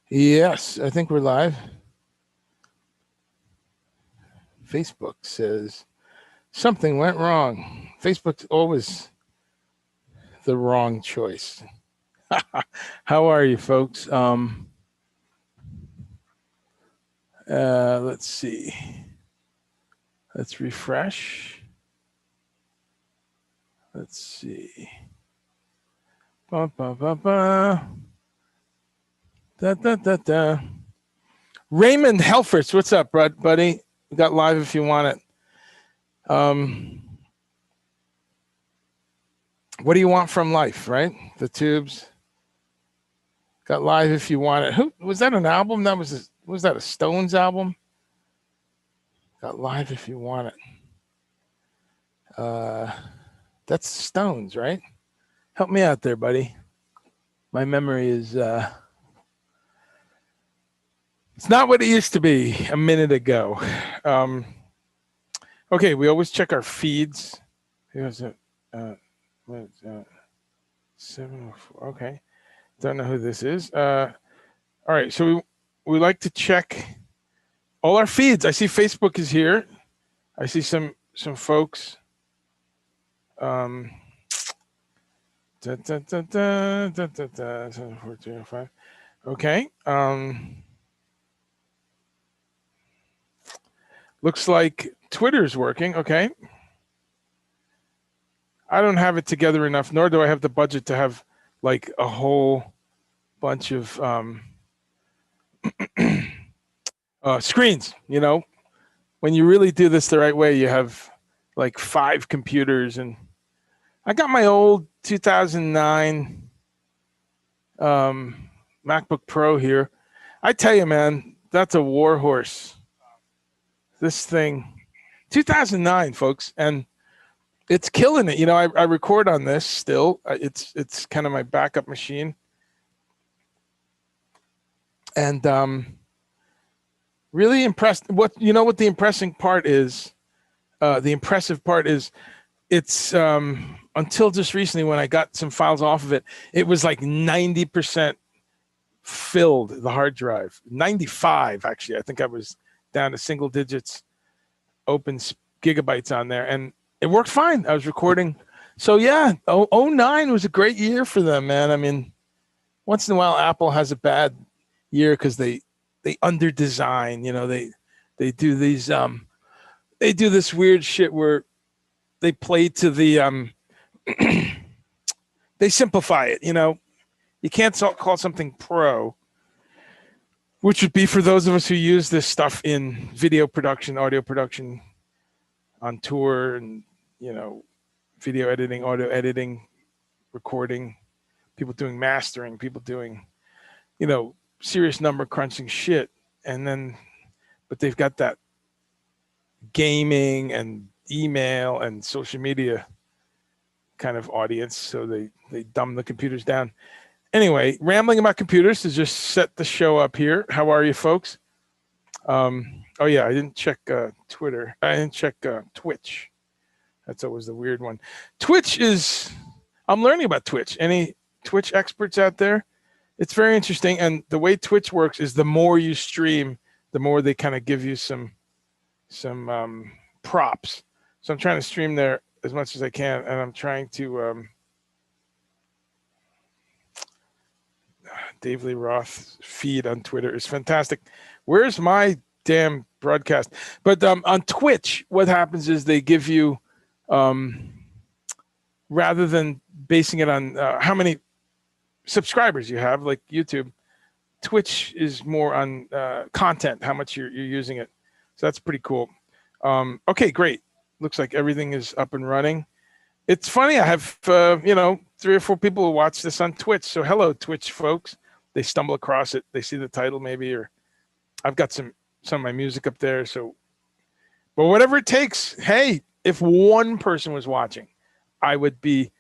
Yes, I think we're live. Facebook says something went wrong. Facebook's always the wrong choice. How are you, folks? Let's see. Let's refresh. Let's see. Ba, ba, ba, ba. Da, da, da, da. Raymond Helfers, what's up, buddy? We got live if you want it. What do you want from life, right? The Tubes. Got live if you want it. Who was that? An album? Was that a Stones album? Got live if you want it. That's Stones, right? Help me out there, buddy. My memory is it's not what it used to be a minute ago. Okay, we always check our feeds. Here's it. 704. Okay, don't know who this is. All right, so we like to check all our feeds. I see Facebook is here. I see some folks. Da, da, da, da, da, da, da, 74305. Okay. Looks like Twitter's working. Okay. I don't have it together enough, nor do I have the budget to have like a whole bunch of screens. You know, when you really do this the right way, you have like 5 computers, and I got my old 2009 MacBook Pro here. I tell you, man, that's a war horse. This thing, 2009, folks, and it's killing it. You know, I record on this still. It's kind of my backup machine, and really impressed. What the impressive part is, it's until just recently when I got some files off of it, it was like 90% filled, the hard drive. 95 actually. I think I was down to single digits open gigabytes on there, and it worked fine. I was recording. So yeah, 09 was a great year for them, man. I mean, once in a while Apple has a bad year because they under design, you know, they do these they do this weird shit where they play to the they simplify it, you know. You can't call something pro, which would be for those of us who use this stuff in video production, audio production, on tour, and you know, video editing, audio editing, recording, people doing mastering, people doing, you know, serious number crunching shit. And then, but they've got that gaming and email and social media kind of audience, so they dumb the computers down. Anyway, rambling about computers to just set the show up here. How are you, folks? Oh yeah, I didn't check Twitter. I didn't check Twitch. That's always the weird one. Twitch is, I'm learning about Twitch. Any Twitch experts out there? It's very interesting. And the way Twitch works is the more you stream, the more they kind of give you some props. So I'm trying to stream there as much as I can, and I'm trying to Dave Lee Roth feed on Twitter is fantastic. Where's my damn broadcast? But on Twitch, what happens is they give you, rather than basing it on how many subscribers you have, like YouTube, Twitch is more on content, how much you're using it. So that's pretty cool. Okay, great. Looks like everything is up and running. It's funny, I have, 3 or 4 people who watch this on Twitch. So hello, Twitch folks. They stumble across it. They see the title maybe, or I've got some of my music up there. So, but whatever it takes, hey, if one person was watching, I would be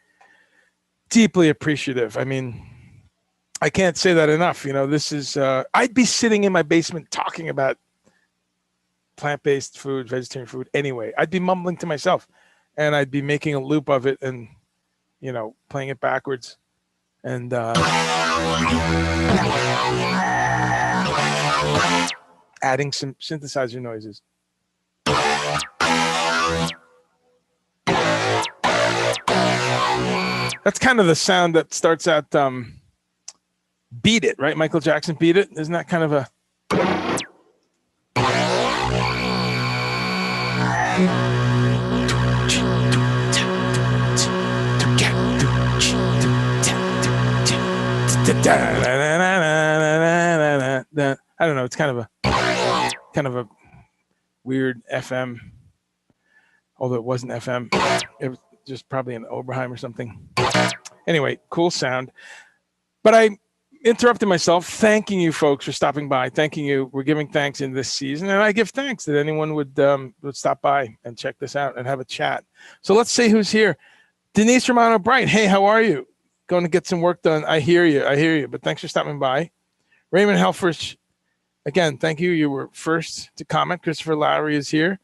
deeply appreciative. I mean, I can't say that enough. You know, this is, I'd be sitting in my basement talking about plant-based food, vegetarian food anyway. I'd be mumbling to myself, and I'd be making a loop of it and, you know, playing it backwards. And Adding some synthesizer noises. That's kind of the sound that starts at Beat It, right? Michael Jackson, Beat It. Isn't that kind of a... I don't know. It's kind of a weird FM, although it wasn't FM. It was just probably an Oberheim or something. Anyway, cool sound. But I interrupted myself, thanking you folks for stopping by. Thanking you. We're giving thanks in this season, and I give thanks that anyone would stop by and check this out and have a chat. So let's see who's here. Denise Romano Bright. Hey, how are you? Going to get some work done. I hear you. But thanks for stopping by. Raymond Helfrich. Again, thank you. You were first to comment. Christopher Lowry is here.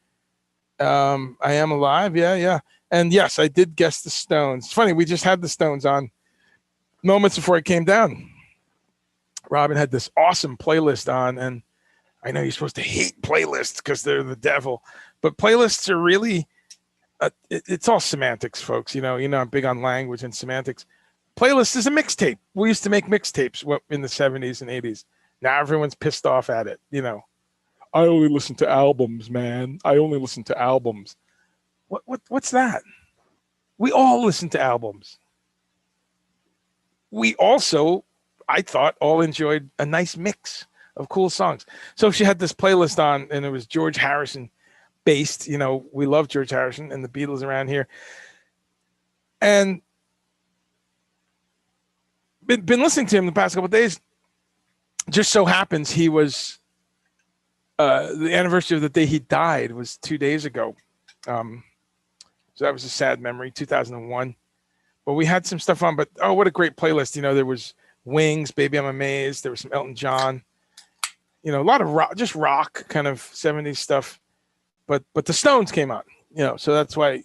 I am alive. Yeah. And yes, I did guess the Stones. It's funny, we just had the Stones on moments before I came down. Robin had this awesome playlist on, and I know you're supposed to hate playlists because they're the devil, but playlists are really, it's all semantics, folks. You know, I'm big on language and semantics. Playlist is a mixtape. We used to make mixtapes in the 70s and 80s. Now everyone's pissed off at it. You know, I only listen to albums, man. I only listen to albums. What's that? We all listen to albums. We also, I thought, all enjoyed a nice mix of cool songs. So she had this playlist on, and it was George Harrison based. You know, we love George Harrison and the Beatles around here. And been listening to him the past couple of days. Just so happens he was the anniversary of the day he died was 2 days ago. So that was a sad memory, 2001. But we had some stuff on, but oh, what a great playlist. You know, there was Wings, Baby I'm Amazed. There was some Elton John. You know, a lot of rock, just rock kind of 70s stuff. But the Stones came on, you know, so that's why,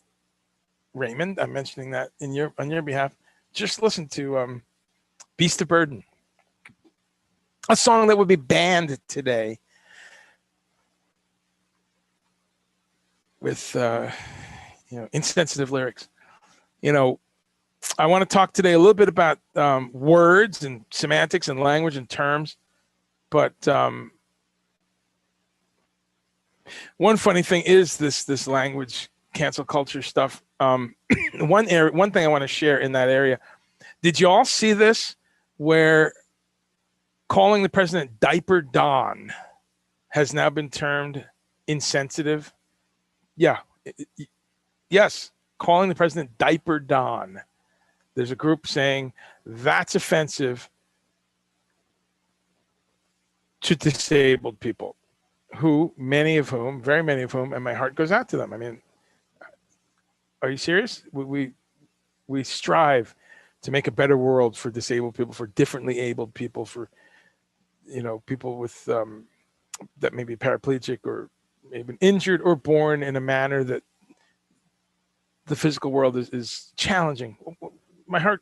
Raymond, I'm mentioning that on your behalf. Just listen to Beast of Burden. A song that would be banned today with, insensitive lyrics. You know, I want to talk today a little bit about words and semantics and language and terms. But one funny thing is this language cancel culture stuff. One thing I want to share in that area. Did you all see this where calling the president Diaper Don has now been termed insensitive? Yeah. Yes. Calling the president Diaper Don. There's a group saying that's offensive to disabled people, very many of whom, and my heart goes out to them. I mean, are you serious? We strive to make a better world for disabled people, for differently abled people, for, you know, people with that may be paraplegic or maybe injured or born in a manner that the physical world is challenging. My heart,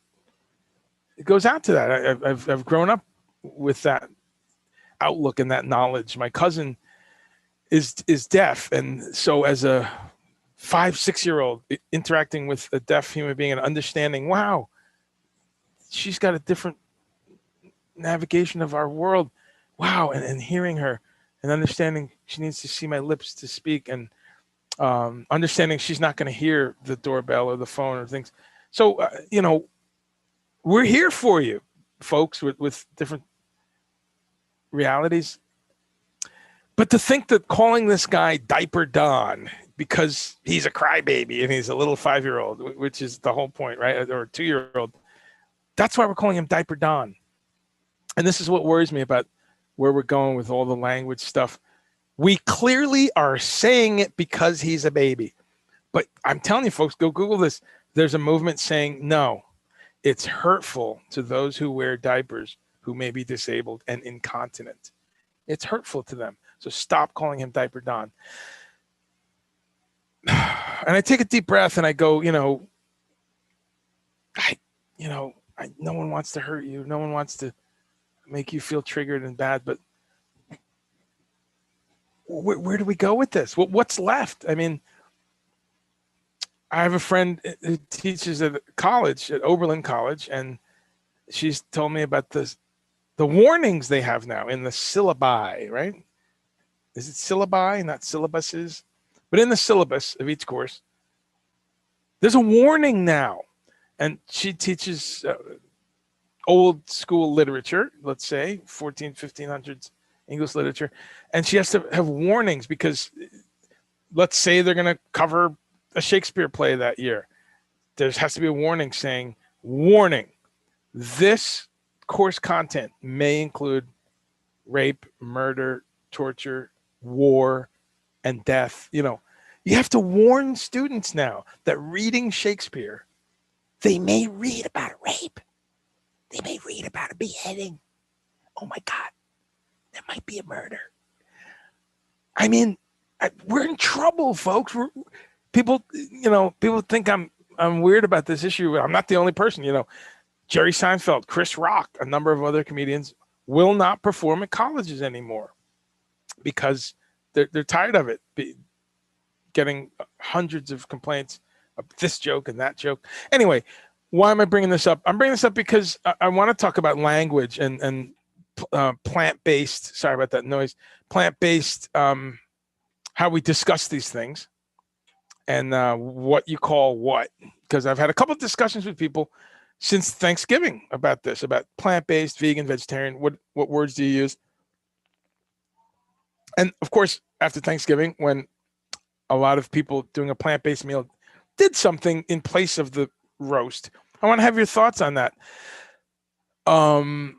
it goes out to that. I've grown up with that outlook and that knowledge. My cousin is deaf, and so as a 5-6-year-old interacting with a deaf human being and understanding, wow, she's got a different navigation of our world. Wow, and hearing her and understanding she needs to see my lips to speak, and understanding she's not going to hear the doorbell or the phone or things. So, we're here for you, folks, with different realities. But to think that calling this guy Diaper Don because he's a crybaby and he's a little 5-year-old, which is the whole point, right? Or a 2-year-old. That's why we're calling him Diaper Don. And this is what worries me about where we're going with all the language stuff. We clearly are saying it because he's a baby. But I'm telling you, folks, go Google this. There's a movement saying, no, it's hurtful to those who wear diapers who may be disabled and incontinent. It's hurtful to them. So stop calling him Diaper Don. And I take a deep breath and I go, no one wants to hurt you. No one wants to make you feel triggered and bad. But where do we go with this? What's left? I mean, I have a friend who teaches at college, at Oberlin College, and she's told me about the warnings they have now in the syllabi, right? Is it syllabi, not syllabuses? But in the syllabus of each course, there's a warning now. And she teaches old school literature, let's say 1500s English literature. And she has to have warnings because let's say they're going to cover a Shakespeare play that year. There has to be a warning saying, warning, this course content may include rape, murder, torture, war, and death. You know, you have to warn students now that reading Shakespeare, they may read about a rape. They may read about a beheading. Oh my God, there might be a murder. I mean, we're in trouble, folks. People think I'm weird about this issue. I'm not the only person. You know, Jerry Seinfeld, Chris Rock, a number of other comedians will not perform at colleges anymore because they're tired of it, getting hundreds of complaints of this joke and that joke. Anyway, why am I bringing this up? I'm bringing this up because I want to talk about language and plant-based. Sorry about that noise. Plant-based, how we discuss these things, and what you call what. Because I've had a couple of discussions with people since Thanksgiving about this, about plant-based, vegan, vegetarian. What words do you use? And of course, after Thanksgiving, when a lot of people doing a plant-based meal did something in place of the roast, I want to have your thoughts on that. A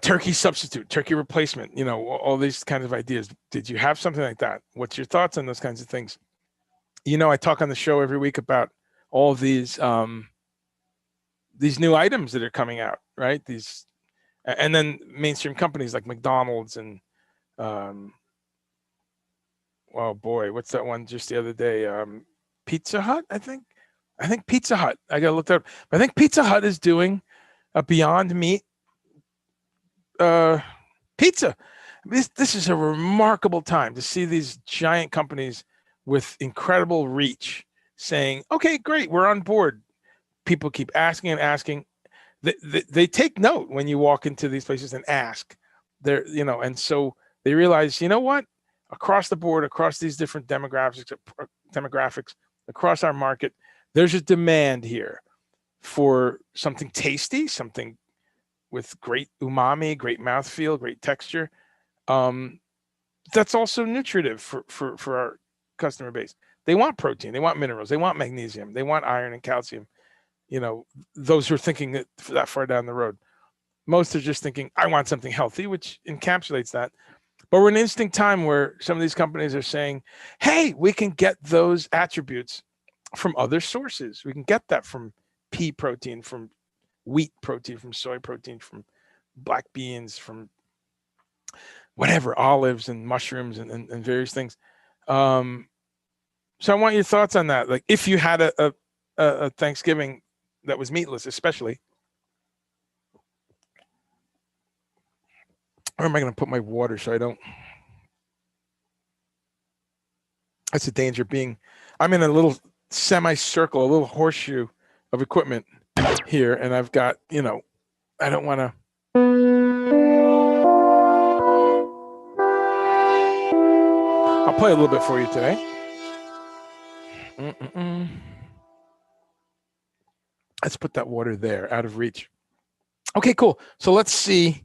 turkey substitute, turkey replacement, you know, all these kinds of ideas. Did you have something like that? What's your thoughts on those kinds of things? You know, I talk on the show every week about all of these new items that are coming out, right? And then mainstream companies like McDonald's and oh boy, what's that one just the other day? Pizza Hut, I think Pizza Hut. I got to look that up. But I think Pizza Hut is doing a Beyond Meat pizza. This is a remarkable time to see these giant companies with incredible reach saying, okay, great, we're on board. People keep asking and asking. They take note when you walk into these places and ask. And so they realize, you know what? Across the board, across these different demographics, across our market, there's a demand here for something tasty, something with great umami, great mouthfeel, great texture. That's also nutritive for our customer base. They want protein, they want minerals, they want magnesium, they want iron and calcium. You know, those who are thinking that far down the road. Most are just thinking, I want something healthy, which encapsulates that. But we're in an interesting time where some of these companies are saying, hey, we can get those attributes from other sources. We can get that from pea protein, from wheat protein, from soy protein, from black beans, from whatever, olives and mushrooms and various things. So I want your thoughts on that. Like if you had a Thanksgiving that was meatless, especially. Where am I going to put my water so I don't? That's the danger being. I'm in a little semicircle, a little horseshoe of equipment here, and I've got, I don't want to. I'll play a little bit for you today. Let's put that water there, out of reach. Okay, cool. So let's see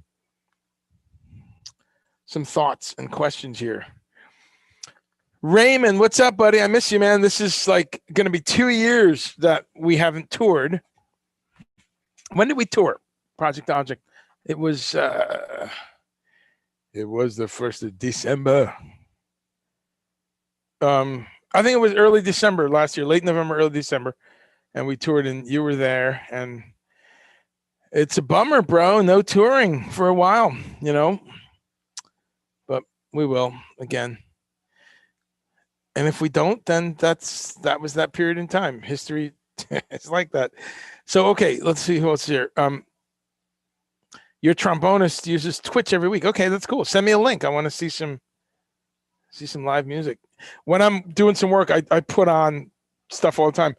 some thoughts and questions here. Raymond, what's up, buddy? I miss you, man. This is like going to be 2 years that we haven't toured. When did we tour Project Object? It was the 1st of December. I think it was early December last year, late November, early December, and we toured, and you were there, and it's a bummer, bro. No touring for a while, but we will again. And if we don't, then that was that period in time. History is like that. So, okay, let's see who else here. Your trombonist uses Twitch every week. Okay, that's cool. Send me a link. I want to see some see some live music. When I'm doing some work, I put on stuff all the time.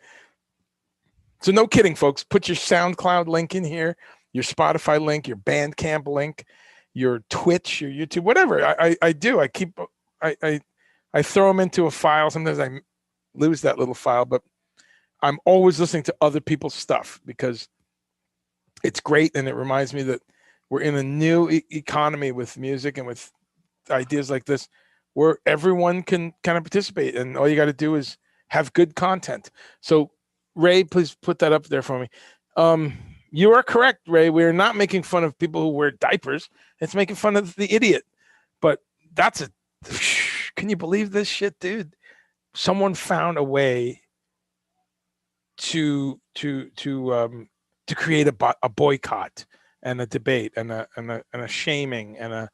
So no kidding, folks. Put your SoundCloud link in here, your Spotify link, your Bandcamp link, your Twitch, your YouTube, whatever. I do. I throw them into a file. Sometimes I lose that little file, but I'm always listening to other people's stuff because it's great, and it reminds me that we're in a new economy with music and with ideas like this, where everyone can kind of participate, and all you got to do is have good content. So, Ray, please put that up there for me. You are correct, Ray. We're not making fun of people who wear diapers. It's making fun of the idiot. But that's a. Can you believe this shit, dude? Someone found a way to create a boycott and a debate and a shaming and a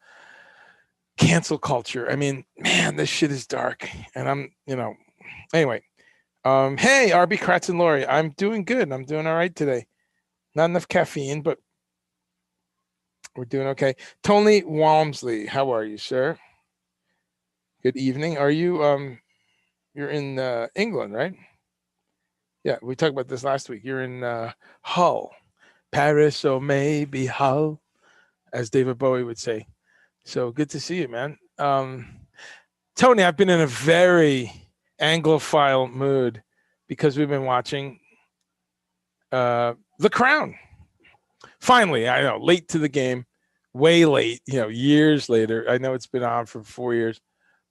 cancel culture. I mean, man, this shit is dark. And I'm, anyway. Hey, RB Kratz and Lori, I'm doing good. I'm doing all right today. Not enough caffeine, but we're doing okay. Tony Walmsley, how are you, sir? Good evening. Are you you're in England, right? Yeah, we talked about this last week. You're in Hull, Paris, or maybe Hull, as David Bowie would say. So good to see you, man. Tony, I've been in a very Anglophile mood because we've been watching The Crown. Finally, I know, late to the game, way late, years later. I know it's been on for 4 years,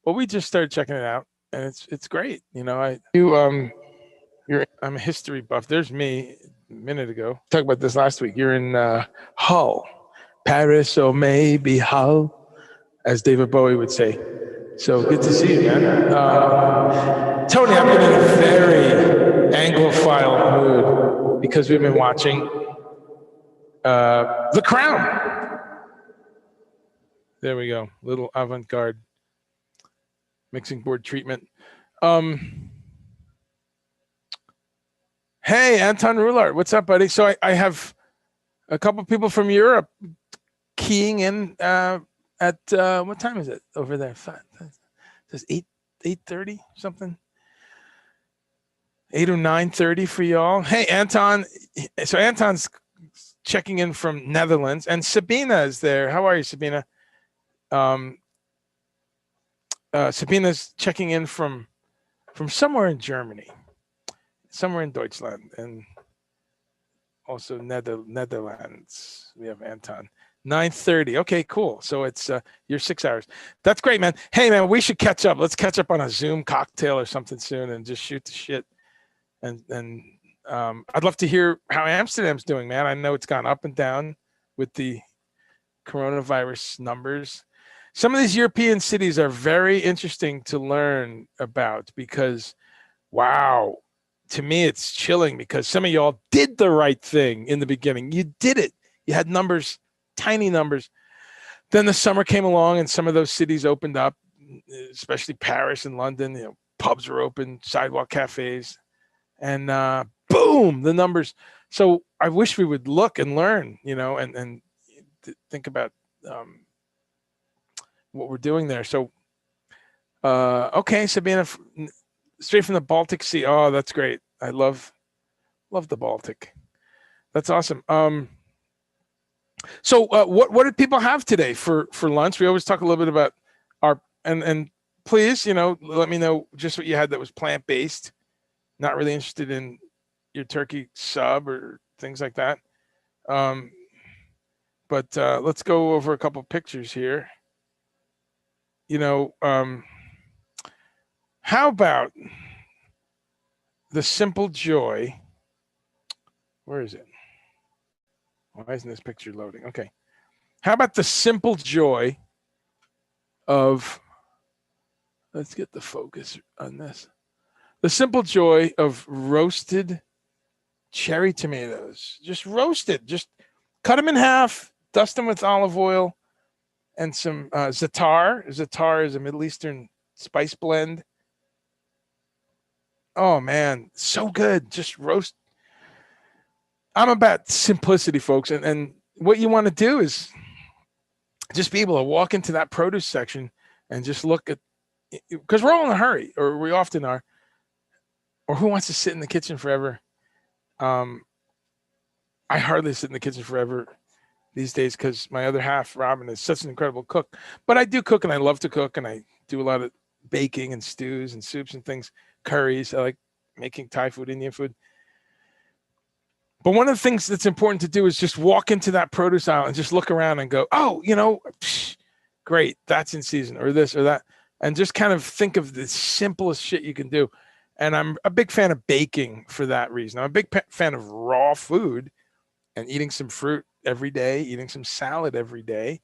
but we just started checking it out, and it's great. I'm a history buff. There's me a minute ago. Talked about this last week. You're in Hull, Paris, or maybe Hull, as David Bowie would say. So good to see you, man. Tony, I've been in a very Anglophile mood because we've been watching The Crown. There we go. Little avant-garde mixing board treatment. Hey, Anton Roulart, what's up, buddy? So I have a couple people from Europe keying in at what time is it over there? Says 8:30 something. 8 or 9:30 for y'all. Hey, Anton. So Anton's checking in from Netherlands, and Sabina is there. How are you, Sabina? Sabina's checking in from somewhere in Germany. Somewhere in Deutschland, and also Netherlands. We have Anton. 9:30. Okay, cool. So it's you're 6 hours. That's great, man. Hey, man, we should catch up. Let's catch up on a Zoom cocktail or something soon and just shoot the shit. And I'd love to hear how Amsterdam's doing, man. I know it's gone up and down with the coronavirus numbers. Some of these European cities are very interesting to learn about because, wow. To me, it's chilling because some of y'all did the right thing in the beginning. You did it. You had numbers, tiny numbers. Then the summer came along and some of those cities opened up, especially Paris and London. Pubs were open, sidewalk cafes, and boom, the numbers. So I wish we would look and learn, and think about what we're doing there. So, okay, Sabina, straight from the Baltic Sea. Oh, that's great. I love the Baltic. That's awesome. So what did people have today for lunch? We always talk a little bit about our and please, let me know just what you had that was plant-based. Not really interested in your turkey sub or things like that. But let's go over a couple pictures here. How about the simple joy? Where is it? Why isn't this picture loading? Okay. How about the simple joy of, let's get the focus on this. The simple joy of roasted cherry tomatoes. Just roasted. Just cut them in half, dust them with olive oil and some za'atar. Za'atar is a Middle Eastern spice blend. Oh, man, so good. Just roast. I'm about simplicity, folks. And what you want to do is just be able to walk into that produce section and just look at, because we're all in a hurry, or we often are, or who wants to sit in the kitchen forever? Um, I hardly sit in the kitchen forever these days because my other half, Robin, is such an incredible cook. But I do cook, and I love to cook, and I do a lot of baking and stews and soups and things, curries. I like making Thai food, Indian food. But one of the things that's important to do is just walk into that produce aisle and just look around and go, oh, great, that's in season, or this or that. And just kind of think of the simplest shit you can do. And I'm a big fan of baking for that reason. I'm a big fan of raw food and eating some fruit every day, eating some salad every day.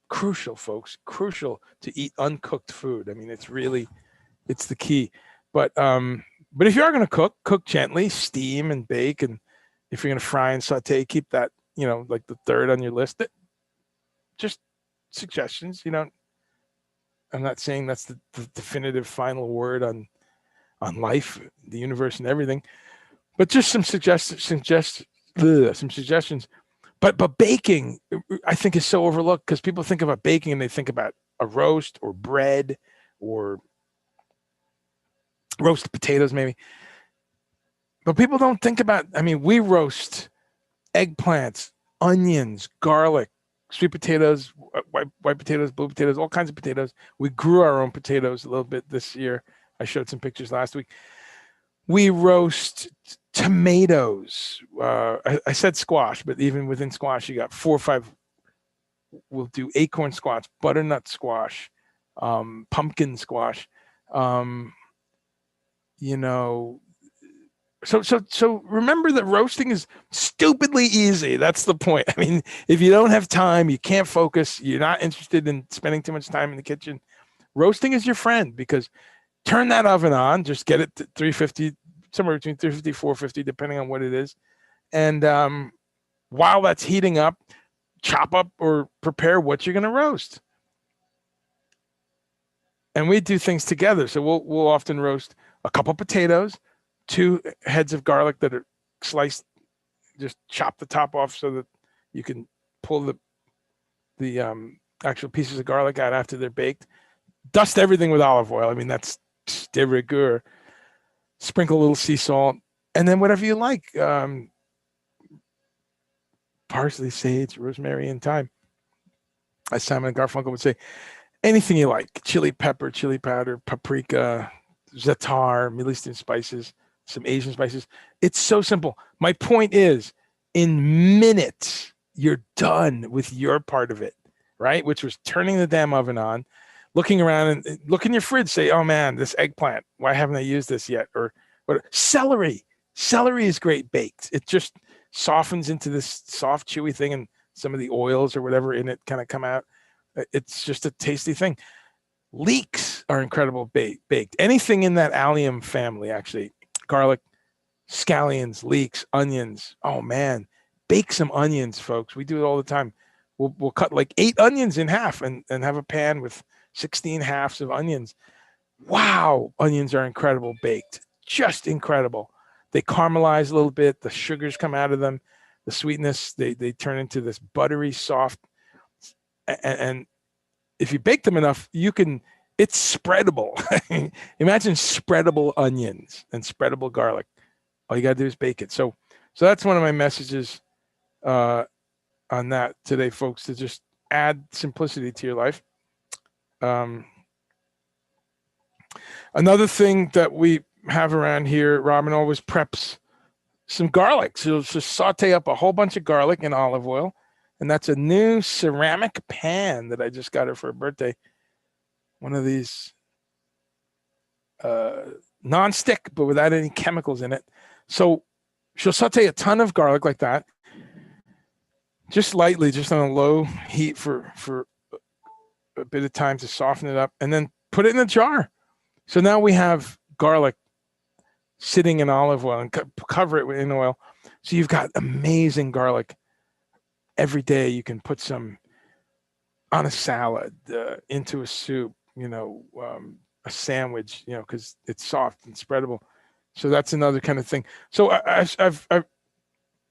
Crucial, folks, crucial to eat uncooked food. I mean, it's the key. But if you are going to cook gently, steam and bake. And if you're going to fry and saute, keep that, like the third on your list. Just suggestions, I'm not saying that's the definitive final word on life, the universe, and everything, but just some suggestions. But baking, I think, is so overlooked because people think about baking and they think about a roast or bread or roasted potatoes, maybe. But people don't think about, we roast eggplants, onions, garlic, sweet potatoes, white potatoes, blue potatoes, all kinds of potatoes. We grew our own potatoes a little bit this year. I showed some pictures last week. We roast tomatoes. I said squash, but even within squash, you got 4 or 5. We'll do acorn squash, butternut squash, pumpkin squash. So remember that roasting is stupidly easy. That's the point. If you don't have time, you can't focus, you're not interested in spending too much time in the kitchen, roasting is your friend, because turn that oven on, just get it to 350, somewhere between 350, 450, depending on what it is. And while that's heating up, chop up or prepare what you're going to roast. And we do things together. So we'll often roast a couple potatoes, 2 heads of garlic that are sliced, just chop the top off so that you can pull the actual pieces of garlic out after they're baked. Dust everything with olive oil. That's de rigueur. Sprinkle a little sea salt, and then whatever you like. Parsley, sage, rosemary, and thyme. As Simon and Garfunkel would say, anything you like. Chili pepper, chili powder, paprika, za'atar, Middle Eastern spices, some Asian spices. It's so simple. My point is, in minutes, you're done with your part of it, right? Which was turning the damn oven on, looking around and look in your fridge, say, oh man, this eggplant, why haven't I used this yet? Or what? Celery is great baked. It just softens into this soft, chewy thing, and some of the oils or whatever in it kind of come out. It's just a tasty thing. Leeks are incredible baked. Anything in that allium family, actually. Garlic, scallions, leeks, onions. Oh man, bake some onions, folks. We do it all the time. We'll cut like 8 onions in half and have a pan with 16 halves of onions. Wow, onions are incredible baked. Just incredible. They caramelize a little bit. The sugars come out of them. The sweetness, they turn into this buttery, soft. And if you bake them enough, it's spreadable. Imagine spreadable onions and spreadable garlic. All you got to do is bake it. So that's one of my messages on that today, folks, to just add simplicity to your life. Another thing that we have around here, Robin always preps some garlic. So just saute up a whole bunch of garlic in olive oil. And that's a new ceramic pan that I just got her for her birthday. One of these non-stick, but without any chemicals in it. So she'll saute a ton of garlic like that, just lightly, just on a low heat for a bit of time to soften it up, and then put it in a jar. So now we have garlic sitting in olive oil, and cover it in oil. So you've got amazing garlic. Every day you can put some on a salad, into a soup, a sandwich, because it's soft and spreadable. So that's another kind of thing. So I've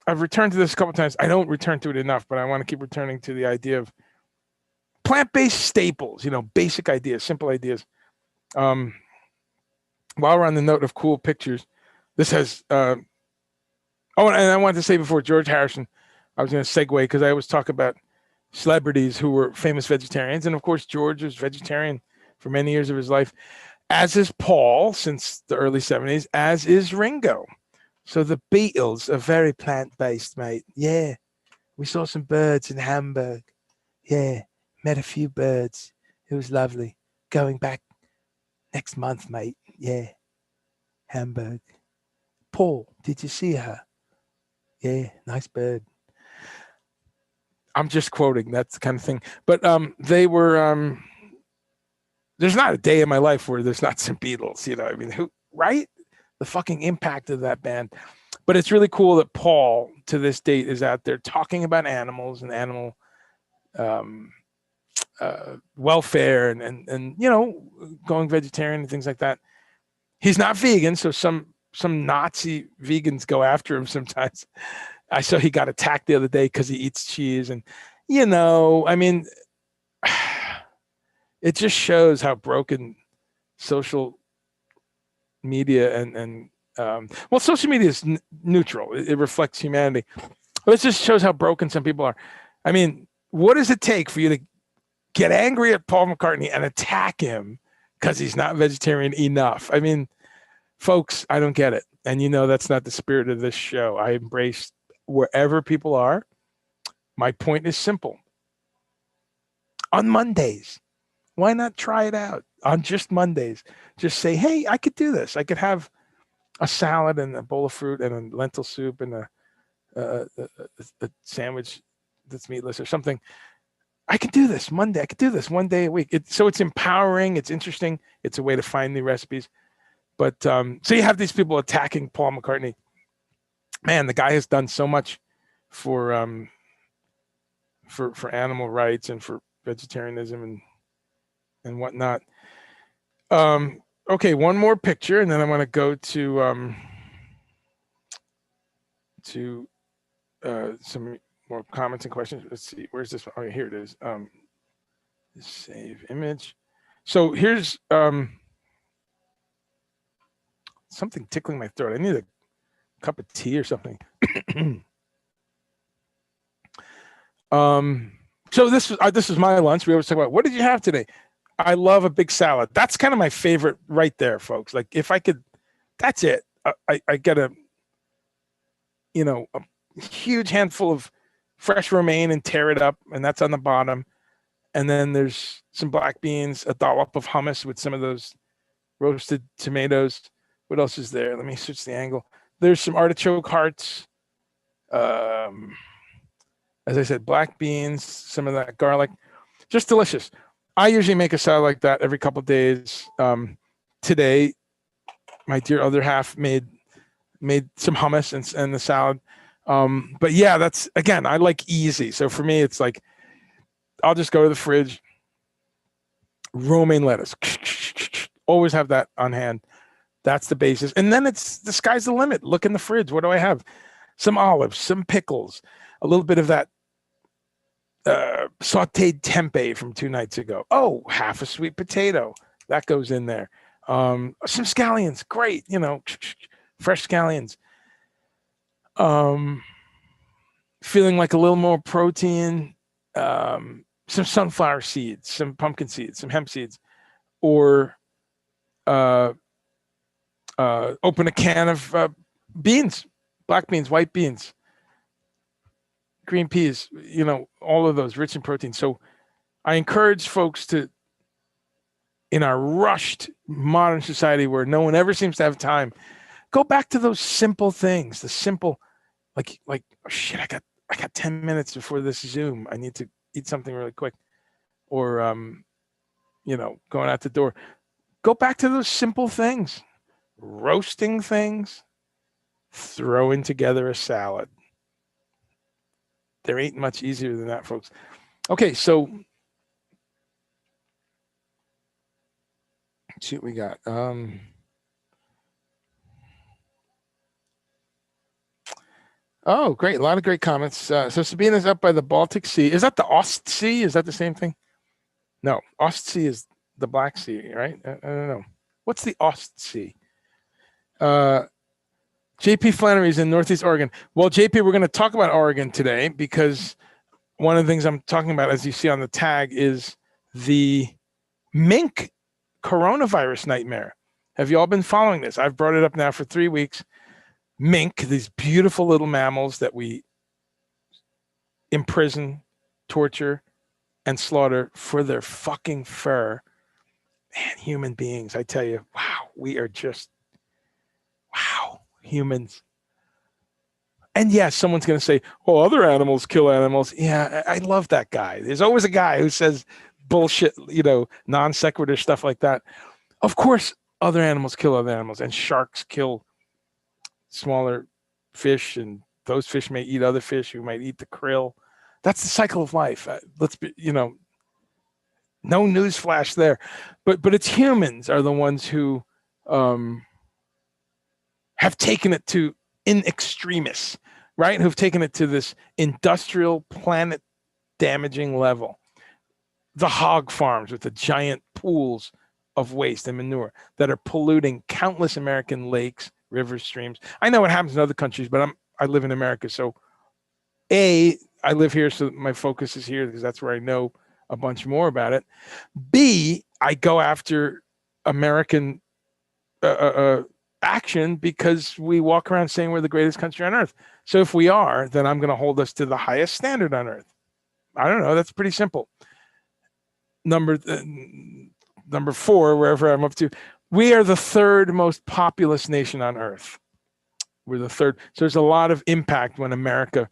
returned to this a couple of times. I don't return to it enough, but I want to keep returning to the idea of plant-based staples, basic ideas, simple ideas. While we're on the note of cool pictures, this has, and I wanted to say before, George Harrison, I was going to segue because I always talk about celebrities who were famous vegetarians. And of course, George was vegetarian for many years of his life, as is Paul since the early 70s, as is Ringo. So the Beatles are very plant-based, mate. Yeah. We saw some birds in Hamburg. Yeah. Met a few birds. It was lovely. Going back next month, mate. Yeah. Hamburg. Paul, did you see her? Yeah. Nice bird. I'm just quoting, that's the kind of thing. But they were, there's not a day in my life where there's not some Beatles, I mean, who, right? The fucking impact of that band. But it's really cool that Paul, to this date, is out there talking about animals and animal welfare and going vegetarian and things like that. He's not vegan, so some Nazi vegans go after him sometimes. I saw he got attacked the other day because he eats cheese, and I mean, it just shows how broken social media and social media is neutral. It reflects humanity. But it just shows how broken some people are. I mean, what does it take for you to get angry at Paul McCartney and attack him because he's not vegetarian enough? I mean, folks, I don't get it. And that's not the spirit of this show. I embrace wherever people are. My point is simple. On Mondays, why not try it out? On just Mondays, just say, hey, I could do this. I could have a salad and a bowl of fruit and a lentil soup and a sandwich that's meatless or something. I could do this Monday. I could do this one day a week. So it's empowering. It's interesting. It's a way to find new recipes. But so you have these people attacking Paul McCartney. Man, the guy has done so much for animal rights and for vegetarianism and whatnot. Okay, one more picture, and then I want to go to some more comments and questions. Let's see, where's this one? Oh, here it is. Save image. So here's something tickling my throat. I need a cup of tea or something. So this is my lunch. We always talk about, what did you have today? I love a big salad. That's kind of my favorite right there, folks. Like if I could, that's it. I get a huge handful of fresh romaine and tear it up, and that's on the bottom. And then there's some black beans, a dollop of hummus with some of those roasted tomatoes. What else is there? Let me switch the angle. There's some artichoke hearts. As I said, black beans, some of that garlic, just delicious. I usually make a salad like that every couple of days. Today, my dear other half made some hummus and the salad. But yeah, that's, again, I like easy. So for me, it's like, I'll just go to the fridge, romaine lettuce, always have that on hand. That's the basis. And then it's the sky's the limit. Look in the fridge. What do I have? Some olives, some pickles, a little bit of that sauteed tempeh from 2 nights ago. Oh, half a sweet potato. That goes in there. Some scallions. Great. Fresh scallions. Feeling like a little more protein. Some sunflower seeds, some pumpkin seeds, some hemp seeds, or open a can of beans, black beans, white beans, green peas, all of those rich in protein. So I encourage folks to, in our rushed modern society where no one ever seems to have time, go back to those simple things, the simple, like, oh shit, I got 10 minutes before this Zoom. I need to eat something really quick, or, going out the door. Go back to those simple things, roasting things, throwing together a salad. There ain't much easier than that, folks. Okay, so let's see what we got. Oh, great. A lot of great comments. So Sabina's up by the Baltic Sea. Is that the Ostsee? Is that the same thing? No, Ostsee is the Black Sea, right? I don't know. What's the Ostsee? JP Flannery's in Northeast Oregon. Well, JP, we're going to talk about Oregon today because one of the things I'm talking about, as you see on the tag, is the mink coronavirus nightmare. Have you all been following this? I've brought it up now for 3 weeks. Mink, these beautiful little mammals that we imprison, torture, and slaughter for their fucking fur. Man, human beings, I tell you, wow, we are just, wow, humans. And yes, someone's going to say, oh, other animals kill animals. Yeah, I love that guy. There's always a guy who says bullshit, non sequitur stuff like that. Of course, other animals kill other animals, and sharks kill smaller fish, and those fish may eat other fish who might eat the krill. That's the cycle of life. Let's be, no news flash there. But it's humans are the ones who have taken it to in extremis, right? Who've taken it to this industrial planet damaging level. The hog farms with the giant pools of waste and manure that are polluting countless American lakes, rivers, streams. I know what happens in other countries, but I live in America. So A, I live here, so my focus is here because that's where I know a bunch more about it. B, I go after American action because we walk around saying we're the greatest country on earth. So if we are, then I'm going to hold us to the highest standard on earth. I don't know. That's pretty simple. Number 4, wherever I'm up to, we are the third most populous nation on earth. We're the third. So there's a lot of impact when America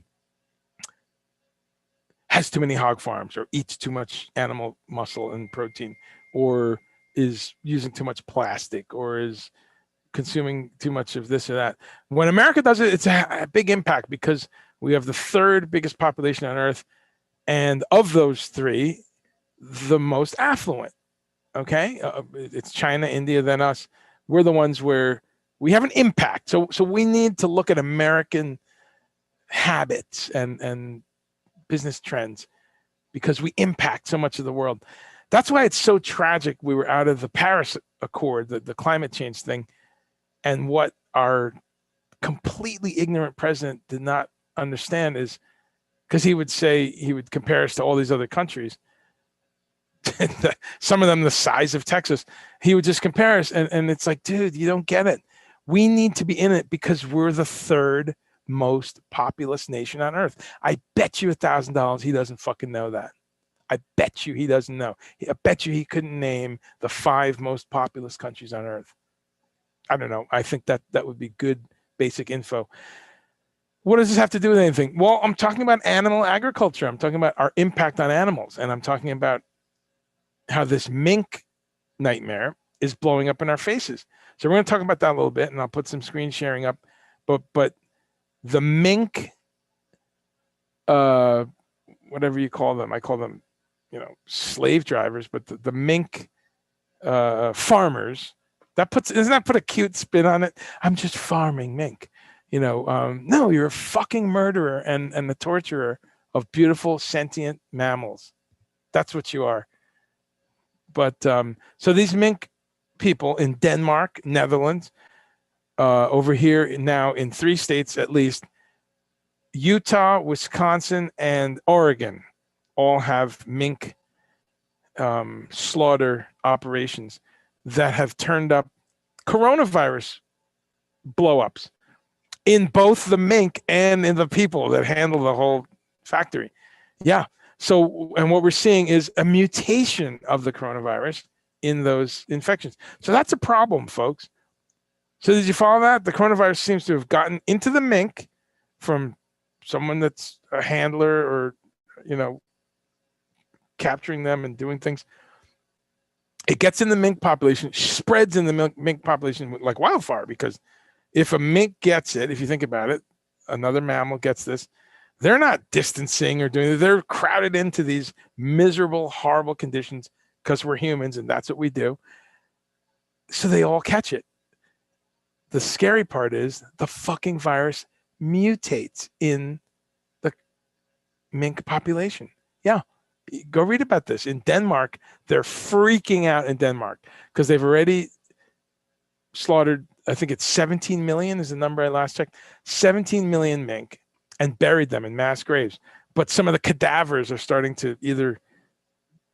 has too many hog farms or eats too much animal muscle and protein, or is using too much plastic, or is consuming too much of this or that. When America does it, it's a big impact because we have the third biggest population on earth, and of those 3, the most affluent. Okay, it's China, India, then us. We're the ones where we have an impact. So we need to look at American habits and business trends because we impact so much of the world. That's why it's so tragic we were out of the Paris Accord, the climate change thing, and what our completely ignorant president did not understand is because he would compare us to all these other countries, some of them the size of Texas. He would just compare us, and it's like, dude, you don't get it. We need to be in it because we're the third most populous nation on earth. I bet you $1,000 he doesn't fucking know that. I bet you he doesn't know. I bet you he couldn't name the 5 most populous countries on earth. I don't know. I think that would be good basic info. What does this have to do with anything? Well, I'm talking about animal agriculture. I'm talking about our impact on animals, and I'm talking about how this mink nightmare is blowing up in our faces. So we're going to talk about that a little bit, and I'll put some screen sharing up. But the mink, whatever you call them, I call them, slave drivers. But the mink farmers, doesn't that put a cute spin on it? I'm just farming mink. No, you're a fucking murderer and the torturer of beautiful sentient mammals. That's what you are. But so these mink people in Denmark, Netherlands, over here now in 3 states at least, Utah, Wisconsin, and Oregon all have mink slaughter operations that have turned up coronavirus blow-ups in both the mink and in the people that handle the whole factory. Yeah. So, and what we're seeing is a mutation of the coronavirus in those infections. So that's a problem, folks. So did you follow that? The coronavirus seems to have gotten into the mink from someone that's a handler or, capturing them and doing things. It gets in the mink population, spreads in the mink population like wildfire, because if a mink gets it, if you think about it, another mammal gets this, they're not distancing or doing it. They're crowded into these miserable, horrible conditions because we're humans and that's what we do. So they all catch it. The scary part is the fucking virus mutates in the mink population. Yeah. Go read about this. In Denmark, they're freaking out in Denmark because they've already slaughtered, I think it's 17 million is the number I last checked, 17 million mink, and buried them in mass graves. But some of the cadavers are starting to either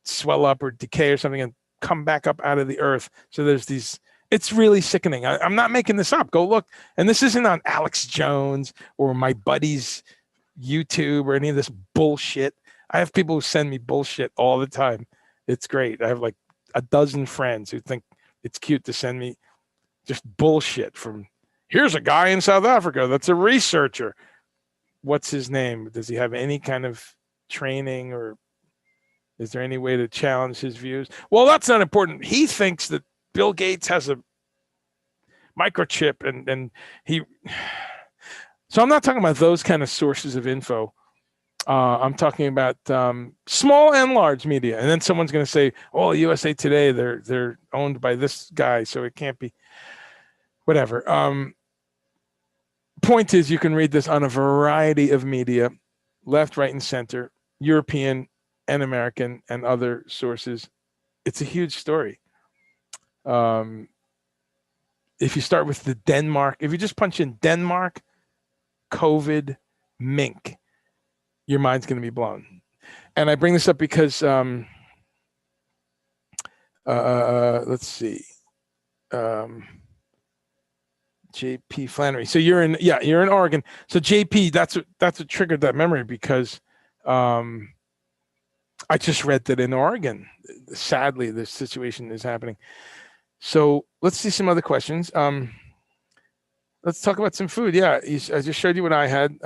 swell up or decay or something and come back up out of the earth. So there's these, it's really sickening. I'm not making this up. Go look. And this isn't on Alex Jones or my buddy's YouTube or any of this bullshit. I have people who send me bullshit all the time. It's great. I have like a dozen friends who think it's cute to send me just bullshit from, here's a guy in South Africa that's a researcher. What's his name? Does he have any kind of training, or is there any way to challenge his views? Well, that's not important. He thinks that Bill Gates has a microchip and he, so I'm not talking about those kind of sources of info. I'm talking about small and large media. And then someone's going to say, oh, USA Today, they're owned by this guy, so it can't be whatever. Point is, you can read this on a variety of media, left, right, and center, European and American and other sources. It's a huge story. If you start with the Denmark, if you just punch in Denmark, COVID, mink, your mind's going to be blown. And I bring this up because, let's see, JP Flannery. So you're in Oregon. So JP, that's what triggered that memory, because I just read that in Oregon, sadly, this situation is happening. So let's see some other questions. Let's talk about some food. Yeah, I just showed you what I had.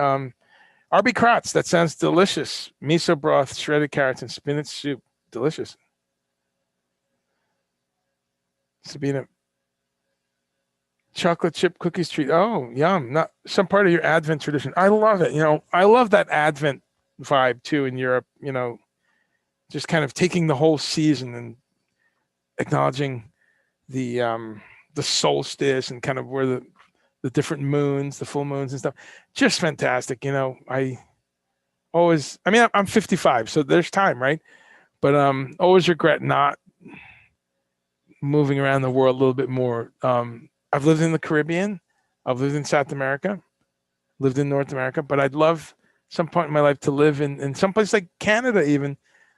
Arby Kratz, that sounds delicious. Miso broth, shredded carrots, and spinach soup. Delicious. Sabina, chocolate chip cookies treat. Oh, yum. Not some part of your Advent tradition. I love it. I love that Advent vibe too in Europe, just kind of taking the whole season and acknowledging the solstice and kind of where the different moons, the full moons and stuff. Just fantastic. I'm 55, so there's time, right? But always regret not moving around the world a little bit more. I've lived in the Caribbean, I've lived in South America, lived in North America, but I'd love some point in my life to live in some place like Canada even.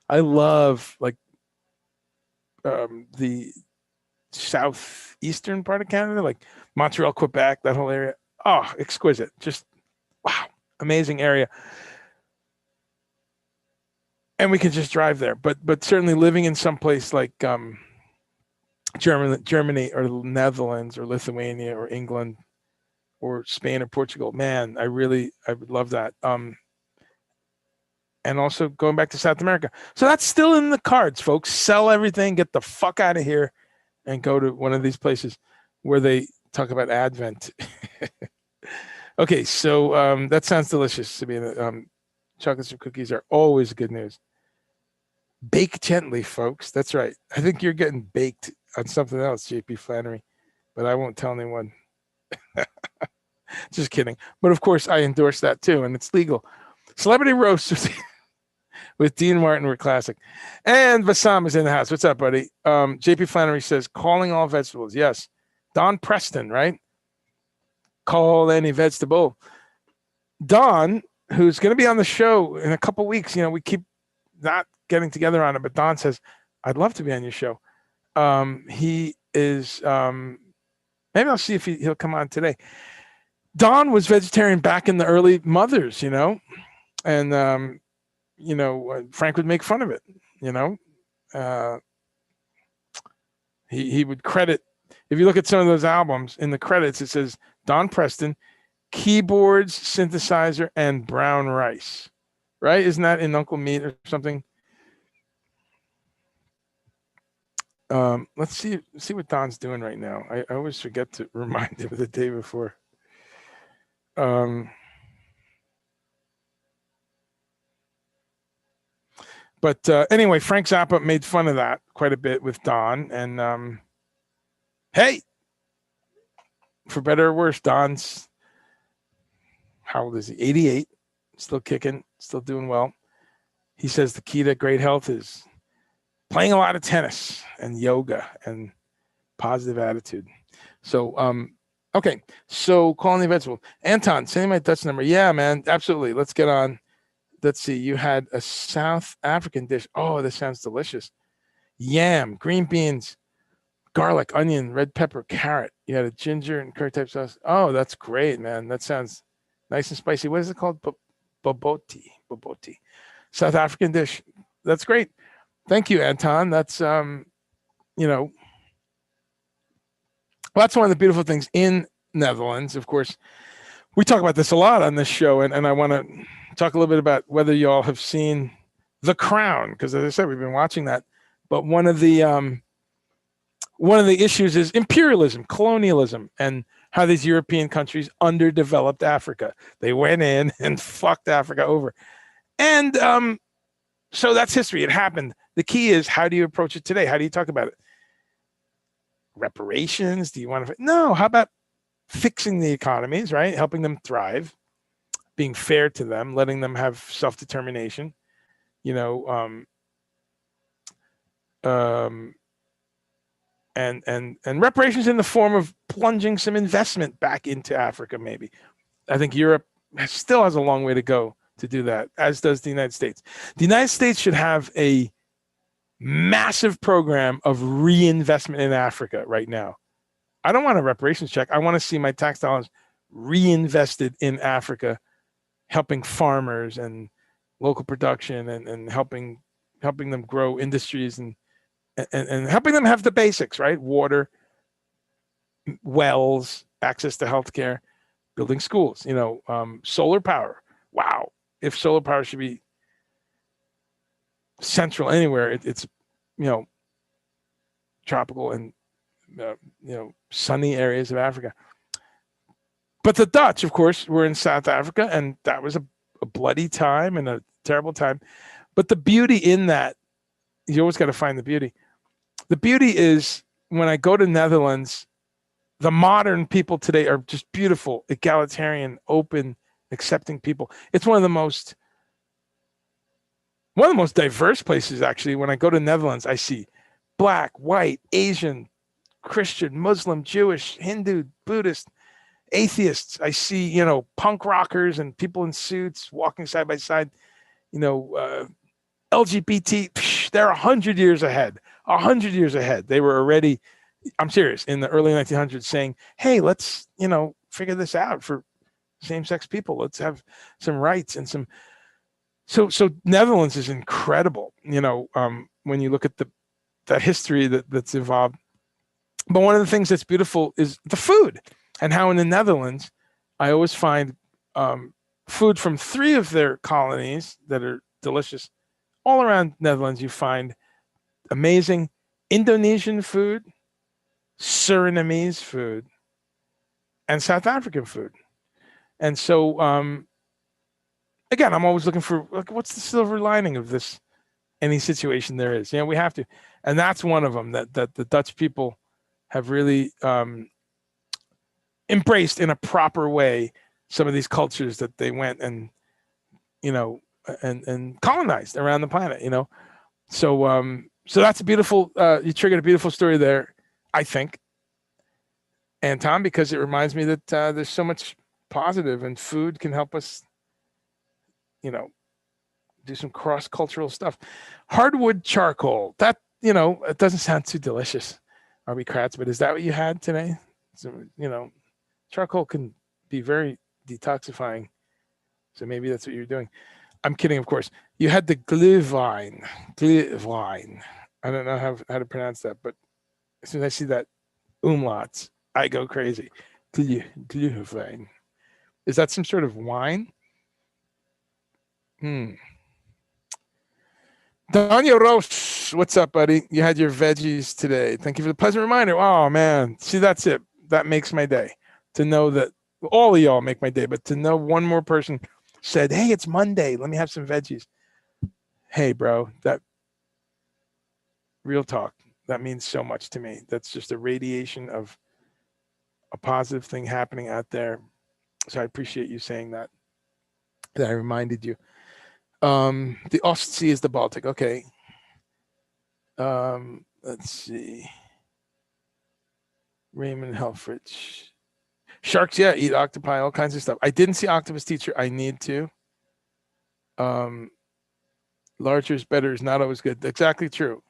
I love like the southeastern part of Canada, like Montreal, Quebec, that whole area. Oh, exquisite. Just, wow, amazing area. And we can just drive there. But certainly living in some place like Germany or the Netherlands or Lithuania or England or Spain or Portugal, man, I would love that. And also going back to South America. So that's still in the cards, folks. Sell everything, get the fuck out of here, and go to one of these places where they talk about Advent. Okay, so that sounds delicious, Sabina. Chocolate chip cookies are always good news. Bake gently, folks. That's right. I think you're getting baked on something else, JP Flannery, but I won't tell anyone. Just kidding. But of course, I endorse that too, and it's legal. Celebrity roast with Dean Martin were classic. And Vassam is in the house. What's up, buddy? JP Flannery says, calling all vegetables. Yes. Don Preston, right? Call any vegetable. Don, who's going to be on the show in a couple weeks, we keep not getting together on it, but Don says, I'd love to be on your show. He is, maybe I'll see if he'll come on today. Don was vegetarian back in the early mothers, and, Frank would make fun of it, he would credit, if you look at some of those albums, in the credits, it says Don Preston, keyboards, synthesizer, and brown rice, right? Isn't that in Uncle Meat or something? Let's see what Don's doing right now. I always forget to remind him the day before. But anyway, Frank Zappa made fun of that quite a bit with Don. And hey, for better or worse, Don's, how old is he? 88, still kicking, still doing well. He says the key to great health is playing a lot of tennis and yoga and positive attitude. So, okay. So calling the vegetable. Anton, send me my Dutch number. Yeah, man. Absolutely. Let's get on. Let's see. You had a South African dish. Oh, this sounds delicious. Yam, green beans, garlic, onion, red pepper, carrot. You had a ginger and curry type sauce. Oh, that's great, man. That sounds nice and spicy. What is it called? Boboti. Boboti. South African dish. That's great. Thank you, Anton. That's well, that's one of the beautiful things in Netherlands. Of course, we talk about this a lot on this show, and I want to talk a little bit about whether y'all have seen The Crown, because as I said, we've been watching that. But one of the issues is imperialism, colonialism, and how these European countries underdeveloped Africa. They went in and fucked Africa over. And so that's history. It happened. The key is, how do you approach it today? How do you talk about it? Reparations? Do you want to? No. How about fixing the economies, right? Helping them thrive, being fair to them, letting them have self-determination, and reparations in the form of plunging some investment back into Africa, maybe. I think Europe still has a long way to go to do that, as does the United States. The United States should have a massive program of reinvestment in Africa right now. I don't want a reparations check. I want to see my tax dollars reinvested in Africa, helping farmers and local production and helping them grow industries and helping them have the basics, right? Water, wells, access to healthcare, building schools, solar power. Wow. If solar power should be central anywhere, it's tropical and sunny areas of Africa. But the Dutch, of course, were in South Africa, and that was a bloody time and a terrible time. But the beauty in that, you always got to find the beauty. The beauty is, when I go to Netherlands, the modern people today are just beautiful, egalitarian, open, accepting people. It's one of the most diverse places, actually. When I go to Netherlands, I see Black, white, Asian, Christian, Muslim, Jewish, Hindu, Buddhist, atheists. I see, punk rockers and people in suits walking side by side. LGBT, they're 100 years ahead. 100 years ahead. They were already, I'm serious, in the early 1900s saying, hey, let's, figure this out for same-sex people. Let's have some rights and some. So Netherlands is incredible, when you look at that history that's evolved. But one of the things that's beautiful is the food, and how in the Netherlands, I always find food from 3 of their colonies that are delicious. All around Netherlands, you find amazing Indonesian food, Surinamese food, and South African food. And so, again, I'm always looking for, what's the silver lining of this, any situation there is. We have to. And that's one of them that the Dutch people have really embraced in a proper way some of these cultures that they went and, and colonized around the planet, So that's a beautiful, you triggered a beautiful story there, I think, Anton, because it reminds me that there's so much positive, and food can help us, do some cross-cultural stuff. Hardwood charcoal, that, it doesn't sound too delicious, Arby Kratz, but is that what you had today? So, charcoal can be very detoxifying. So maybe that's what you're doing. I'm kidding, of course. You had the glühwein. I don't know how to pronounce that, but as soon as I see that umlauts, I go crazy. Glühwein. Is that some sort of wine? Daniel Roche, what's up, buddy? You had your veggies today. Thank you for the pleasant reminder. Oh, man. See, that's it. That makes my day. To know that all of y'all make my day, but to know one more person said, hey, it's Monday. Let me have some veggies. Hey, bro, that real talk, that means so much to me. That's just a radiation of a positive thing happening out there. So I appreciate you saying that I reminded you. The Ostsee is the Baltic. Okay. Let's see. Raymond Helfrich. Sharks, yeah, eat octopi, all kinds of stuff. I didn't see Octopus Teacher. I need to. Larger is better is not always good. Exactly true.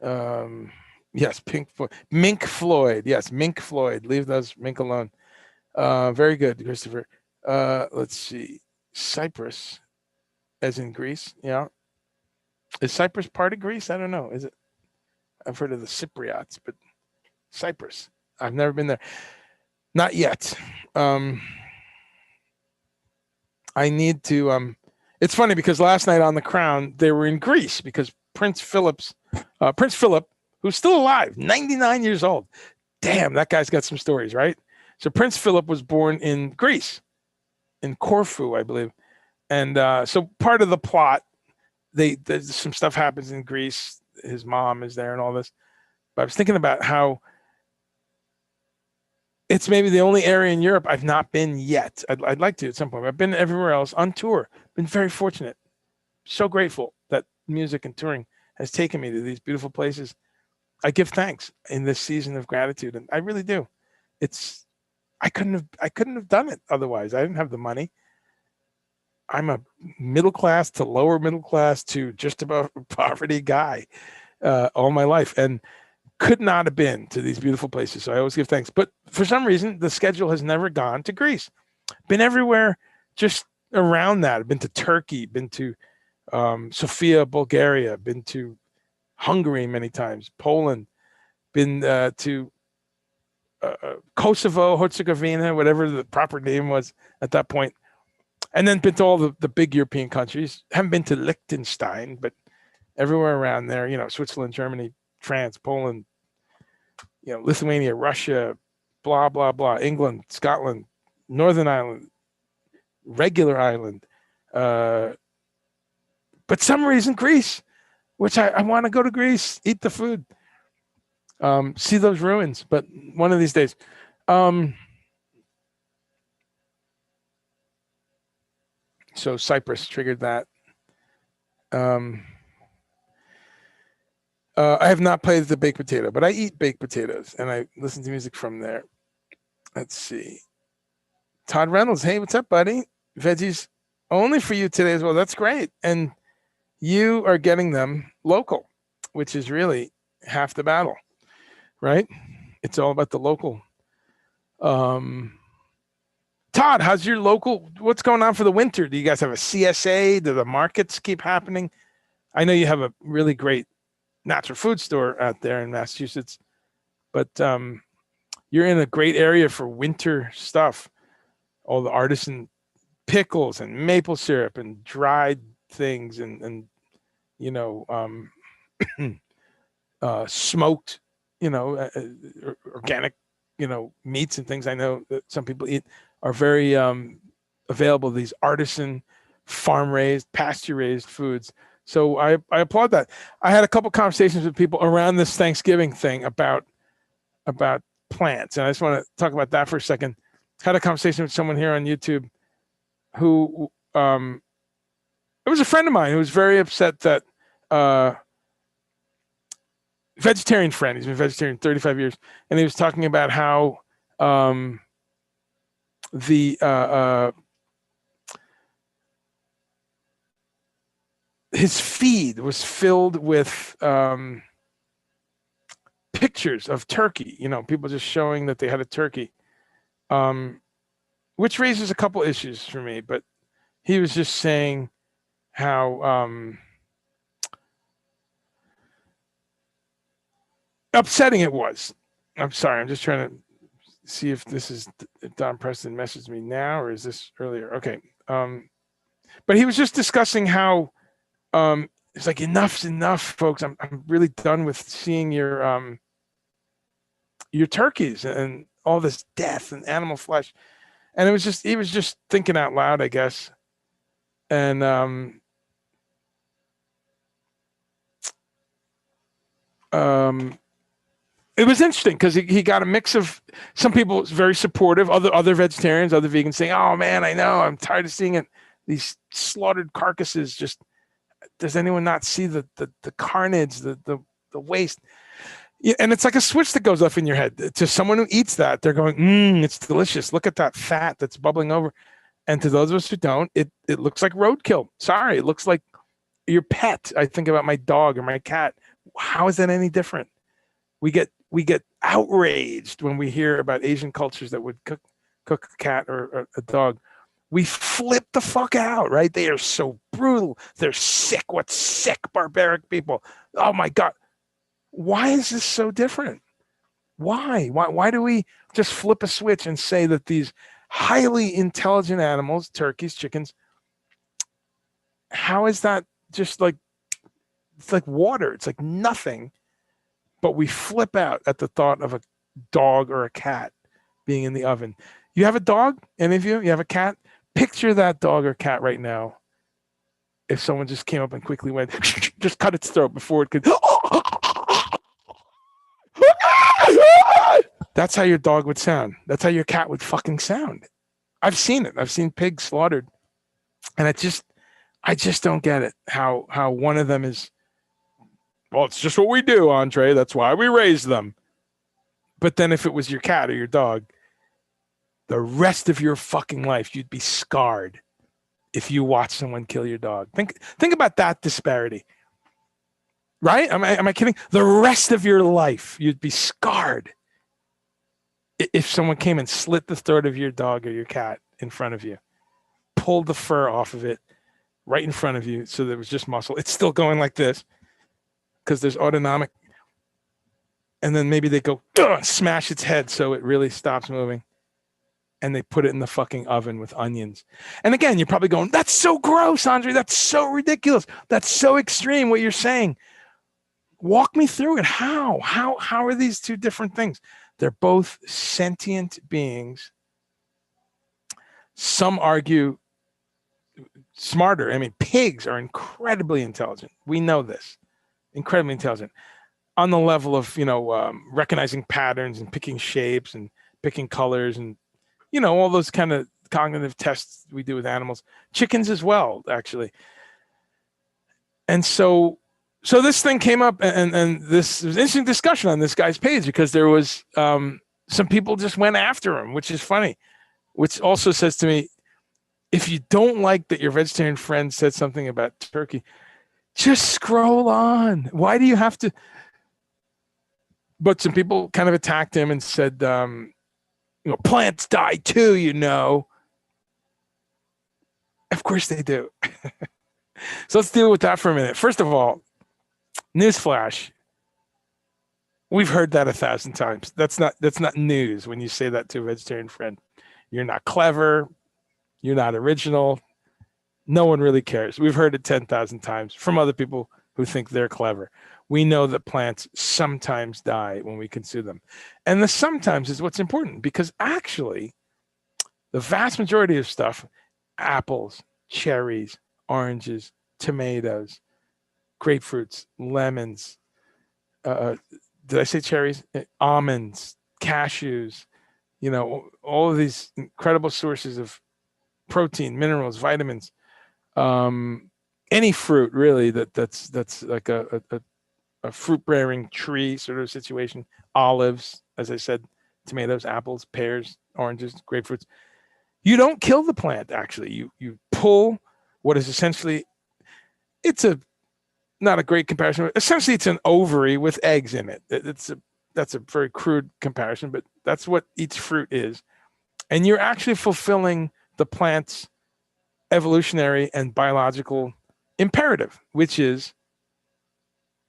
Yes, Pink Floyd. Mink Floyd. Yes, Mink Floyd. Leave those Mink alone. Very good, Christopher. Let's see. Cyprus, as in Greece. Yeah. Is Cyprus part of Greece? I don't know. Is it? I've heard of the Cypriots, but Cyprus. I've never been there. Not yet. I need to. It's funny because last night on The Crown, they were in Greece because Prince Philip, who's still alive, 99 years old. Damn, that guy's got some stories, right? So Prince Philip was born in Greece, in Corfu, I believe. And so part of the plot, there's some stuff happens in Greece. His mom is there and all this. But I was thinking about how it's maybe the only area in Europe I've not been yet. I'd like to at some point. I've been everywhere else on tour. Been very fortunate. So grateful that music and touring has taken me to these beautiful places. I give thanks in this season of gratitude, and I really do. I couldn't have done it otherwise. I didn't have the money. I'm a middle class to lower middle class to just about poverty guy all my life, and could not have been to these beautiful places. So I always give thanks. But for some reason, the schedule has never gone to Greece. Been everywhere just around that. I've been to Turkey, been to Sofia, Bulgaria, been to Hungary many times, Poland, been to Kosovo, Herzegovina, whatever the proper name was at that point. And then been to all the big European countries. Haven't been to Liechtenstein, but everywhere around there, Switzerland, Germany, France, Poland, Lithuania, Russia, blah, blah, blah, England, Scotland, Northern Ireland, regular Ireland. But some reason, Greece, which I want to go to Greece, eat the food, see those ruins, but one of these days. So Cyprus triggered that. I have not played the baked potato, but I eat baked potatoes and I listen to music from there. Let's see. Todd Reynolds. Hey, what's up, buddy? Veggies only for you today as well. That's great. And you are getting them local, which is really half the battle, right? It's all about the local. Todd, how's your local? What's going on for the winter? Do you guys have a CSA? Do the markets keep happening? I know you have a really great natural food store out there in Massachusetts, but you're in a great area for winter stuff. All the artisan pickles and maple syrup and dried things and smoked, organic, meats and things I know that some people eat are very available. These artisan, farm-raised, pasture-raised foods. So I applaud that. I had a couple conversations with people around this Thanksgiving thing about plants, and I just want to talk about that for a second. Had a conversation with someone here on YouTube who it was a friend of mine who was very upset that vegetarian friend. He's been vegetarian 35 years, and he was talking about how his feed was filled with pictures of turkey, people just showing that they had a turkey, which raises a couple issues for me. But he was just saying how upsetting it was. I'm sorry, I'm just trying to see if Don Preston messaged me now or is this earlier? Okay. But he was just discussing how it's like enough's enough, folks. I'm really done with seeing your turkeys and all this death and animal flesh. And he was just thinking out loud, I guess. And it was interesting because he got a mix of some people very supportive, other vegetarians, other vegans saying, "Oh man, I know, I'm tired of seeing it. these slaughtered carcasses. Just, does anyone not see the carnage, the waste? Yeah, and it's like a switch that goes off in your head. To someone who eats that, they're going, it's delicious. Look at that fat that's bubbling over. And to those of us who don't, it looks like roadkill. Sorry, it looks like your pet. I think about my dog or my cat. How is that any different? We get outraged when we hear about Asian cultures that would cook a cat or a dog. We flip the fuck out, right? They are so brutal. They're sick. What sick, barbaric people? Oh my God. Why is this so different? Why do we just flip a switch and say that these highly intelligent animals, turkeys, chickens, how is that just like, it's like water. It's like nothing, but we flip out at the thought of a dog or a cat being in the oven. You have a dog? Any of you? You have a cat? Picture that dog or cat right now. If someone just came up and quickly went, just cut its throat before it could. That's how your dog would sound. That's how your cat would fucking sound. I've seen it. I've seen pigs slaughtered. And I just don't get it. How one of them is, well, it's just what we do, Andre. That's why we raise them. But then if it was your cat or your dog, the rest of your fucking life, you'd be scarred if you watch someone kill your dog. Think about that disparity. Right? Am I kidding? The rest of your life, you'd be scarred if someone came and slit the throat of your dog or your cat in front of you, pulled the fur off of it right in front of you so there was just muscle. It's still going like this because there's autonomic. And then maybe they go, smash its head so it really stops moving. And they put it in the fucking oven with onions. And again, you're probably going, that's so gross, Andre. That's so ridiculous. That's so extreme what you're saying. Walk me through it. How are these two different things? They're both sentient beings. Some argue smarter. I mean, pigs are incredibly intelligent. We know this. Incredibly intelligent. On the level of, recognizing patterns and picking shapes and picking colors and, all those kind of cognitive tests we do with animals. Chickens as well, actually. And so this thing came up, and this was an interesting discussion on this guy's page because there was some people just went after him, which is funny, which also says to me, if you don't like that your vegetarian friend said something about turkey, just scroll on. Why do you have to? But some people kind of attacked him and said, plants die too, Of course they do. So let's deal with that for a minute. First of all, newsflash. We've heard that 1,000 times. That's not news when you say that to a vegetarian friend. You're not clever. You're not original. No one really cares. We've heard it 10,000 times from other people who think they're clever. We know that plants sometimes die when we consume them. And the sometimes is what's important because actually the vast majority of stuff, apples, cherries, oranges, tomatoes, grapefruits, lemons, did I say cherries? Almonds, cashews, all of these incredible sources of protein, minerals, vitamins, any fruit really that's like a fruit-bearing tree sort of situation, olives, as I said, tomatoes, apples, pears, oranges, grapefruits. You don't kill the plant, actually. You pull what is essentially, not a great comparison. Essentially, it's an ovary with eggs in it. That's a very crude comparison, but that's what each fruit is. And you're actually fulfilling the plant's evolutionary and biological imperative, which is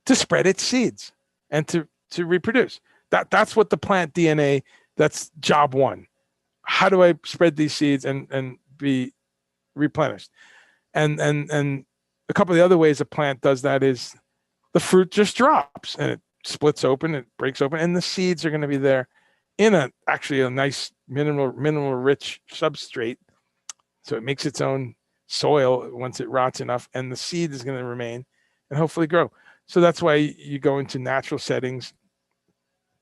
to spread its seeds and to reproduce. That's what the plant DNA, that's job one. How do I spread these seeds and be replenished? And a couple of the other ways a plant does that is the fruit just drops and it splits open, it breaks open, and the seeds are going to be there in actually a nice mineral rich substrate. So it makes its own soil once it rots enough, and the seed is going to remain and hopefully grow. So that's why you go into natural settings,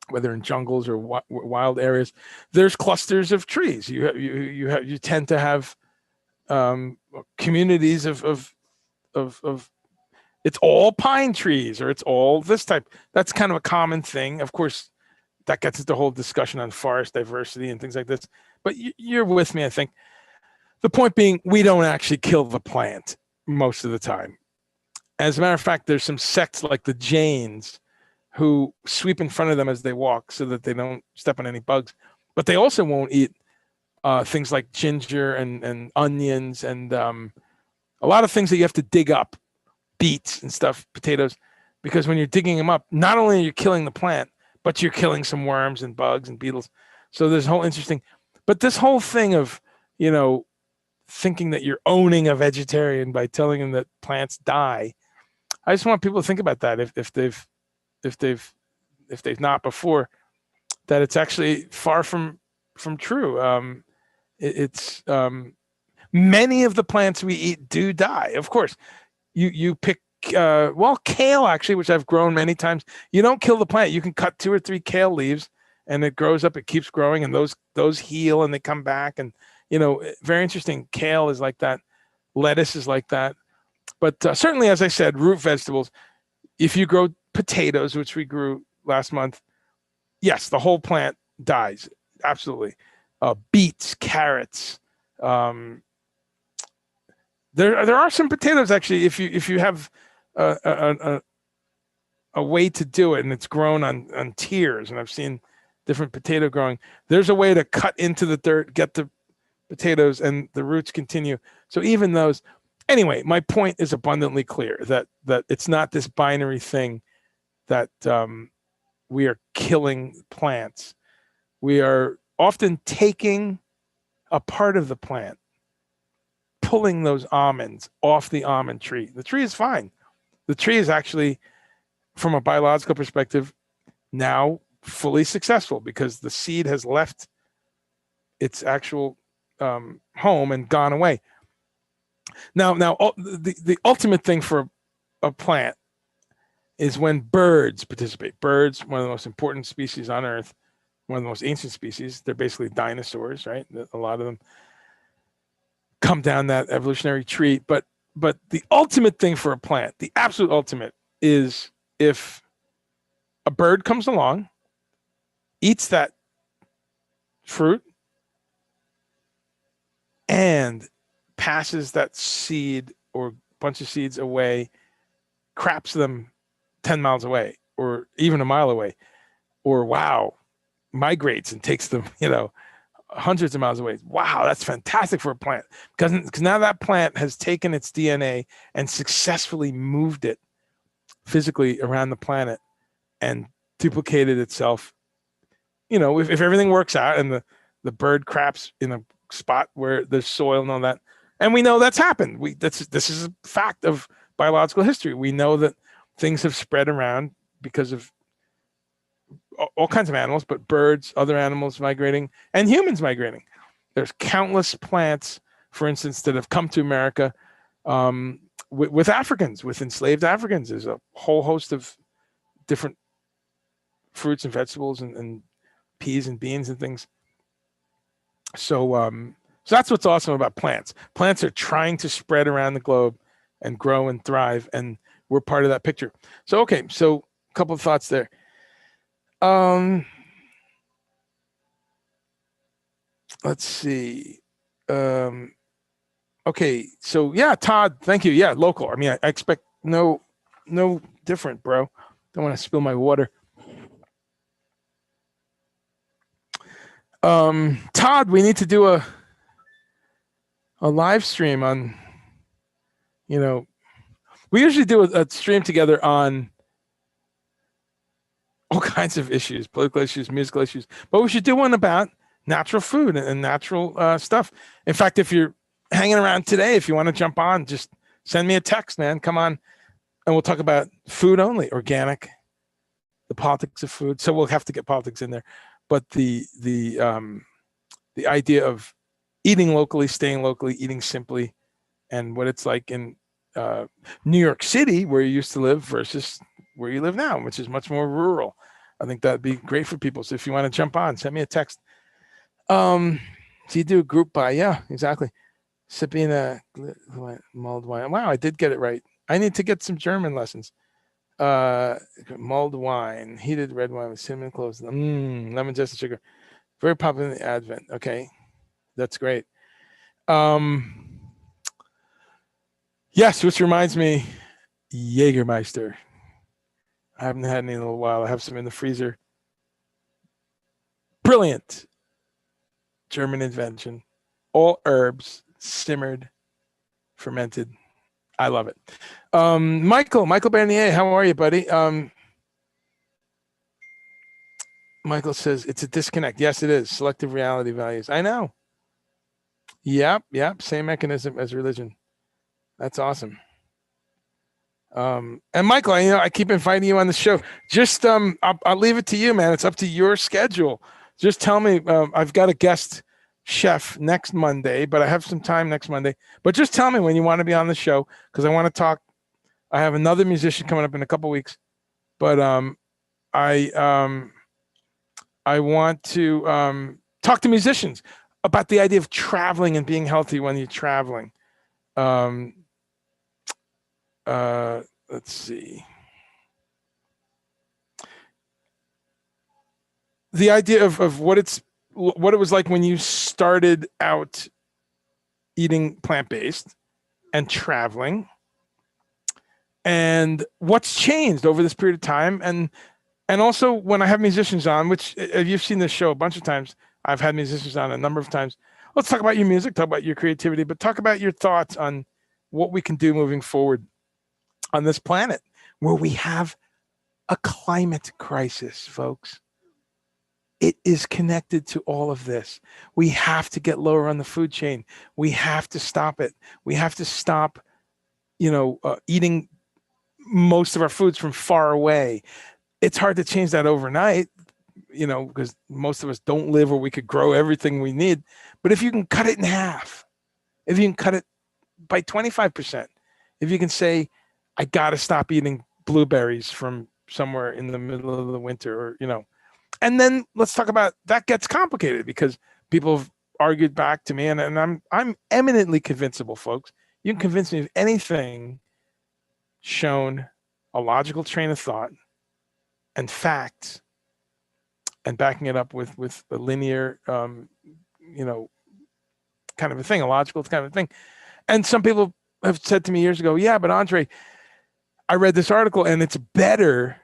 whether in jungles or wild areas. There's clusters of trees. You tend to have communities of it's all pine trees or it's all this type. That's kind of a common thing. Of course, that gets into the whole discussion on forest diversity and things like this. But you're with me, I think. The point being, we don't actually kill the plant most of the time. As a matter of fact, there's some sects like the Jains who sweep in front of them as they walk so that they don't step on any bugs. But they also won't eat things like ginger and onions and a lot of things that you have to dig up, beets and stuff, potatoes, because when you're digging them up, not only are you killing the plant, but you're killing some worms and bugs and beetles. So there's a whole interesting, but this whole thing of, thinking that you're owning a vegetarian by telling them that plants die. I just want people to think about that if they've not before, that it's actually far from true. It's many of the plants we eat do die. Of course, you pick kale actually, which I've grown many times. You don't kill the plant. You can cut 2 or 3 kale leaves, and it grows up. It keeps growing, and those heal and they come back. And very interesting. Kale is like that. Lettuce is like that. But certainly, as I said, root vegetables. If you grow potatoes, which we grew last month, yes, the whole plant dies. Absolutely. Beets, carrots. There are some potatoes actually. If you have a way to do it, and it's grown on tiers, and I've seen different potato growing. There's a way to cut into the dirt, get the potatoes, and the roots continue. So even those. Anyway, my point is abundantly clear that it's not this binary thing that we are killing plants. We are often taking a part of the plant, pulling those almonds off the almond tree. The tree is fine. The tree is actually, from a biological perspective, now fully successful because the seed has left its actual home and gone away. Now, the ultimate thing for a plant is when birds participate. Birds, one of the most important species on Earth, one of the most ancient species. They're basically dinosaurs, right? A lot of them come down that evolutionary tree. But the ultimate thing for a plant, the absolute ultimate, is if a bird comes along, eats that fruit, and passes that seed or bunch of seeds away, craps them 10 miles away or even a mile away, or migrates and takes them, hundreds of miles away. Wow, that's fantastic for a plant because now that plant has taken its DNA and successfully moved it physically around the planet and duplicated itself. If everything works out and the bird craps in a spot where there's soil and all that, and we know that's happened. This is a fact of biological history. We know that things have spread around because of all kinds of animals, but birds, other animals migrating, and humans migrating. There's countless plants, for instance, that have come to America with Africans, with enslaved Africans. There's a whole host of different fruits and vegetables and peas and beans and things. So that's what's awesome about plants. Plants are trying to spread around the globe and grow and thrive, and we're part of that picture. So, okay, so a couple of thoughts there. Let's see. Okay, so yeah, Todd, thank you. Yeah, local. I mean, I expect no different, bro. Don't want to spill my water. Todd, we need to do a live stream on, we usually do a stream together on all kinds of issues, political issues, musical issues, but we should do one about natural food and natural stuff. In fact, if you're hanging around today, if you want to jump on, just send me a text, man. Come on, and we'll talk about food only, organic, the politics of food. So we'll have to get politics in there, but the idea of eating locally, staying locally, eating simply, and what it's like in New York City, where you used to live, versus where you live now, which is much more rural. I think that'd be great for people. So if you want to jump on, send me a text. So you do a group buy, yeah, exactly. Sabina mulled wine. Wow, I did get it right. I need to get some German lessons. Mulled wine, heated red wine with cinnamon cloves, lemon zest and sugar. Very popular in the Advent. Okay, that's great. Yes, which reminds me, Jägermeister. I haven't had any in a little while. I have some in the freezer. Brilliant German invention. All herbs, simmered, fermented. I love it. Michael Bernier, how are you, buddy? Michael says it's a disconnect. Yes, it is. Selective reality values. I know. Yep. Same mechanism as religion. That's awesome. And Michael, I keep inviting you on the show. Just I'll leave it to you, man. It's up to your schedule. Just tell me. I've got a guest chef next Monday, but I have some time next Monday. But just tell me when you want to be on the show, because I want to talk. I have another musician coming up in a couple weeks, but I want to talk to musicians about the idea of traveling and being healthy when you're traveling. Let's see. The idea of what it was like when you started out eating plant-based and traveling, and what's changed over this period of time. And also when I have musicians on, which you've seen this show a bunch of times, I've had musicians on a number of times. Let's talk about your music, talk about your creativity, but talk about your thoughts on what we can do moving forward on this planet where we have a climate crisis, folks. It is connected to all of this. We have to get lower on the food chain. We have to stop it. We have to stop, eating most of our foods from far away. It's hard to change that overnight, because most of us don't live where we could grow everything we need. But if you can cut it in half, if you can cut it by 25%, if you can say, I got to stop eating blueberries from somewhere in the middle of the winter, or, and then let's talk about that. Gets complicated because people have argued back to me, and I'm eminently convincible, folks. You can convince me of anything shown a logical train of thought and facts and backing it up with a linear, kind of a thing, a logical kind of thing. And some people have said to me years ago, yeah, but Andre, I read this article and it's better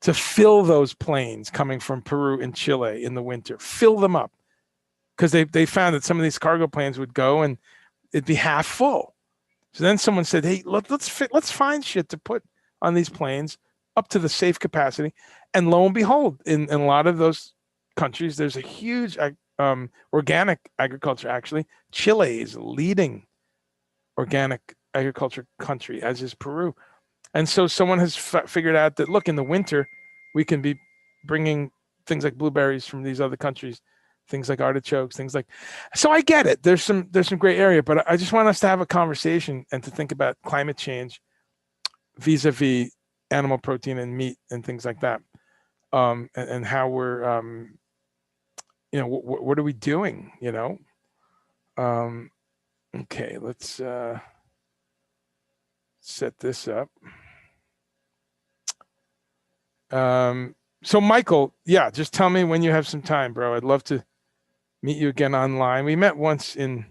to fill those planes coming from Peru and Chile in the winter, fill them up, because they found that some of these cargo planes would go and it'd be half full. So then someone said, hey, let's find shit to put on these planes up to the safe capacity. And lo and behold, in a lot of those countries, there's a huge organic agriculture. Actually, Chile is a leading organic agriculture country, as is Peru. And so someone has figured out that, look, in the winter, we can be bringing things like blueberries from these other countries, things like artichokes, things like. So I get it. There's some gray area, but I just want us to have a conversation and to think about climate change vis-a-vis animal protein and meat and things like that, and how we're, what are we doing? Okay, let's set this up. So Michael, yeah, just tell me when you have some time, bro. I'd love to meet you again online. We met once in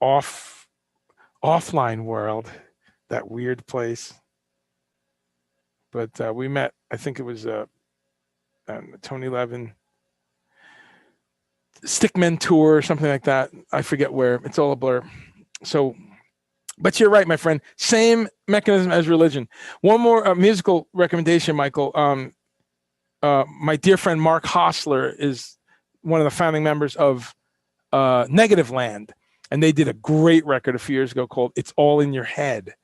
offline world, that weird place. But we met, I think it was Tony Levin Stickmen tour or something like that. I forget where. It's all a blur. So, but you're right, my friend. Same mechanism as religion. One more musical recommendation, Michael. My dear friend Mark Hostler is one of the founding members of Negative Land, and they did a great record a few years ago called "It's All in Your Head."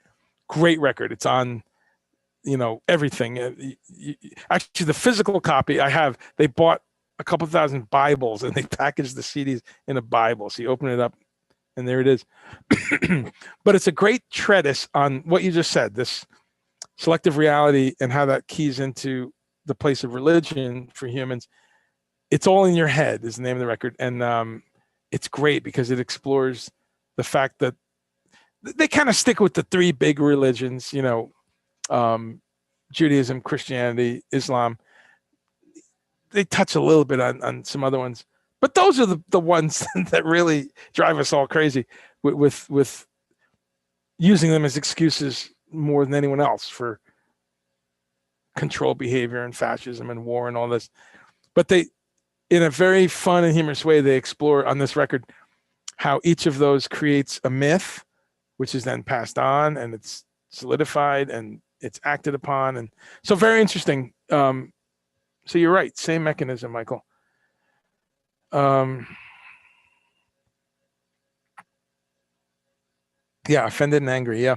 Great record. It's on, everything. Actually, the physical copy I have, they bought a couple thousand Bibles and they packaged the CDs in a Bible. So you open it up, and there it is. But it's a great treatise on what you just said, this selective reality and how that keys into the place of religion for humans. It's All in Your Head is the name of the record. And it's great because it explores the fact that they kind of stick with the three big religions, Judaism, Christianity, Islam. They touch a little bit on some other ones, but those are the ones that really drive us all crazy with using them as excuses more than anyone else for control behavior and fascism and war and all this. But they, in a very fun and humorous way, they explore on this record how each of those creates a myth, which is then passed on and it's solidified and it's acted upon. And so very interesting. So you're right. Same mechanism, Michael. Yeah, offended and angry. Yeah.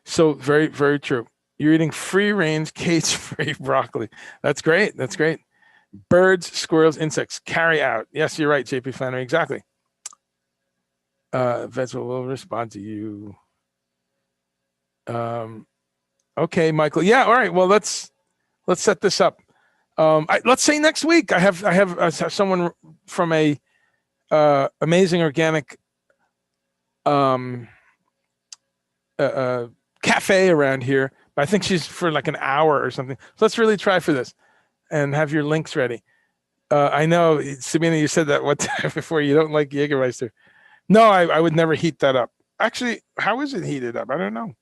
So very, very true. You're eating free range, cage-free broccoli. That's great. That's great. Birds, squirrels, insects, carry out. Yes, you're right, JP Flannery. Exactly. Vegetable will respond to you. Okay, Michael. Yeah. All right. Well, let's set this up. Let's say next week I have someone from a amazing organic cafe around here, but I think she's for like an hour or something. So let's really try for this and have your links ready. I know, Sabina, you said that one time before, you don't like Jägermeister. No, I would never heat that up. Actually, how is it heated up? I don't know.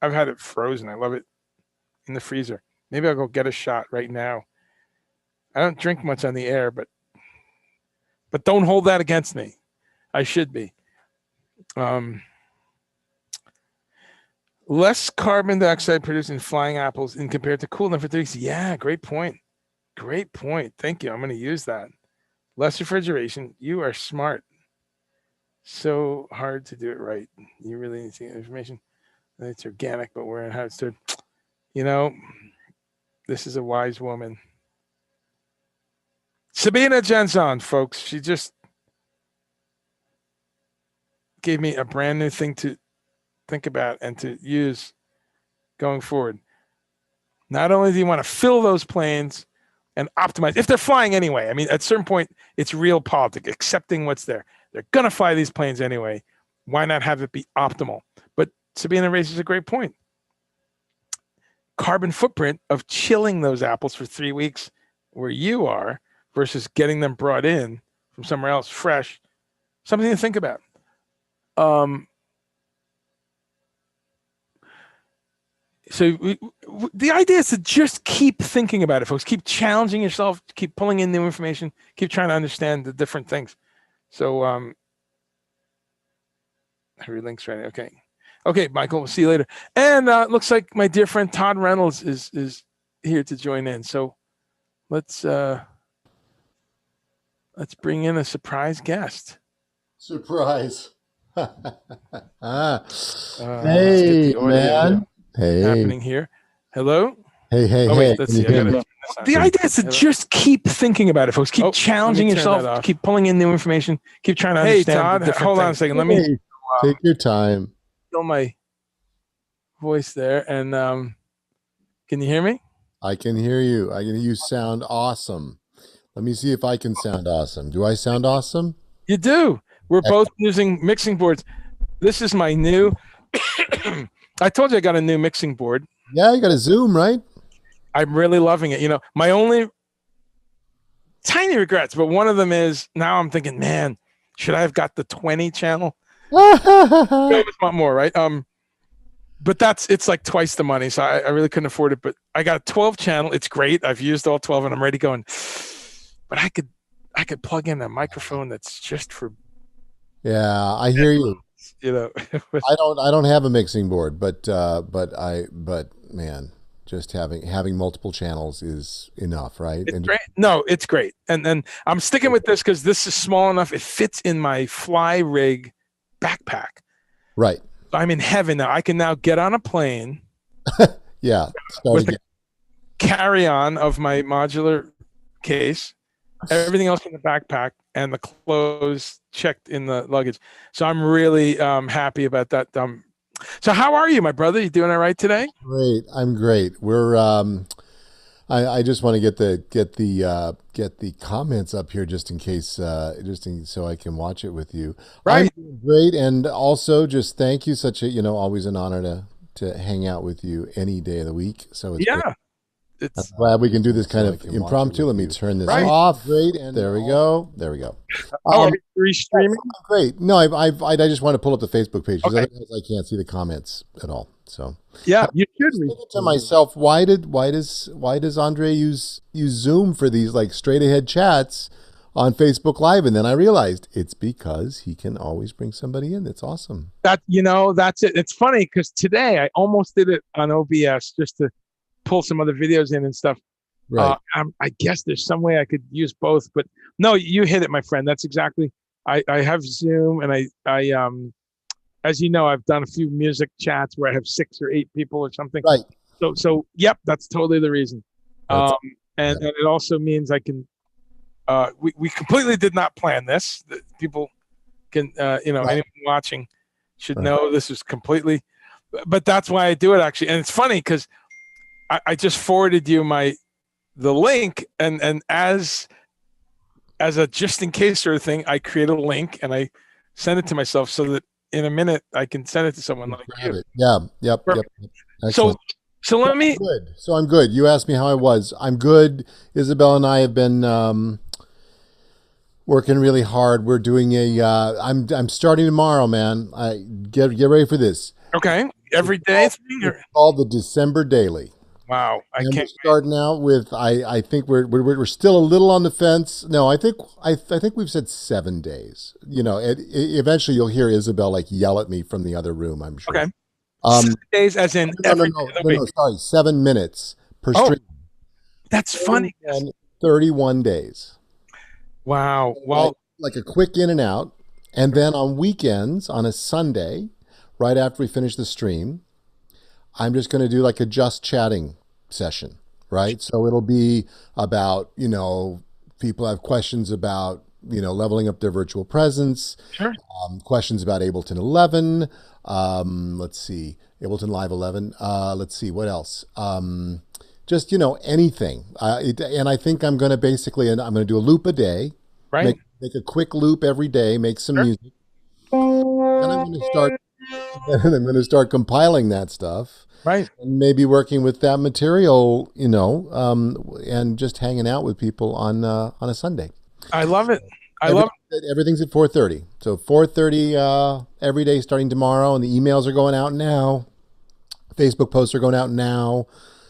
I've had it frozen. I love it in the freezer. Maybe I'll go get a shot right now. I don't drink much on the air, but don't hold that against me. I should be. Less carbon dioxide produced in flying apples in compared to cool for 3 weeks. Yeah, great point. Great point. Thank you. I'm going to use that. Less refrigeration. You are smart. So hard to do it right. You really need to get information. It's organic, but we're in how it's stored. This is a wise woman. Sabina Jensen, folks. She just gave me a brand new thing to think about and to use going forward. Not only do you want to fill those planes and optimize, if they're flying anyway. I mean, at a certain point, it's real politics, accepting what's there. They're going to fly these planes anyway. Why not have it be optimal? But Sabina raises a great point. Carbon footprint of chilling those apples for 3 weeks where you are versus getting them brought in from somewhere else fresh. Something to think about. So the idea is to just keep thinking about it, folks. Keep challenging yourself. Keep pulling in new information. Keep trying to understand the different things. So, have your links ready. Okay, Michael. We'll see you later. And looks like my dear friend Todd Reynolds is here to join in. So let's bring in a surprise guest. Surprise. Hey, man. Hey. Happening here. Hello. Hey. Wait, let's see. The idea is to just keep thinking about it, folks. Keep challenging yourself. Keep pulling in new information. Keep trying to understand. Hey, Todd, hold on a second. Let me take your time. Fill my voice there. And can you hear me? I can hear you. You sound awesome. Let me see if I can sound awesome. Do I sound awesome? You do. We're both using mixing boards. This is my new. I told you I got a new mixing board. Yeah, you got a Zoom, right? I'm really loving it. My only tiny regrets, but one of them is now I'm thinking, man, should I have got the 20 channel? I want more, right? But it's like twice the money, so I really couldn't afford it. But I got a 12 channel. It's great. I've used all 12, and I'm ready going. But I could plug in a microphone that's just for. Yeah, I hear you. I don't have a mixing board, but man, just having multiple channels is enough, right? It's great. No, it's great. And then I'm sticking with this because this is small enough. It fits in my fly rig backpack. Right. I'm in heaven now. I can now get on a plane. Yeah. With the carry-on of my modular case, everything else in the backpack, and the clothes checked in the luggage. So I'm really happy about that. So how are you, my brother? You doing all right today? Great. I'm great. We're I just want to get the comments up here just in case, so I can watch it with you. I'm Right. doing great, and also just thank you. Such a always an honor to hang out with you any day of the week. So it's great. Yeah. I'm It's glad we can do this kind of impromptu. Let me turn this right. off. Great, and there we go. There we go. Oh, are Um, you streaming? Great. No, I just want to pull up the Facebook page because Okay. otherwise I can't see the comments at all. So Yeah, I'm you should just read. thinking to myself, why does Andre use Zoom for these like straight ahead chats on Facebook Live? And then I realized it's because he can always bring somebody in. That's awesome. That's it. It's funny because today I almost did it on OBS just to pull some other videos in and stuff. Right. I guess there's some way I could use both, but no, you hit it, my friend. That's exactly. I have Zoom, and as you know, I've done a few music chats where I have 6 or 8 people or something. Right. So yep, that's totally the reason. That's Um, and it also means I can. We completely did not plan this. People can, right. anyone watching should Right. know this is completely. But that's why I do it actually, and it's funny because I just forwarded you the link, and as a just in case sort of thing, I create a link and I send it to myself so that in a minute I can send it to someone like Grab you. it. Yeah. Yep. Yep. So Excellent. so let me. Good. So I'm good. You asked me how I was. I'm good. Isabel and I have been working really hard. We're doing a. I'm starting tomorrow, man. I get ready for this. Okay, It's every day called, thing. it's called the December Daily. Wow, I And we're can't. starting out with I think we're still a little on the fence. No, I think we've said 7 days. Eventually you'll hear Isabel like yell at me from the other room, I'm sure. Okay, Um 6 days, as in no, no, every no, day of the no, week. no, sorry, 7 minutes per Oh, stream. that's funny. 31 days. Wow. Like Well, like a quick in and out. And then on weekends, on a Sunday, right after we finish the stream, I'm just going to do like a just chatting session, right? So it'll be about, people have questions about, leveling up their virtual presence, sure. questions about Ableton 11. Let's see, Ableton Live 11. Let's see, what else? Just, anything. And I think I'm going to basically, and I'm going to do a loop a day, Right. make a quick loop every day, make some Sure. music. Then I'm going to start compiling that stuff Right. and maybe working with that material, and just hanging out with people on a Sunday. I love it. Everything's at 4:30. So 4:30 every day starting tomorrow, and the emails are going out now. Facebook posts are going out now.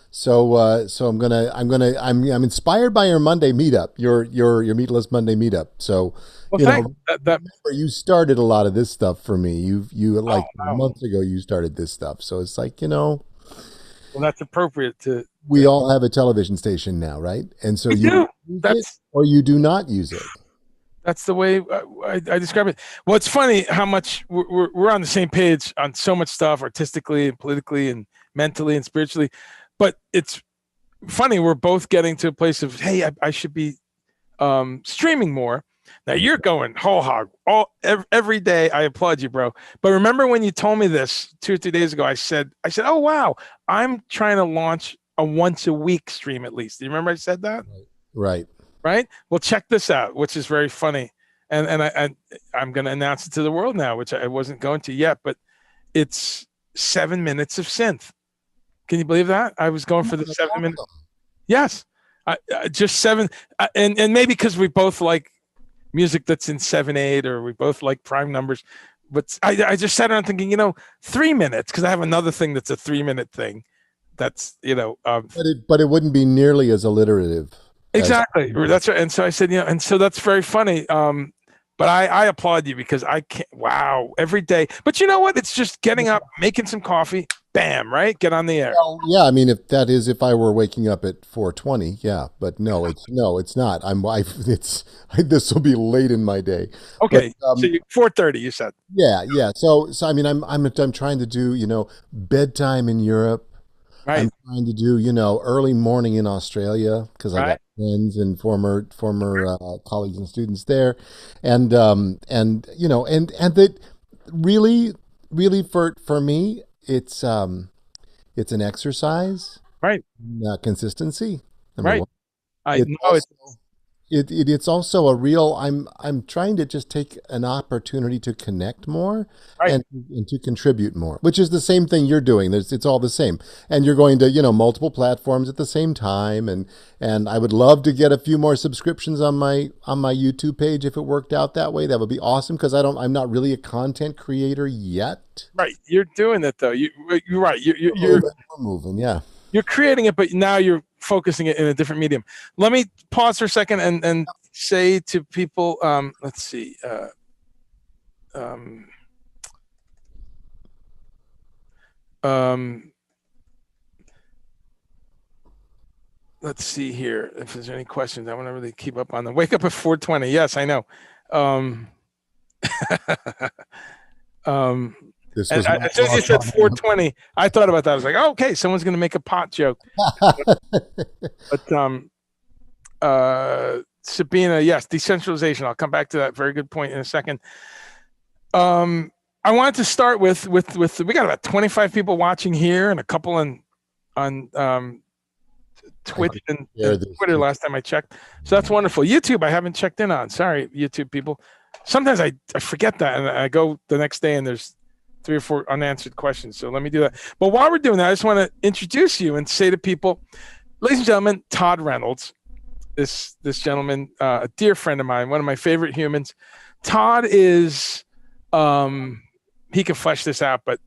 So I'm inspired by your Monday meetup, your Meatless Monday meetup. So Well, you thanks. know, That. remember you started a lot of this stuff for me. You Oh, like wow. months ago you started this stuff. So it's like, Well, that's appropriate to. we all have a television station now, right? And so We you do. use it That's or you do not use it. that's the way I describe it. Well, it's funny how much we're on the same page on so much stuff, artistically and politically and mentally and spiritually. But it's funny, we're both getting to a place of, hey, I should be streaming more. Now you're going whole hog every day. I applaud you, bro. But remember when you told me this 2 or 3 days ago? I said, oh wow, I'm trying to launch a once a week stream at least. Do you remember I said that? Right. Right. Well, check this out, which is very funny, I'm going to announce it to the world now, which I wasn't going to yet, but it's 7 minutes of synth. Can you believe that? I was going for the 7 minutes. Yes, just seven, and maybe because we both like music that's in 7/8, or we both like prime numbers. But I just sat around thinking, 3 minutes, because I have another thing that's a 3 minute thing. That's But it wouldn't be nearly as alliterative. exactly. That's right. And so I said, and so that's very funny. But I applaud you because I can't. Wow, every day. But you know what? It's just getting up, making some coffee, bam, right? Get on the air. Well, yeah, I mean, if I were waking up at 4:20, yeah, but no, it's not. This will be late in my day. Okay, But, so 4:30, you said. yeah. So I mean, I'm trying to do, bedtime in Europe. Right. I'm trying to do, early morning in Australia because I got Right. friends and former colleagues and students there, and that really for me it's an exercise, Right. consistency. Number Right. one. I It's know it. also it's also a real I'm trying to just take an opportunity to connect more Right. and to contribute more, which is the same thing you're doing. It's all the same. And you're going to, multiple platforms at the same time, and I would love to get a few more subscriptions on my YouTube page if it worked out that way. That would be awesome because I'm not really a content creator yet. Right. You're doing it though. You're right. We're moving, yeah. You're creating it, but now you're focusing it in a different medium. Let me pause for a second and say to people, let's see. Um, let's see here. If there's any questions, I want to really keep up on them. Wake up at 4:20. Yes, I know. This And was as soon as you said 4:20, I thought about that. I was like, oh, okay, someone's going to make a pot joke. But Sabina, yes, decentralization. I'll come back to that. Very good point in a second. I wanted to start with we got about 25 people watching here and a couple on Twitch and Twitter last time I checked. So that's wonderful. YouTube, I haven't checked in on. Sorry, YouTube people. Sometimes I forget that and I go the next day and there's 3 or 4 unanswered questions. So let me do that. But while we're doing that, I just want to introduce you and say to people, ladies and gentlemen, Todd Reynolds, this gentleman, a dear friend of mine, one of my favorite humans. Todd is, he can flesh this out, but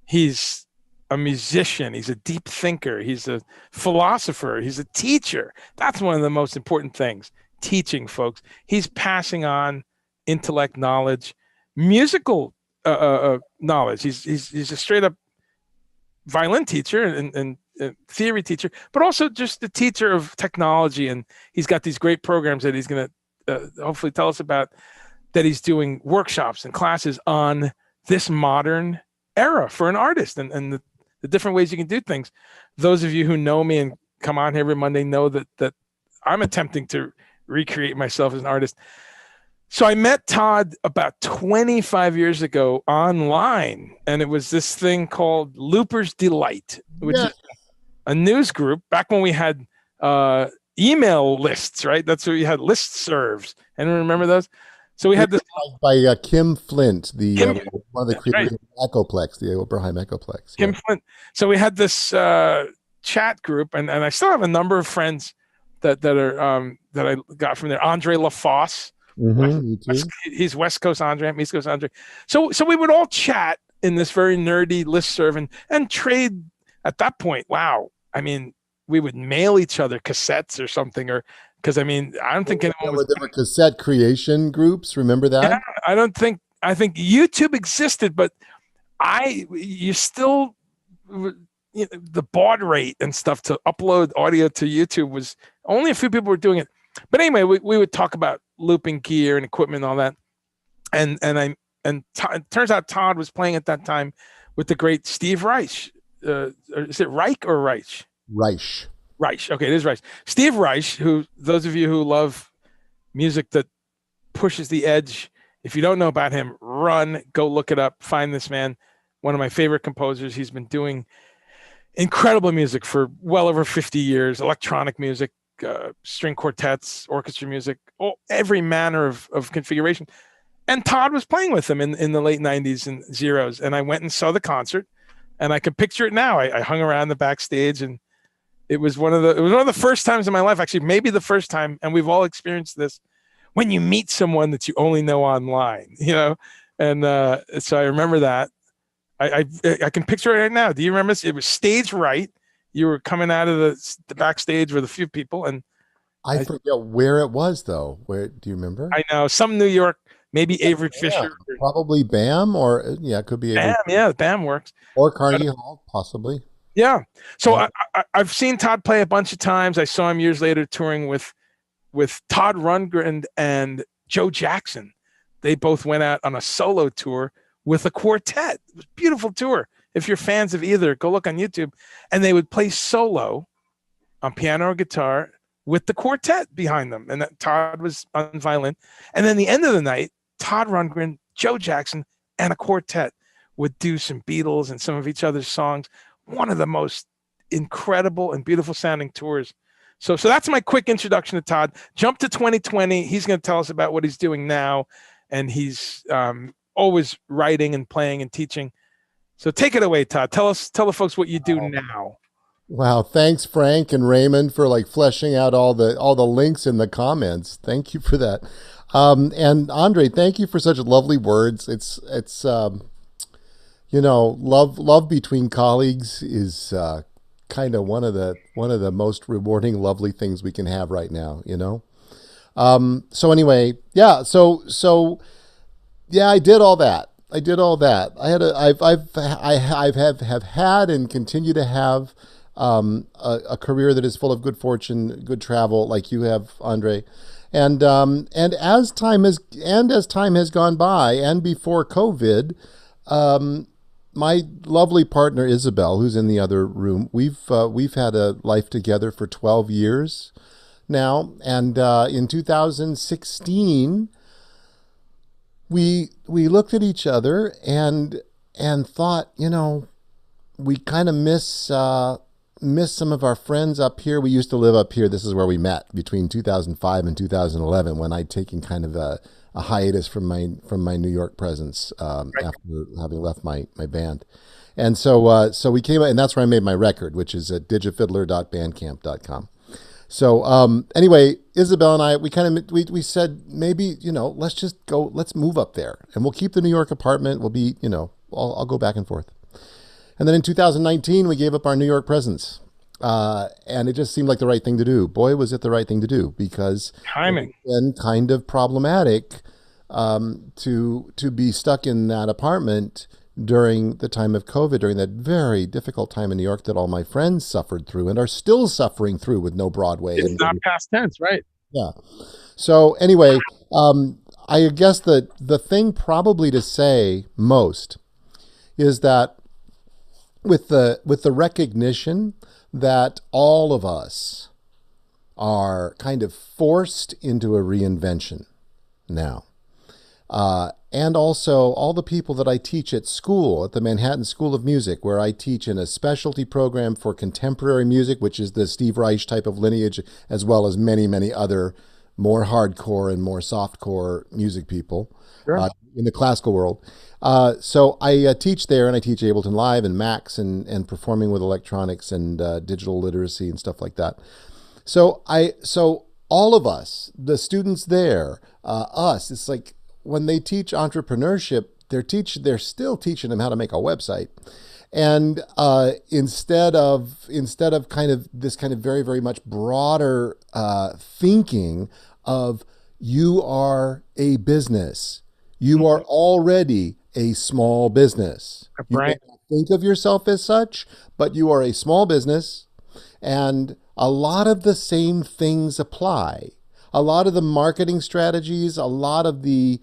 he's a musician. He's a deep thinker. He's a philosopher. He's a teacher. That's one of the most important things, teaching folks. He's passing on intellect, knowledge, musical knowledge. He's a straight up violin teacher and theory teacher, but also just the teacher of technology. And he's got these great programs that he's going to hopefully tell us about, that he's doing workshops and classes on this modern era for an artist and the different ways you can do things. Those of you who know me and come on here every Monday know that I'm attempting to recreate myself as an artist. So I met Todd about 25 years ago online, and it was this thing called Looper's Delight, which is a news group back when we had email lists, right? That's what we had, listservs. Anyone remember those? So we had this by Kim Flint, one of the creators of Echoplex, the Oberheim Echoplex. Kim Flint. So we had this chat group, and I still have a number of friends that I got from there. Andre LaFosse. He's West Coast Andre, I'm East Coast Andre. So we would all chat in this very nerdy listserv and trade at that point. Wow. I mean, we would mail each other cassettes or something, or because I don't think anyone was. There were cassette creation groups. Remember that? Yeah, I think YouTube existed, but you still, the baud rate and stuff to upload audio to YouTube was only a few people were doing it. But anyway, we would talk about looping gear and equipment and all that. And it turns out Todd was playing at that time with the great Steve Reich. Is it Reich or Reich? Reich. Reich. Okay, it is Reich. Steve Reich, who, those of you who love music that pushes the edge, if you don't know about him, run, go look it up, find this man. One of my favorite composers. He's been doing incredible music for well over 50 years, electronic music, string quartets, orchestra music, every manner of configuration. And Todd was playing with him in the late 90s and zeros. And I went and saw the concert, and I can picture it now. I hung around the backstage, and it was one of the first times in my life, actually, maybe the first time, and we've all experienced this, when you meet someone that you only know online, And so I remember that. I can picture it right now. Do you remember this? It was stage right. You were coming out of the backstage with a few people, and I forget where it was though. Where do you remember? I know, some New York, maybe Avery Fisher, probably BAM, or it could be BAM. Yeah, BAM works, or Carnegie Hall, possibly. Yeah. So I've seen Todd play a bunch of times. I saw him years later touring with Todd Rundgren and Joe Jackson. They both went out on a solo tour with a quartet. It was a beautiful tour. If you're fans of either, go look on YouTube. And they would play solo on piano or guitar with the quartet behind them. And Todd was on violin. And then the end of the night, Todd Rundgren, Joe Jackson, and a quartet would do some Beatles and some of each other's songs. One of the most incredible and beautiful sounding tours. So that's my quick introduction to Todd. Jump to 2020. He's going to tell us about what he's doing now, and he's always writing and playing and teaching. So take it away, Todd. Tell the folks what you do now. Wow, thanks Frank and Raymond for like fleshing out all the links in the comments. Thank you for that. And Andre, thank you for such lovely words. It's love between colleagues is kind of one of the most rewarding, lovely things we can have right now. So anyway, yeah. So yeah, I did all that. Have had and continue to have a career that is full of good fortune, good travel, like you have, Andre. And as time has gone by, and before COVID, my lovely partner Isabel, who's in the other room, we've had a life together for 12 years now, and in 2016, we looked at each other and thought, we kind of miss some of our friends up here. We used to live up here. This is where we met between 2005 and 2011, when I'd taken kind of a hiatus from my New York presence after having left my band. And so we came, and that's where I made my record, which is at digifiddler.bandcamp.com. So anyway, Isabel and I, we said, maybe, let's just go, let's move up there, and we'll keep the New York apartment. We'll be, I'll go back and forth. And then in 2019, we gave up our New York presence. And it just seemed like the right thing to do. Boy, was it the right thing to do, because Timing. it's been kind of problematic to be stuck in that apartment during the time of COVID, during that very difficult time in New York that all my friends suffered through and are still suffering through with no Broadway. It's not past tense, right? Yeah. So anyway, I guess the thing probably to say most is that with the recognition that all of us are kind of forced into a reinvention now. And also all the people that I teach at school, at the Manhattan School of Music, where I teach in a specialty program for contemporary music, which is the Steve Reich type of lineage, as well as many, many other more hardcore and more softcore music people. Sure. In the classical world. So I teach there, and I teach Ableton Live and Max and performing with electronics and digital literacy and stuff like that. So all of us, the students there, us, it's like when they teach entrepreneurship, they're still teaching them how to make a website. And instead of kind of this kind of very, very much broader thinking of, you are a business. You are already a small business. You Right. may not think of yourself as such, but you are a small business, and a lot of the same things apply. A lot of the marketing strategies, a lot of the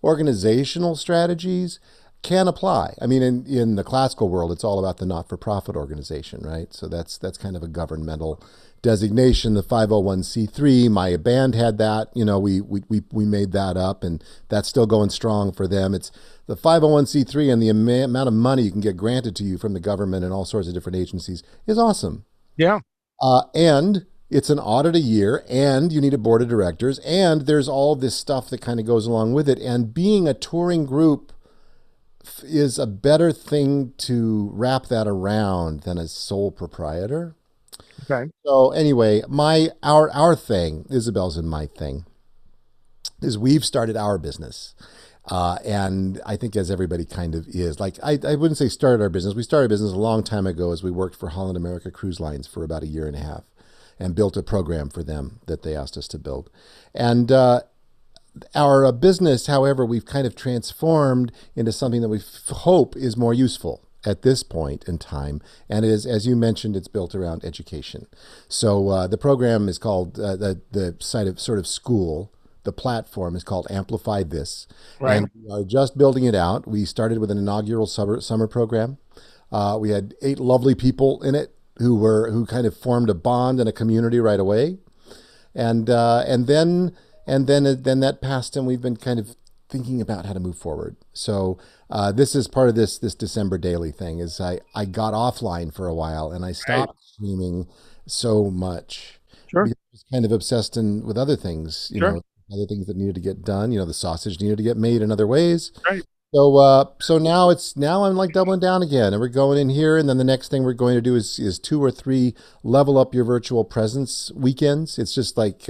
organizational strategies can apply. I mean, in the classical world, it's all about the not-for-profit organization, right? So that's kind of a governmental designation, the 501c3. My band had that. We made that up, and that's still going strong for them. It's the 501c3, and the amount of money you can get granted to you from the government and all sorts of different agencies is awesome. Yeah. And it's an audit a year, and you need a board of directors, and there's all this stuff that kind of goes along with it. And being a touring group is a better thing to wrap that around than a sole proprietor. Okay. So anyway, our thing, Isabel's and my thing, is we've started our business. And I think, as everybody kind of is, like, I wouldn't say started our business. We started a business a long time ago as we worked for Holland America Cruise Lines for about a year and a half, and built a program for them that they asked us to build. And our business, however, we've kind of transformed into something that we hope is more useful at this point in time. And it is, as you mentioned, it's built around education. So the program is called, the site of sort of school, the platform is called Amplify This. Right. And we are just building it out. We started with an inaugural summer program. We had 8 lovely people in it who kind of formed a bond and a community right away. And then that passed, and we've been kind of thinking about how to move forward. So this is part of this December daily thing. Is I got offline for a while, and I stopped streaming so much. Sure. Because I was kind of obsessed with other things, Sure. other things that needed to get done. The sausage needed to get made in other ways. Right. So now I'm like doubling down again, and we're going in here, and then the next thing we're going to do is 2 or 3 level up your virtual presence weekends. It's just like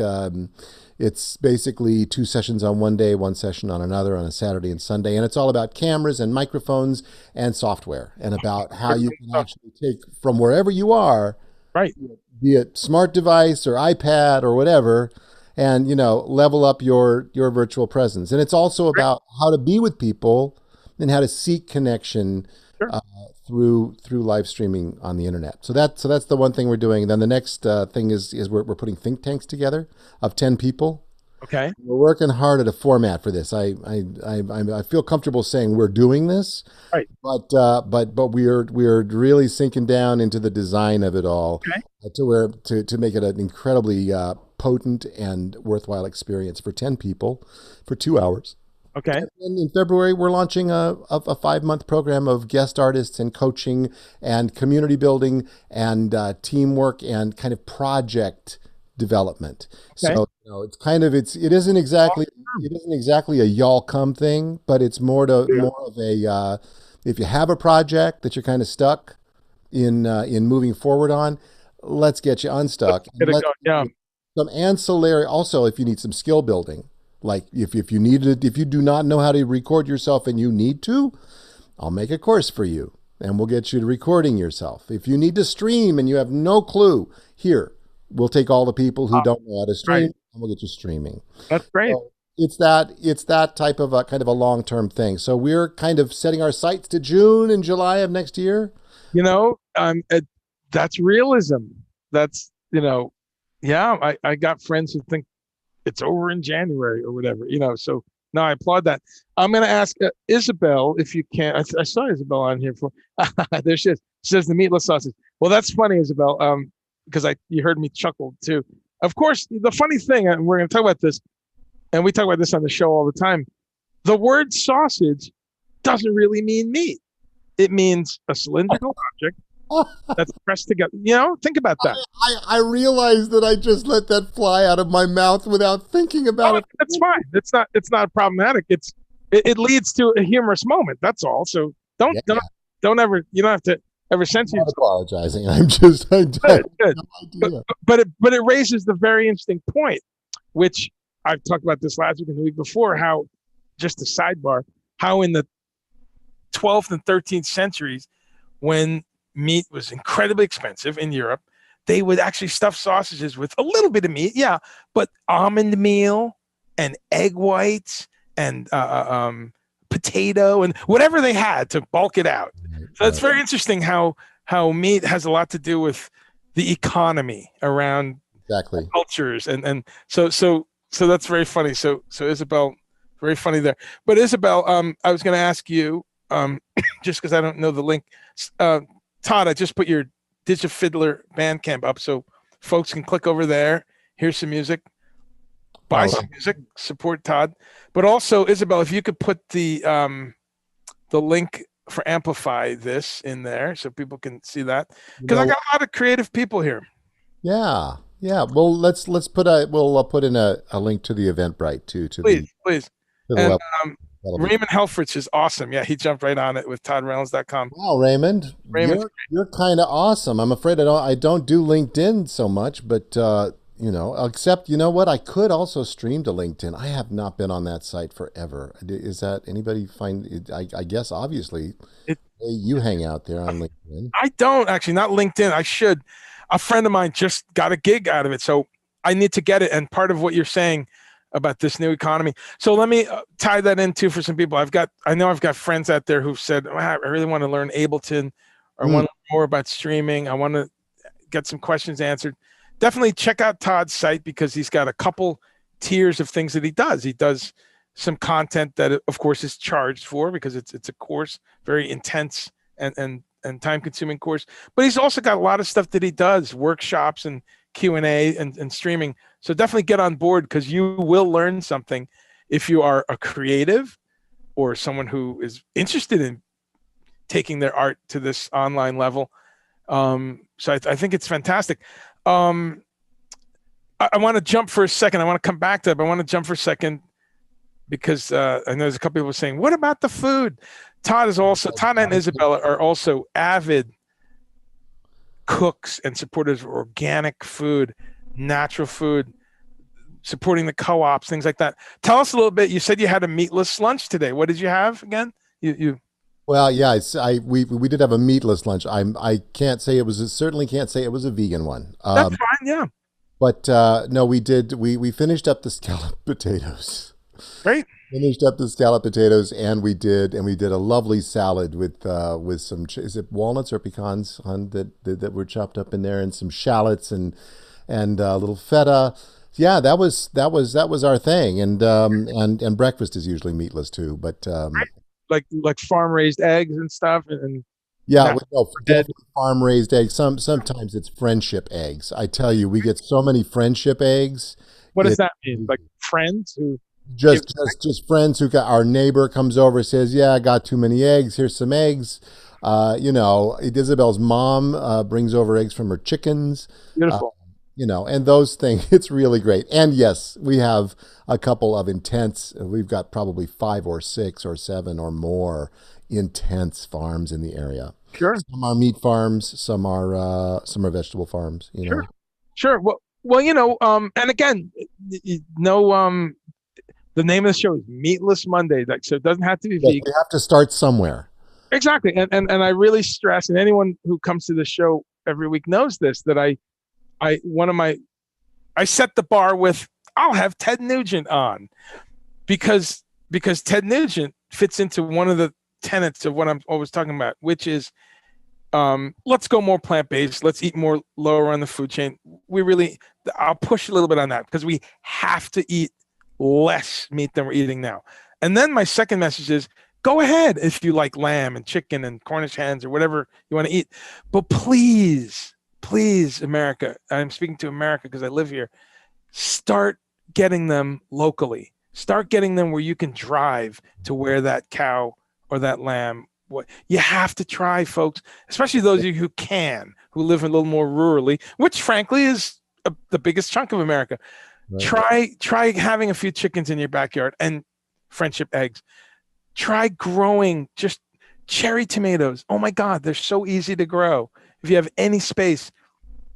it's basically 2 sessions on one day, 1 session on another on a Saturday and Sunday, and it's all about cameras and microphones and software, and about how you can actually take from wherever you are, Right. be it smart device or iPad or whatever, and level up your virtual presence. And it's also Great. about how to be with people and how to seek connection Sure. through live streaming on the internet. So that's the one thing we're doing. And then the next thing is we're putting think tanks together of 10 people. Okay. We're working hard at a format for this. I feel comfortable saying we're doing this, Right. but we're really sinking down into the design of it all, Okay. to make it an incredibly potent and worthwhile experience for 10 people for 2 hours. Okay. And in February, we're launching a 5-month program of guest artists and coaching and community building and teamwork and kind of project development. Okay. So it's kind of it isn't exactly a y'all come thing, but it's more of a if you have a project that you're kind of stuck in moving forward on, let's get you unstuck. Get And it going. Yeah. some ancillary, also, if you need some skill building, like if you do not know how to record yourself and you need to, I'll make a course for you and we'll get you to recording yourself. If you need to stream and you have no clue, here, we'll take all the people who don't know how to stream, Right. and we'll get you streaming. That's great. So it's that type of a kind of a long-term thing. So we're kind of setting our sights to June and July of next year. That's realism. That's, yeah, I got friends who think it's over in January or whatever, so no, I applaud that. I'm going to ask Isabel, if you can. I saw Isabel on here for, there she is. She says the meatless sausage. Well, that's funny, Isabel, because you heard me chuckle too. Of course, the funny thing, and we're going to talk about this, and we talk about this on the show all the time, the word sausage doesn't really mean meat. It means a cylindrical object that's pressed together. Think about that. I realized that I just let that fly out of my mouth without thinking about it. That's fine. It's not problematic. It leads to a humorous moment. That's all. So don't ever, you don't have to ever censor I'm not yourself. apologizing. I have Good. no idea. But it raises the very interesting point, which I've talked about this last week and the week before, how, just a sidebar, how in the 12th and 13th centuries, when meat was incredibly expensive in Europe, they would actually stuff sausages with a little bit of meat, yeah, but almond meal and egg whites and potato and whatever they had to bulk it out. So it's very interesting how meat has a lot to do with the economy around Exactly. cultures, and so that's very funny. So Isabel, very funny there. But Isabel, I was going to ask you, just because I don't know the link, Todd, I just put your Digifiddler Bandcamp up so folks can click over there, hear some music, buy some music, support Todd. But also, Isabel, if you could put the link for Amplify This in there so people can see that, because I got a lot of creative people here. Yeah. Well, we'll put in a link to the Eventbrite too. Please. To the And web. Raymond Helfrich is awesome. Yeah, he jumped right on it with ToddReynolds.com. Wow, Raymond, you're kind of awesome. I'm afraid I don't do LinkedIn so much, but except what, I could also stream to LinkedIn. I have not been on that site forever. Is that anybody find it? I guess obviously you hang out there on LinkedIn. I don't actually, not LinkedIn. I should. A friend of mine just got a gig out of it, so I need to get it. And part of what you're saying about this new economy. So let me tie that into for some people. I know I've got friends out there who've said, I really want to learn Ableton, or want to learn more about streaming. I want to get some questions answered. Definitely check out Todd's site, because he's got a couple tiers of things that he does. He does some content that, of course, is charged for, because it's a course, very intense and time-consuming course. But he's also got a lot of stuff that he does, workshops and Q&A and streaming. So definitely get on board, because you will learn something if you are a creative or someone who is interested in taking their art to this online level. So I think it's fantastic. Um, I want to jump for a second. I want to come back to it, but I want to jump for a second because I know there's a couple people saying, "What about the food?" Todd and Isabella are also avid cooks and supporters of organic food, natural food, supporting the co-ops, things like that. Tell us a little bit. You said you had a meatless lunch today. What did you have again? You Well, yeah, we did have a meatless lunch. I can't say it was certainly can't say it was a vegan one. That's fine. Yeah, But no, we finished up the scalloped potatoes. great. Finished up the scalloped potatoes, and we did a lovely salad with some is it walnuts or pecans on that were chopped up in there, and some shallots and a little feta. Yeah, that was our thing, and breakfast is usually meatless too. But Like farm raised eggs and stuff, and yeah, not no, dead. definitely farm raised eggs. Sometimes it's friendship eggs. I tell you, we get so many friendship eggs. What does It that mean? Like friends who give? just friends who got our neighbor comes over, says, "Yeah, I got too many eggs. Here's some eggs." Isabel's mom brings over eggs from her chickens. Uh, Beautiful. and those things. It's really great. And yes, we have a couple of intense. We've got probably 5 or 6 or 7 or more intense farms in the area. Sure, Some are meat farms, some are vegetable farms. sure, sure. Well, and again, the name of the show is Meatless Monday. Like, so it doesn't have to be Yes, vegan. we have to start somewhere. Exactly. And I really stress, and anyone who comes to the show every week knows this, that one of my, I set the bar with, I'll have Ted Nugent on because Ted Nugent fits into one of the tenets of what I'm always talking about, which is, let's go more plant-based. Let's eat more lower on the food chain. I'll push a little bit on that because we have to eat less meat than we're eating now. And then my second message is, go ahead if you like lamb and chicken and Cornish hens or whatever you want to eat. But please, please, America, I'm speaking to America because I live here, start getting them locally. Start getting them where you can drive to where that cow or that lamb. What you have to try, folks, especially those of you who live a little more rurally, which frankly is the biggest chunk of America. Right. Try having a few chickens in your backyard and friendship eggs. Try growing just cherry tomatoes. Oh my God, they're so easy to grow. If you have any space,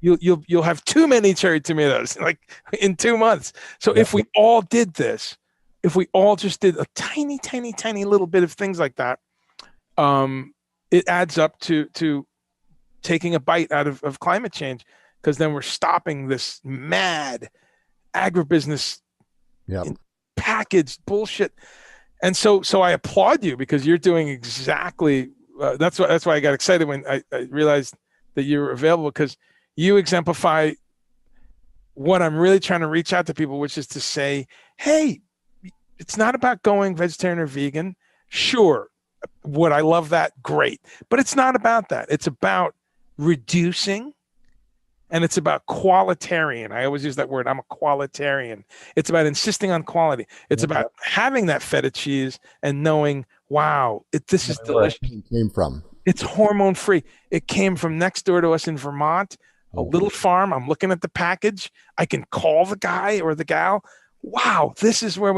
you'll have too many cherry tomatoes like in 2 months. So Yeah. if we all did this, if we all just did a tiny, tiny, tiny little bit of things like that, it adds up to taking a bite out of climate change, because then we're stopping this mad agribusiness Yeah. packaged bullshit. And so I applaud you because you're doing exactly. That's why I got excited when I realized that you were available, because you exemplify what I'm really trying to reach out to people, which is to say, hey, it's not about going vegetarian or vegan. Sure, would I love that? Great. But it's not about that. It's about reducing, and it's about qualitarian. I always use that word. I'm a qualitarian. It's about insisting on quality. It's Yeah. about having that feta cheese and knowing, wow, this is Where delicious. it came from. It's hormone free. It came from next door to us in Vermont, a Yeah. little farm. I'm looking at the package. I can call the guy or the gal. Wow, this is where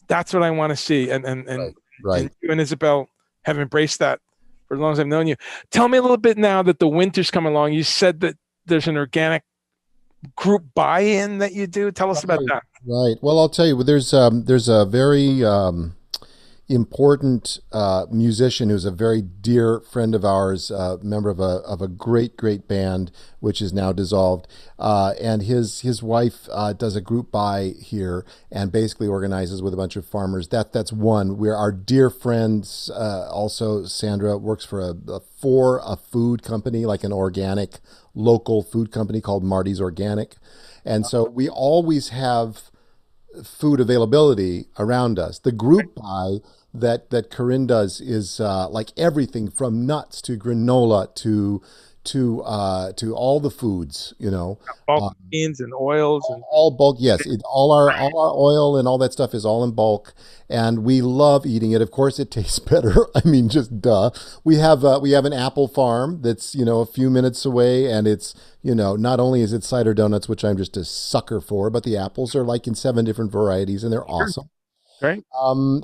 that's what I want to see. Right. And Right. you and Isabel have embraced that for as long as I've known you. Tell me a little bit now that the winter's coming along. You said that there's an organic group buy-in that you do. Tell us about Right. that. Right. Well, I'll tell you. There's a very important musician who's a very dear friend of ours, member of a great band which is now dissolved, and his wife does a group buy here and basically organizes with a bunch of farmers. That's one. We're our dear friends. Also, Sandra works for a food company, like an organic local food company called Marty's Organic, and so we always have food availability around us. The group buy that Corinne does is like everything from nuts to granola to all the foods, you know. Bulk beans and oils and All bulk, yes. All our oil and all that stuff is all in bulk, and we love eating it. Of course, it tastes better. I mean, just duh. We have an apple farm that's a few minutes away, and it's not only is it cider donuts, which I'm just a sucker for, but the apples are like in 7 different varieties, and they're awesome. right.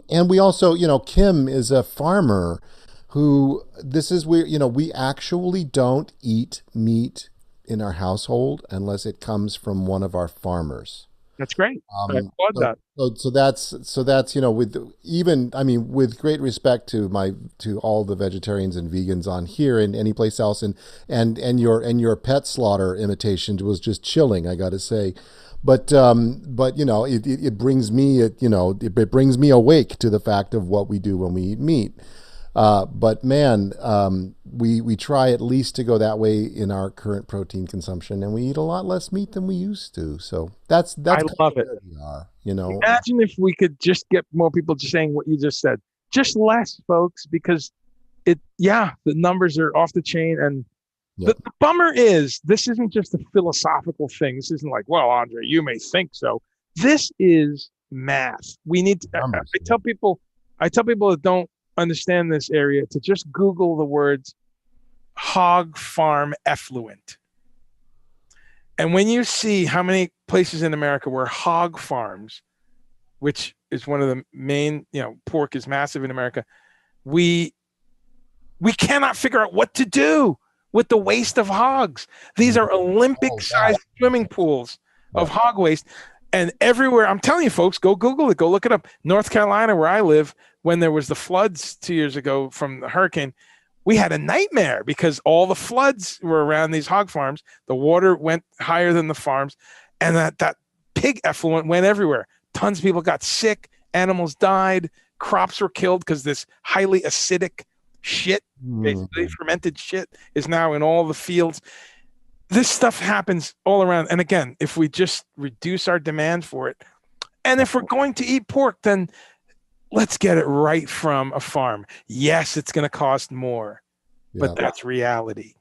And we also, Kim is a farmer who we actually don't eat meat in our household unless it comes from one of our farmers. That's great. I applaud that. So that's with great respect to all the vegetarians and vegans on here and any place else, and your pet slaughter imitation was just chilling, I got to say. But it brings me awake to the fact of what we do when we eat meat. But man, we try at least to go that way in our current protein consumption, and we eat a lot less meat than we used to. So that's I love it. where we are, Imagine if we could just get more people just saying what you just said, just less, folks, because the numbers are off the chain. And the bummer is this isn't just a philosophical thing. This isn't like, well, Andre, you may think so. This is math. We need to, I tell people that don't understand this area to just Google the words hog farm effluent. And when you see how many places in America where hog farms, which is one of the main, pork is massive in America, we cannot figure out what to do with the waste of hogs. These are Olympic-sized swimming pools of hog waste. And everywhere, I'm telling you, folks, go Google it, go look it up. North Carolina, where I live, when there was the floods 2 years ago from the hurricane, we had a nightmare because all the floods were around these hog farms. The water went higher than the farms, and that pig effluent went everywhere. Tons of people got sick, animals died, crops were killed because this highly acidic shit, basically fermented shit, is now in all the fields. This stuff happens all around. And again, if we just reduce our demand for it, and if we're going to eat pork, then let's get it right from a farm. Yes, it's going to cost more, but that's reality.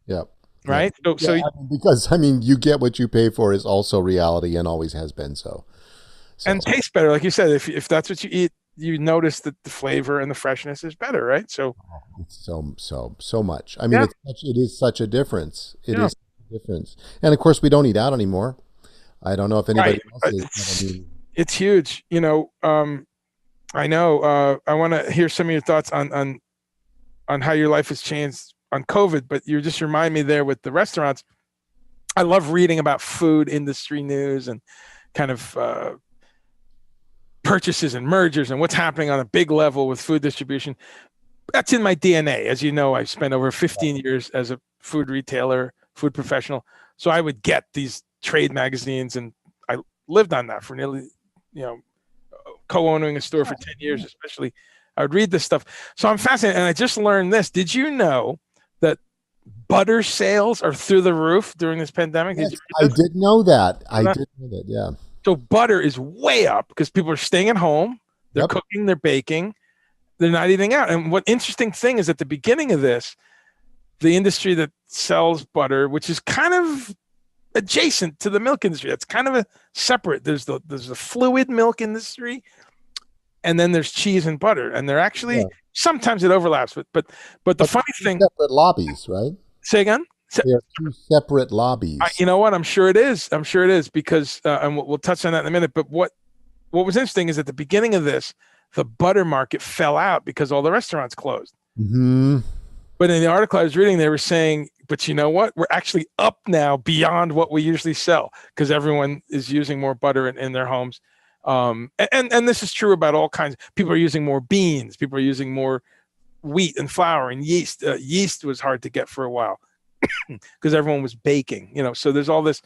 Yep. Right? Because you get what you pay for is also reality and always has been so. And tastes better. Like you said, if that's what you eat, you notice that the flavor and the freshness is better, right? So it's so much. It is such a difference. It is a difference. And of course, we don't eat out anymore. I don't know if anybody else is. It's huge. I know. I want to hear some of your thoughts on how your life has changed on COVID, but you just remind me there with the restaurants. I love reading about food industry news and kind of purchases and mergers and what's happening on a big level with food distribution. That's in my DNA. As you know, I spent over 15 years as a food retailer, food professional. So I would get these trade magazines, and I lived on that for nearly, co-owning a store for 10 years, especially. I would read this stuff. So I'm fascinated. And I just learned this. Did you know that butter sales are through the roof during this pandemic? Yes, I did know that. Yeah. So butter is way up because people are staying at home. They're cooking, they're baking, they're not eating out. And what interesting thing is at the beginning of this, the industry that sells butter, which is kind of adjacent to the milk industry, that's kind of a separate. There's the fluid milk industry, and then there's cheese and butter, and they're actually sometimes it overlaps. But the funny thing, separate lobbies, right? Say again. There are two separate lobbies. You know what? I'm sure it is because, and we'll touch on that in a minute. But what was interesting is at the beginning of this, the butter market fell out because all the restaurants closed. Mm-hmm. But in the article I was reading, they were saying, but you know what? We're actually up now beyond what we usually sell because everyone is using more butter in their homes. And this is true about all kinds. People are using more beans. People are using more wheat and flour and yeast. Yeast was hard to get for a while because everyone was baking, so there's all this.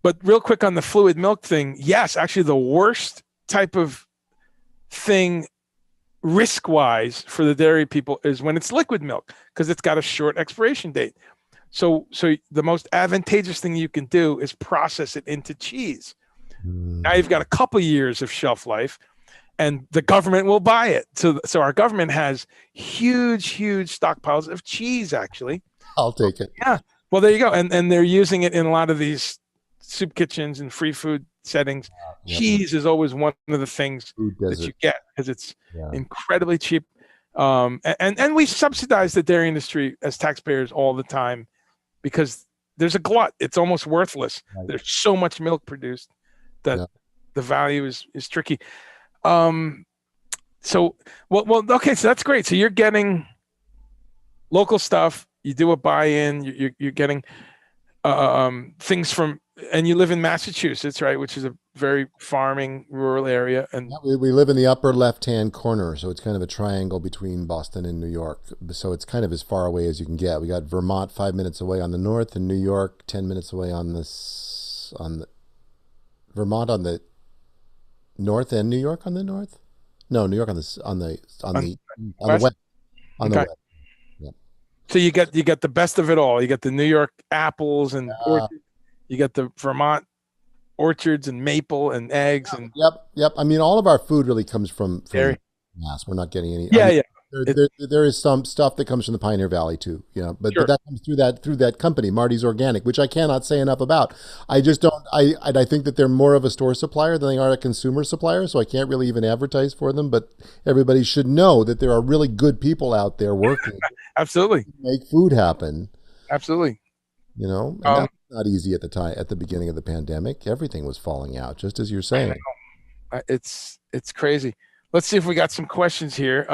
But real quick on the fluid milk thing, yes, actually the worst type of thing risk-wise for the dairy people is when it's liquid milk because it's got a short expiration date. So the most advantageous thing you can do is process it into cheese. Now you've got a couple years of shelf life, and the government will buy it. So our government has huge stockpiles of cheese, actually. I'll take it. Yeah. Well, there you go. And they're using it in a lot of these soup kitchens and free food settings. Yep. Cheese is always one of the things that you get because it's incredibly cheap. And we subsidize the dairy industry as taxpayers all the time because there's a glut. It's almost worthless. Right. There's so much milk produced that the value is tricky. So okay, so that's great. So you're getting local stuff. You do a buy-in. You're getting things from, and you live in Massachusetts, right? Which is a very farming, rural area. And we live in the upper left-hand corner, so it's kind of a triangle between Boston and New York. So it's kind of as far away as you can get. We got Vermont 5 minutes away on the north, and New York 10 minutes away on the Vermont on the north, and New York on the north. No, New York on the west. On the west. Yeah. So you get the best of it all. You get the New York apples and orchards. You get the Vermont orchards and maple and eggs and yep. I mean, all of our food really comes from Mass. We're not getting any. There is some stuff that comes from the Pioneer Valley too, but that comes through that company, Marty's Organic, which I cannot say enough about. I just don't. I think that they're more of a store supplier than they are a consumer supplier, so I can't really even advertise for them. But everybody should know that there are really good people out there working. Absolutely, to make food happen. Absolutely. And that's not easy at the beginning of the pandemic. Everything was falling out, just as you're saying. It's crazy. Let's see if we got some questions here.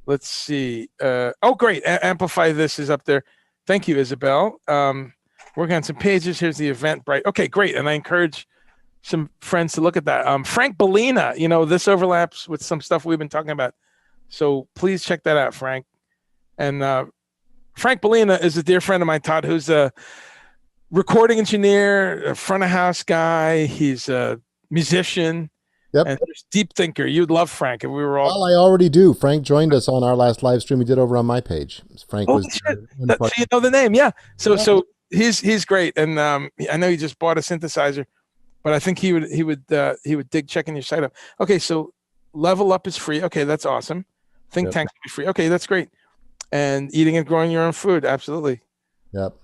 Let's see. Oh, great. Amplify This is up there. Thank you, Isabel. Working on some pages. Here's the Eventbrite. Okay, great. And I encourage some friends to look at that. Frank Bellina, this overlaps with some stuff we've been talking about. So please check that out, Frank. And Frank Bellina is a dear friend of mine, Todd, who's a recording engineer, a front of house guy. He's a musician. Yep. And deep thinker. You'd love Frank if we were all. Well, I already do. Frank joined us on our last live stream we did over on my page. Frank was. So you know the name, yeah. So he's great, and I know he just bought a synthesizer, but I think he would dig checking your site out. Okay, so Level Up is free. Okay, that's awesome. Think Tanks will be free. Okay, that's great. And eating and growing your own food, absolutely. Yep.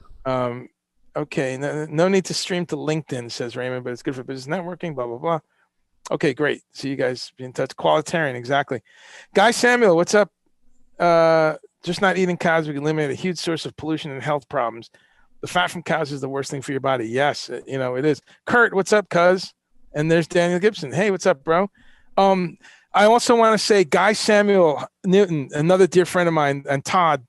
Okay, no need to stream to LinkedIn, says Raymond, but it's good for business networking. Blah blah blah. Okay, great. See you guys be in touch. Qualitarian, exactly. Guy Samuel, what's up? Just not eating cows, we can eliminate a huge source of pollution and health problems. The fat from cows is the worst thing for your body. Yes, it is. Kurt, what's up, cuz? And there's Daniel Gibson. Hey, what's up, bro? I also want to say Guy Samuel Newton, another dear friend of mine, and Todd.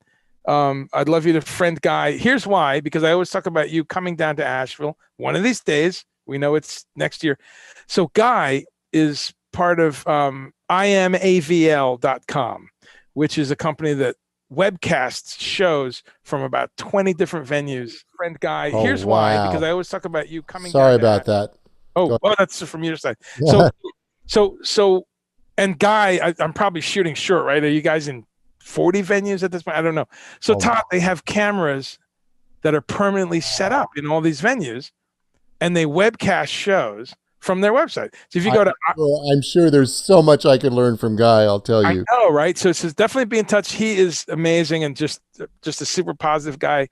I'd love you to friend Guy. Here's why, because I always talk about you coming down to Asheville one of these days. We know it's next year. So Guy is part of imavl.com, which is a company that webcasts shows from about 20 different venues. Friend Guy, here's why, because I always talk about you coming down. Sorry about that. Oh, that's from your side. Yeah. So, and Guy, I'm probably shooting short, right? Are you guys in 40 venues at this point? I don't know. So Todd, they have cameras that are permanently set up in all these venues, and they webcast shows from their website. So if you go to, I'm sure there's so much I could learn from Guy. I'll tell you. I know, right? So definitely be in touch. He is amazing and just a super positive guy.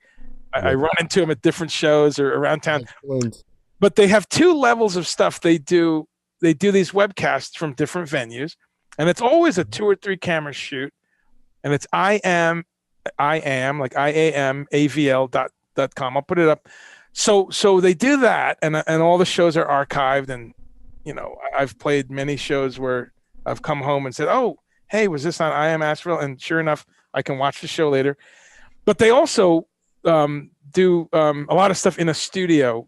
I run into him at different shows or around town. Excellent. But they have two levels of stuff they do. They do these webcasts from different venues, and it's always a 2 or 3 camera shoot. And it's iamavl.com. I'll put it up. So they do that, and all the shows are archived, and I've played many shows where I've come home and said, "Oh, hey, was this on I Am Asheville?" And sure enough, I can watch the show later. But they also do a lot of stuff in a studio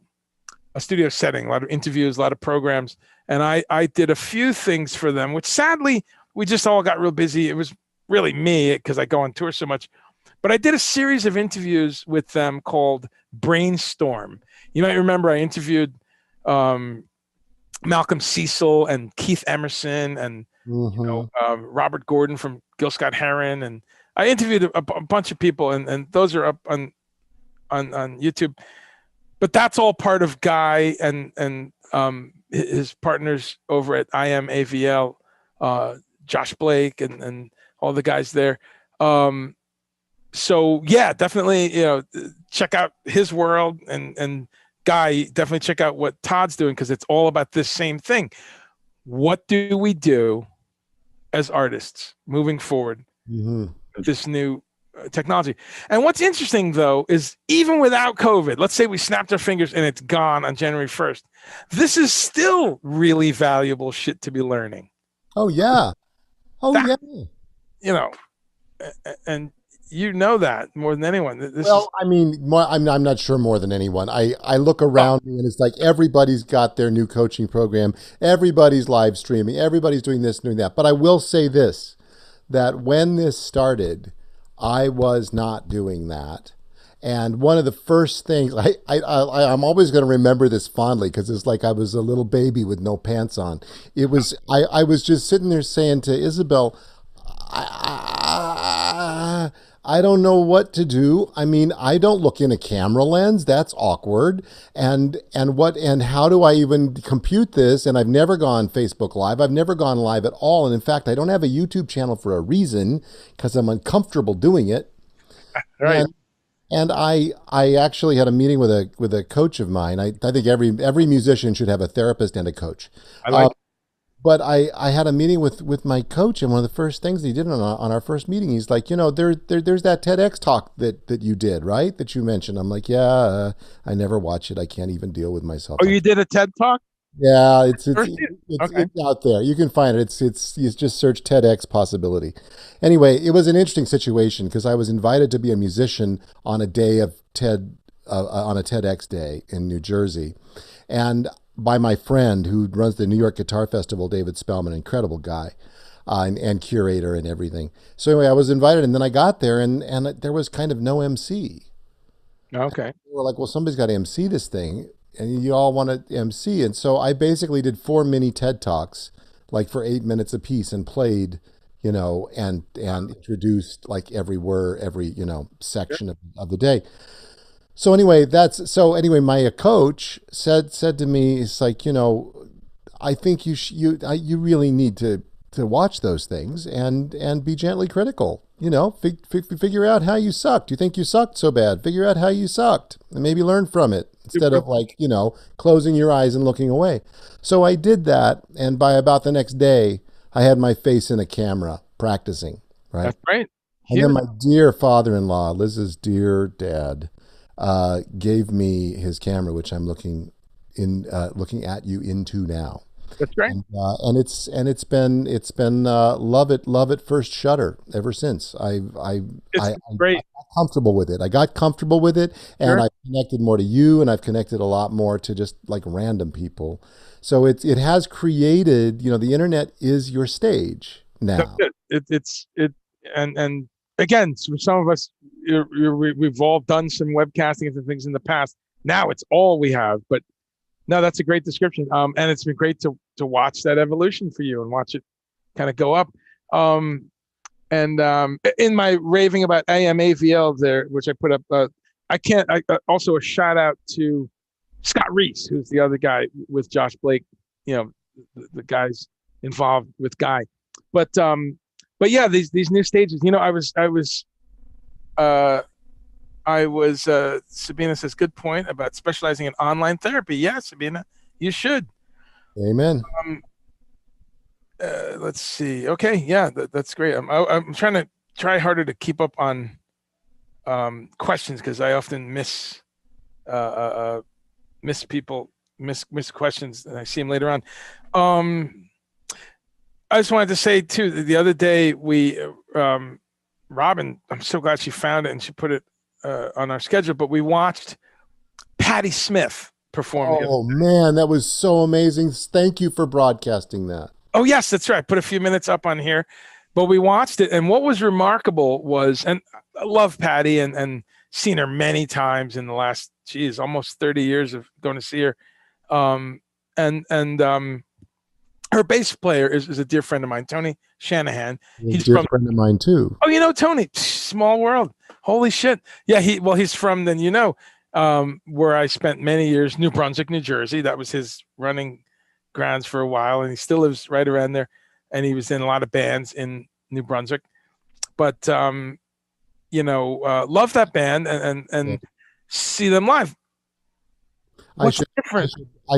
setting, a lot of interviews, a lot of programs, and I did a few things for them, which sadly we just all got real busy. It was really me because I go on tour so much. But I did a series of interviews with them called Brainstorm. You might remember I interviewed Malcolm Cecil and Keith Emerson and Robert Gordon from Gil Scott-Heron, and I interviewed a bunch of people, and those are up on YouTube. But that's all part of Guy and his partners over at IMAVL. Josh Blake and all the guys there. So yeah, definitely, check out his world, and Guy, definitely check out what Todd's doing, because it's all about this same thing. What do we do as artists moving forward Hmm. with this new technology? And what's interesting, though, is even without COVID, let's say we snapped our fingers and it's gone on January 1st, this is still really valuable shit to be learning. Oh yeah. Oh That, yeah. you know, and you know that more than anyone. This is Well, I mean, I'm not sure more than anyone. I look oh, around me and it's like everybody's got their new coaching program. Everybody's live streaming. Everybody's doing this, doing that. But I will say this, that when this started, I was not doing that. And one of the first things I'm always going to remember this fondly, because it's like I was a little baby with no pants on. It was I was just sitting there saying to Isabel, I don't know what to do. I mean, I don't look in a camera lens. That's awkward. And how do I even compute this? And I've never gone Facebook Live. I've never gone live at all. And in fact, I don't have a YouTube channel for a reason, because I'm uncomfortable doing it. right. And I actually had a meeting with a coach of mine. I think every musician should have a therapist and a coach. I like But I had a meeting with my coach, and one of the first things he did on our first meeting, he's like, there's that TEDx talk that you did, right? That you mentioned. I'm like, yeah, I never watch it. I can't even deal with myself. Oh, you did a TED talk? Yeah, Okay. it's out there. You can find it. It's you just search TEDx possibility. Anyway, it was an interesting situation, because I was invited to be a musician on a day of on a TEDx day in New Jersey, and by my friend who runs the New York Guitar Festival, David Spellman, incredible guy, and curator and everything. So anyway, I was invited, and then I got there, and there was kind of no MC. Okay. We were like, well, somebody's got to MC this thing, and you all want to MC. And so I basically did 4 mini TED Talks, like for 8 minutes apiece, and played, and introduced like every word, every, section of the day. So anyway, my coach said to me, it's like, I think you really need to watch those things and be gently critical. Figure out how you sucked. You think you sucked so bad? Figure out how you sucked and maybe learn from it, instead of like, closing your eyes and looking away. So I did that, and by about the next day, I had my face in a camera practicing, right? That's right. And then Huge. my dear father-in-law, Liz's dear dad, gave me his camera, which I'm looking at you into now. That's right. And it's been love at first shutter ever since. It's I great. got comfortable with it. I got comfortable with it, and Sure. I connected more to you, and I've connected a lot more to just like random people. So it has created, the internet is your stage That's now. it. And again, for some of us, we've all done some webcasting and things in the past. Now it's all we have. But no, that's a great description. And it's been great to watch that evolution for you and watch it kind of go up. And in my raving about AMAVL there, which I put up, also a shout out to Scott Reese, who's the other guy with Josh Blake, the guys involved with Guy. But yeah, these new stages. Sabina says, good point about specializing in online therapy. Yeah, Sabina, you should. Amen. Um, let's see. Okay, yeah, that's great. I'm trying to try harder to keep up on questions, because I often uh, uh, miss people, miss questions, and I see them later on. Um, I just wanted to say too, the other day Robin, I'm so glad she found it and she put it on our schedule, but we watched Patti Smith perform the other. Oh man, that was so amazing. Thank you for broadcasting that. Oh yes, that's right. Put a few minutes up on here, but we watched it, and what was remarkable was, and I love Patti and seen her many times in the last, geez, almost 30 years of going to see her. And her bass player is a dear friend of mine, Tony Shanahan. He's a He's dear from, friend of mine too. oh, Tony, small world. Holy shit. Yeah, he's from, then, where I spent many years, New Brunswick, New Jersey. That was his running grounds for a while, and he still lives right around there. and he was in a lot of bands in New Brunswick. But love that band and see them live. I What's should, I different?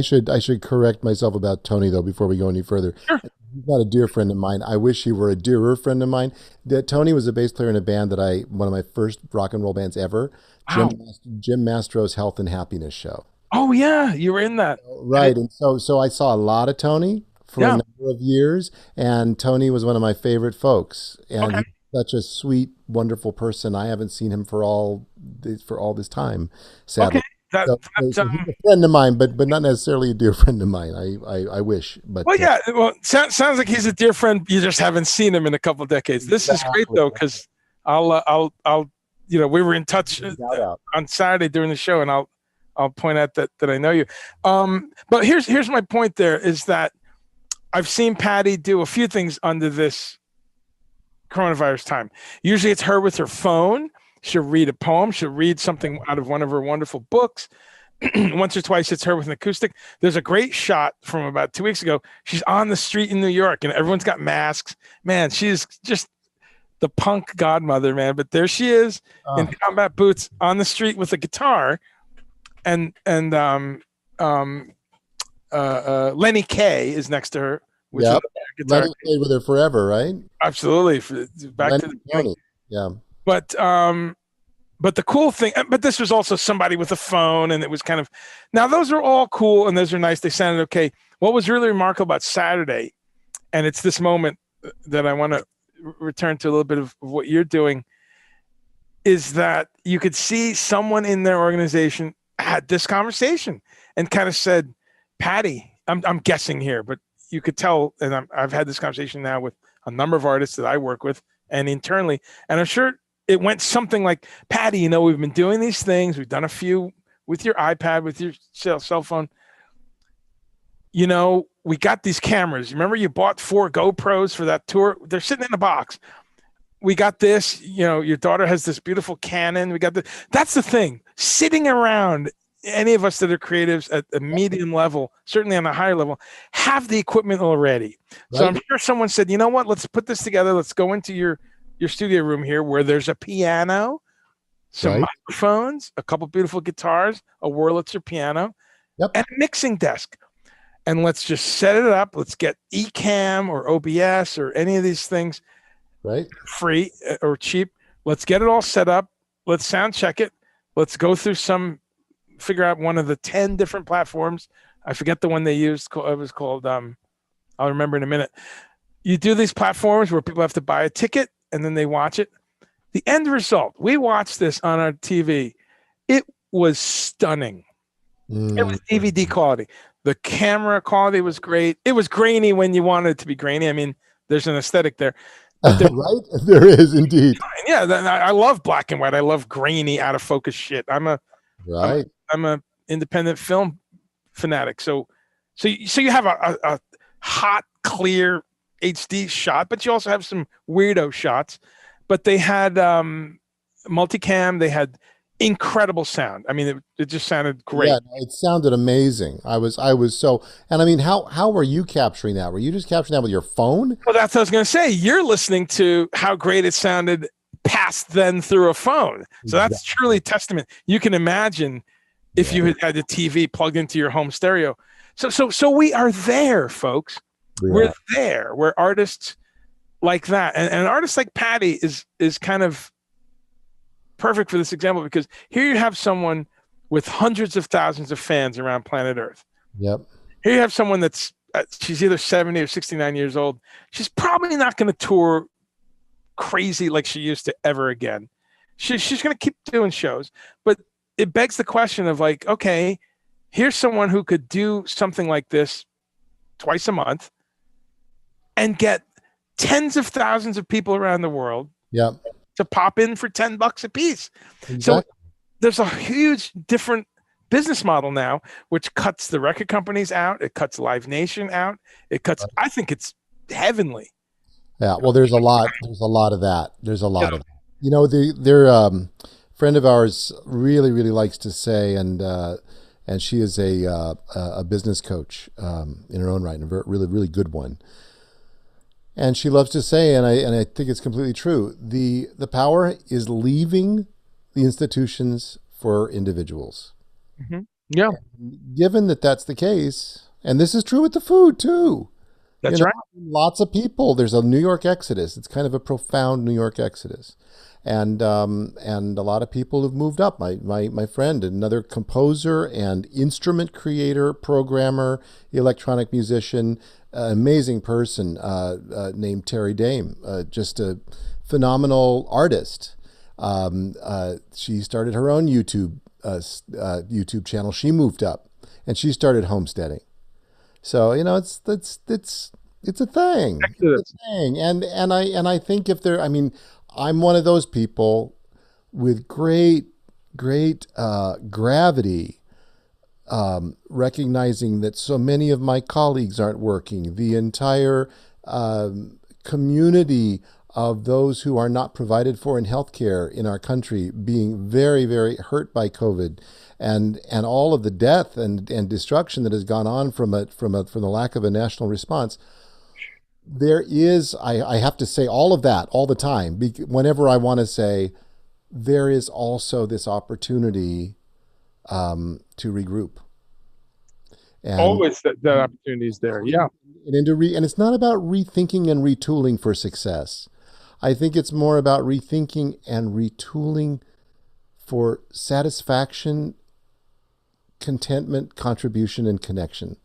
should, I should correct myself about Tony though before we go any further. Sure. He's not a dear friend of mine. I wish he were a dearer friend of mine. That Tony was a bass player in a band that one of my first rock and roll bands ever, Wow. Jim Mastro's Health and Happiness Show. Oh yeah, you were in that. Right, and so I saw a lot of Tony for a Yeah. number of years, and Tony was one of my favorite folks, and Okay. he's such a sweet, wonderful person. I haven't seen him for all this time, Okay. sadly. That that So he's a friend of mine, but not necessarily a dear friend of mine. I wish, but well, yeah. Well, sounds like he's a dear friend. You just haven't seen him in a couple of decades. This is great exactly. though, because I'll we were in touch Shout out. on Saturday during the show, and I'll point out that I know you. But here's my point. There is that I've seen Patty do a few things under this coronavirus time. Usually, it's her with her phone. She'll read a poem. She'll read something out of one of her wonderful books. Once or twice, it's her with an acoustic. There's a great shot from about 2 weeks ago. She's on the street in New York, and everyone's got masks. Man, she's just the punk godmother, man. But there she is in combat boots on the street with a guitar, and Lenny Kaye is next to her, which is Yep. a guitar. Lenny stayed with her forever, right? Absolutely, back Lenny to the and beginning. Tony. Yeah. But the cool thing, but this was also somebody with a phone, and it was kind of, now those are all cool and those are nice. They sounded okay. What was really remarkable about Saturday, and it's this moment that I want to return to a little bit of what you're doing, is that you could see someone in their organization had this conversation and kind of said, Patty, I'm guessing here, but you could tell, and I've had this conversation now with a number of artists that I work with and internally, and I'm sure it went something like, Patty, we've been doing these things. We've done a few with your iPad, with your cell phone. We got these cameras. Remember you bought 4 GoPros for that tour? They're sitting in the box. We got this, your daughter has this beautiful Canon. That's the thing. Sitting around, any of us that are creatives at a medium level, certainly on a higher level, have the equipment already. Right. So I'm sure someone said, you know what, let's put this together. Let's go into your studio room here where there's a piano, some microphones, a couple beautiful guitars, a Wurlitzer piano, and a mixing desk. And let's just set it up. Let's get Ecamm or OBS or any of these things, free or cheap. Let's get it all set up. Let's sound check it. Let's go through figure out one of the 10 different platforms. I forget the one they used. It was called, I'll remember in a minute. You do these platforms where people have to buy a ticket and then they watch it. The end result, we watched this on our TV. It was stunning. It was DVD quality. The camera quality was great. It was grainy when you wanted it to be grainy. I mean, there's an aesthetic there. Right? There is indeed. Yeah, I love black and white. I love grainy, out of focus shit. I'm a independent film fanatic. So you have a hot, clear HD shot, but you also have some weirdo shots. But they had multicam. They had incredible sound. I mean, it just sounded great. Yeah, it sounded amazing. I was so, and I mean, how were you capturing that? Were you just capturing that with your phone? Well, that's what I was going to say. You're listening to how great it sounded past then through a phone. So that's truly a testament. You can imagine if you had the TV plugged into your home stereo. So we are there, folks. Yeah. We're there. We're artists like that. And an artist like Patty is kind of perfect for this example, because here you have someone with hundreds of thousands of fans around planet Earth. Yep. Here you have someone she's either 70 or 69 years old. She's probably not going to tour crazy like she used to ever again. She's going to keep doing shows, but it begs the question of like, okay, here's someone who could do something like this twice a month and get tens of thousands of people around the world. Yep. To pop in for $10 a piece. Exactly. So there's a huge different business model now, which cuts the record companies out. It cuts Live Nation out. It cuts, I think it's heavenly. Yeah. Well, there's a lot of that. There's a lot of that. Their friend of ours really, really likes to say, and she is a business coach in her own right, and a really, really good one. And she loves to say, and I think it's completely true, the power is leaving the institutions for individuals. Hmm. Yeah, Given that that's the case, and this is true with the food too, that's right. lots of people. There's a New York exodus. It's kind of a profound New York exodus, and a lot of people have moved up. My friend, another composer and instrument creator, programmer, electronic musician, amazing person named Terry Dame, just a phenomenal artist. She started her own YouTube channel. She moved up, and she started homesteading. So it's a thing. It's a thing. And I think if there, I mean, I'm one of those people with great gravity, recognizing that so many of my colleagues aren't working. The entire community of those who are not provided for in healthcare in our country being very hurt by COVID, and all of the death and destruction that has gone on from the lack of a national response. There is, I have to say all of that all the time, whenever I want to say there is also this opportunity to regroup and Always that opportunity is there. Yeah, and it's not about rethinking and retooling for success. I think it's more about rethinking and retooling for satisfaction, contentment, contribution, and connection.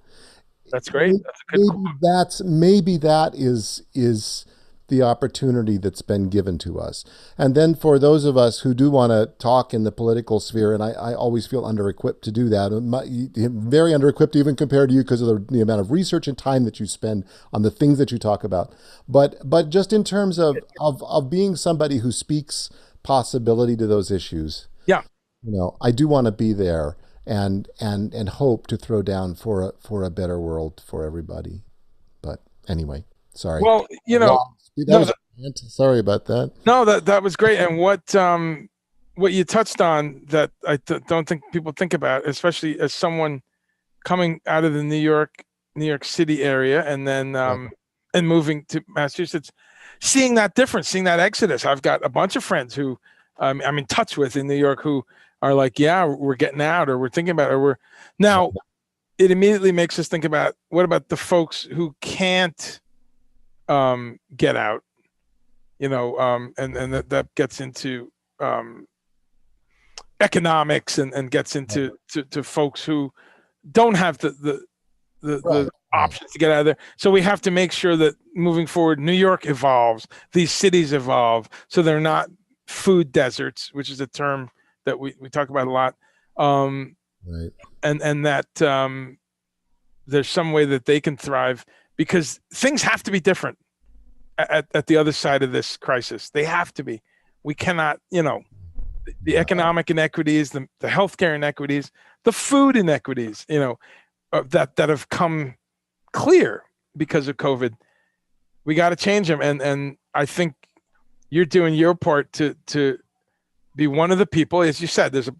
that's great. That's a good. Maybe that is the opportunity that's been given to us. And then for those of us who do want to talk in the political sphere, and I always feel under-equipped to do that, very under-equipped even compared to you because of the amount of research and time that you spend on the things that you talk about. But just in terms of being somebody who speaks possibility to those issues, Yeah. I do want to be there and hope to throw down for a better world for everybody. But anyway, sorry. Well, That no, was a rant. Sorry about that. no, that was great. And what you touched on that don't think people think about, especially as someone coming out of the New York City area, and then Yeah. and moving to Massachusetts, seeing that difference, seeing that exodus. I've got a bunch of friends who I'm in touch with in New York who are like, yeah, we're getting out, or we're thinking about it, or we're now. It immediately makes us think about what about the folks who can't get out, and that gets into economics, and gets into to folks who don't have the Right. options to get out of there. So we have to make sure that moving forward, New York evolves, these cities evolve, so they're not food deserts, which is a term that we talk about a lot, um, Right. and that there's some way that they can thrive because things have to be different at the other side of this crisis. They have to be. We cannot, the economic inequities, the healthcare inequities, the food inequities, that have come clear because of COVID. We got to change them, and I think you're doing your part to be one of the people. As you said, there's a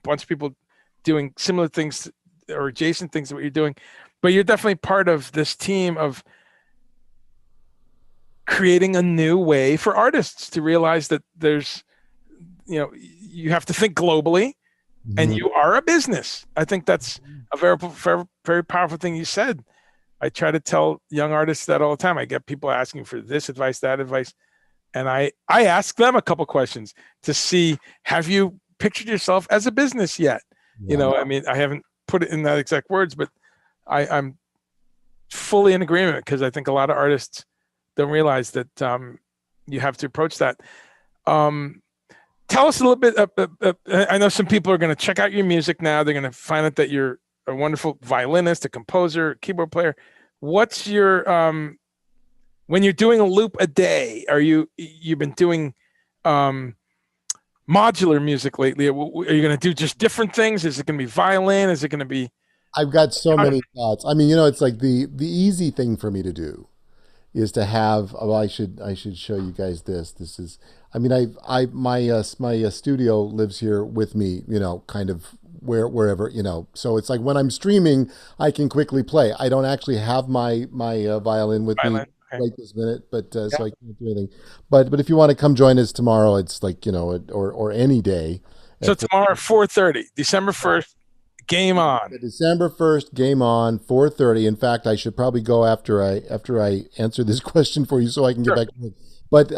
bunch of people doing similar things or adjacent things to what you're doing, but you're definitely part of this team of creating a new way for artists to realize that there's, you have to think globally, and Mhm. you are a business. I think that's a very powerful thing you said. I try to tell young artists that all the time. I get people asking for this advice, that advice, and I ask them a couple questions to see, have you pictured yourself as a business yet? Yeah. I mean, I haven't put it in that exact words, but I'm fully in agreement because I think a lot of artists don't realize that you have to approach that. Um, Tell us a little bit. I know some people are going to check out your music now. They're going to find out that you're a wonderful violinist, a composer, keyboard player. What's your when you're doing a loop a day? You've been doing modular music lately? Are you going to do just different things? Is it going to be violin? Is it going to be? I've got so many thoughts. I mean, it's like the easy thing for me to do is to have. Oh, I should show you guys this. This is. I mean, my studio lives here with me. Kind of wherever. So it's like when I'm streaming, I can quickly play. I don't actually have my violin with me. Violin. Okay. right this minute, but Yeah. so I can't do anything. But if you want to come join us tomorrow, it's like or any day So at tomorrow, 4:30, December 1st, game on. December 1st, game on, 4:30. In fact, I should probably go after I answer this question for you so I can get Sure. back to it. But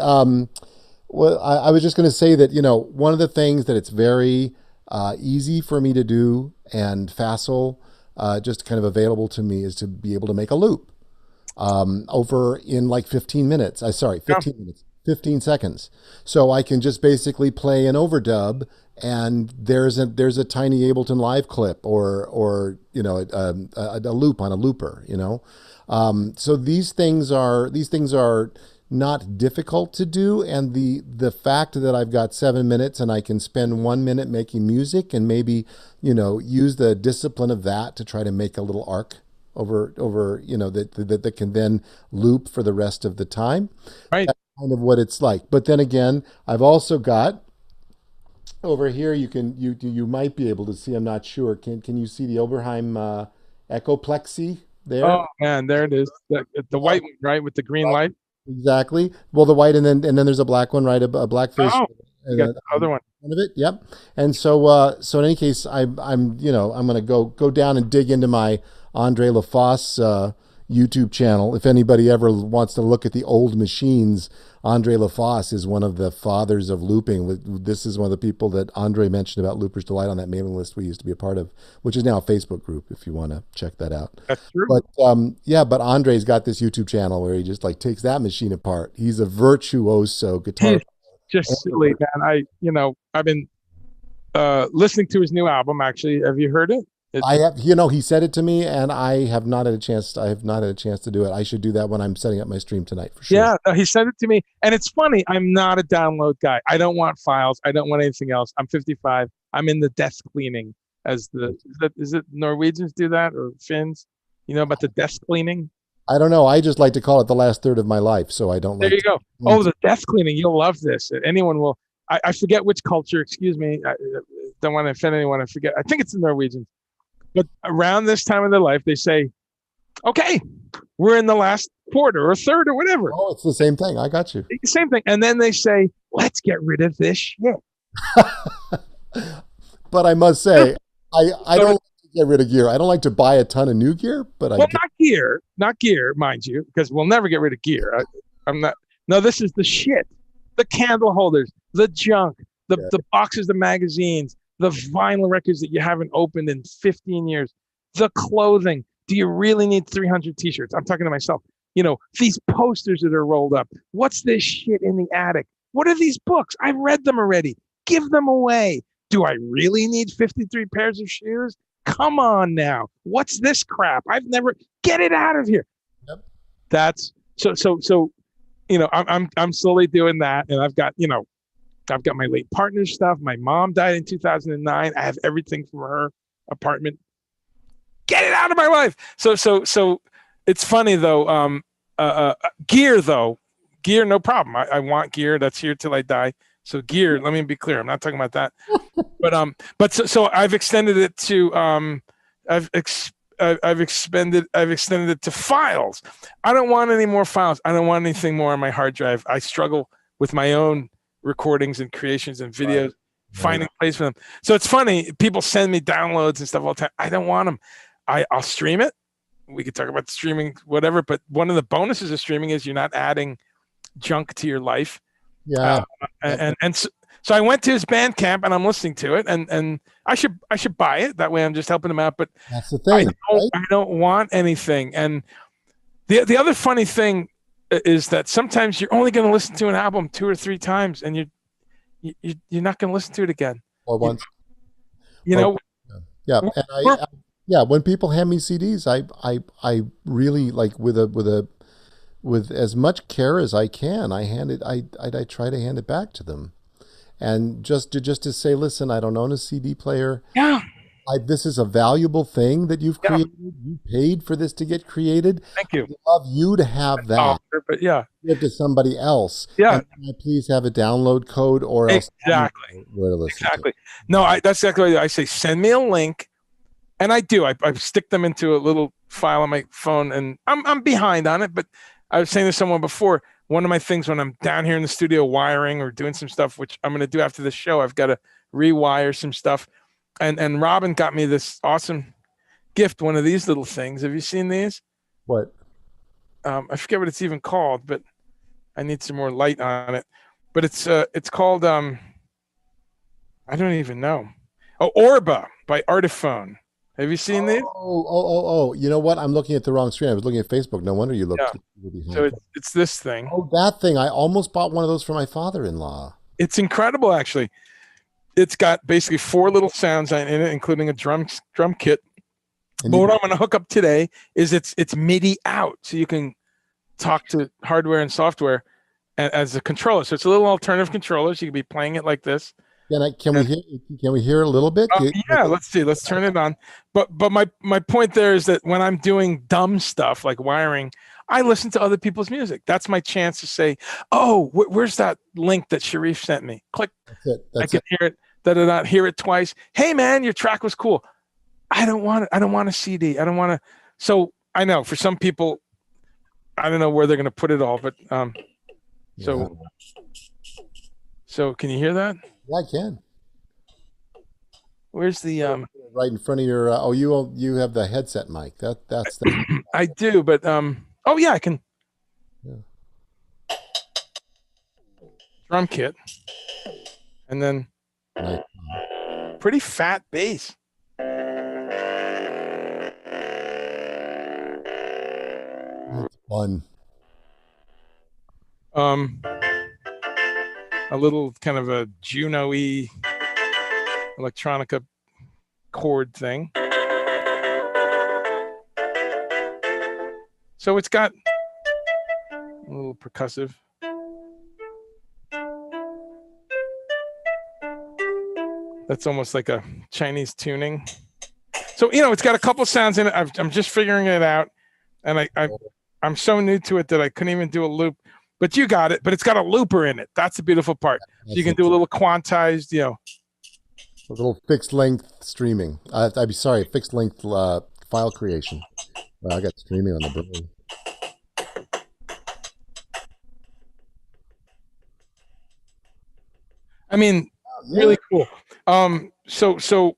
well, I was just going to say that, one of the things that it's very easy for me to do and facile, just kind of available to me, is to be able to make a loop over in like 15 minutes. Sorry, Yeah. 15 minutes, 15 seconds. So I can just basically play an overdub, and there's a tiny Ableton Live clip, or a loop on a looper. So these things are not difficult to do, and the fact that I've got 7 minutes and I can spend 1 minute making music, and maybe use the discipline of that to try to make a little arc over that can then loop for the rest of the time. Right. That's kind of what it's like. But then again, I've also got over here, you might be able to see, I'm not sure, can you see the Oberheim Echoplexy there? Oh man, there it is. The Yeah, white one, right, with the green right. light. Exactly. Well, the white, and then there's a black one, right? A black fish Oh, you and got the other one. one of it. Yep. And so in any case, I'm gonna go down and dig into my Andre LaFosse YouTube channel. If anybody ever wants to look at the old machines, Andre LaFosse is one of the fathers of looping. This is one of the people that Andre mentioned about Loopers Delight on that mailing list we used to be a part of, which is now a Facebook group if you want to check that out. That's true. But yeah, but Andre's got this YouTube channel where he just like takes that machine apart. He's a virtuoso guitar. He's just silly, man. I've been listening to his new album. Actually, have you heard it? I have, he said it to me, and I have not had a chance. I have not had a chance to do it. I should do that when I'm setting up my stream tonight for sure. Yeah, no, he sent it to me, and it's funny. I'm not a download guy. I don't want files. I don't want anything else. I'm 55. I'm in the desk cleaning. Is it Norwegians do that, or Finns? You know about the desk cleaning? I don't know. I just like to call it the last third of my life, so I don't There like you go. Oh, the desk cleaning. You'll love this. Anyone will. I forget which culture. Excuse me. I don't want to offend anyone. I forget. I think it's the Norwegians. But around this time of their life, they say, okay, we're in the last quarter or third or whatever. Oh, it's the same thing. I got you. Same thing. And then they say, let's get rid of this shit. But I must say, I don't like to get rid of gear. I don't like to buy a ton of new gear, but not gear, mind you, because we'll never get rid of gear. I'm not. No, this is the shit. The candle holders, the junk, the boxes of magazines, the vinyl records that you haven't opened in 15 years, the clothing. Do you really need 300 t-shirts? I'm talking to myself. These posters that are rolled up. What's this shit in the attic? What are these books? I've read them already. Give them away. Do I really need 53 pairs of shoes? Come on now. What's this crap? Get it out of here. Yep. That's so I'm slowly doing that, and I've got my late partner's stuff. My mom died in 2009. I have everything from her apartment. Get it out of my life. So it's funny though. Gear, no problem. I want gear. That's here till I die. So gear. Let me be clear. I'm not talking about that. But so I've extended it to I've extended it to files. I don't want any more files. I don't want anything more on my hard drive. I struggle with my own recordings and creations and videos, right. Finding place for them. So it's funny. People send me downloads and stuff all the time. I don't want them. I'll stream it. We could talk about the streaming, whatever. But one of the bonuses of streaming is you're not adding junk to your life. Yeah. So I went to his Bandcamp and I'm listening to it, and I should buy it. That way I'm just helping him out. But that's the thing. I don't want anything. And the other funny thing is that sometimes you're only going to listen to an album 2 or 3 times, and you're not going to listen to it again. Or once. Yeah. And when people hand me CDs, I really like with as much care as I can, I try to hand it back to them. And just to say, listen, I don't own a CD player. Yeah. This is a valuable thing that you've created. You paid for this to get created. Thank you. I'd love you to have that. But yeah. Give to somebody else. Yeah. And can I please have a download code or else exactly. Where to listen exactly. To. No, that's exactly what I say. Send me a link. And I do. I stick them into a little file on my phone, and I'm behind on it, but I was saying to someone before, one of my things when I'm down here in the studio wiring or doing some stuff, which I'm going to do after the show, I've got to rewire some stuff. And Robin got me this awesome gift, one of these little things. Have you seen these? What? I forget what it's even called, but I need some more light on it. But it's called I don't even know. Oh, Orba by Artiphone. Have you seen these? Oh. You know what? I'm looking at the wrong screen. I was looking at Facebook. No wonder you Yeah. looked behind. So it's this thing. Oh, that thing. I almost bought one of those for my father-in-law. It's incredible, actually. It's got basically 4 little sounds in it, including a drum kit. And But what I'm going to hook up today is it's MIDI out, so you can talk to hardware and software as a controller. So it's a little alternative controller. So you can be playing it like this. Can we hear a little bit? Yeah, let's see. Let's turn it on. But my point there is that when I'm doing dumb stuff like wiring, I listen to other people's music. That's my chance to say, "Oh, where's that link that Sharif sent me?" Click. I can hear it. Da-da-da, hear it twice. Hey man, your track was cool. I don't want a CD. I don't want to. So I know for some people, I don't know where they're going to put it all, but so can you hear that? Yeah, I can. Where's the right in front of your you have the headset mic. That's the I do, but oh yeah, I can. Yeah. Drum kit. And then Nice. pretty fat bass. That's fun. A little kind of a Juno-y electronica chord thing. So it's got a little percussive. That's almost like a Chinese tuning. So, it's got a couple sounds in it. I'm just figuring it out. And I'm so new to it that I couldn't even do a loop. But you got it. But it's got a looper in it. That's the beautiful part. So you can do a little quantized, a little fixed length streaming. I'd be sorry, fixed length file creation. I got streaming on the brain. I mean, really cool. So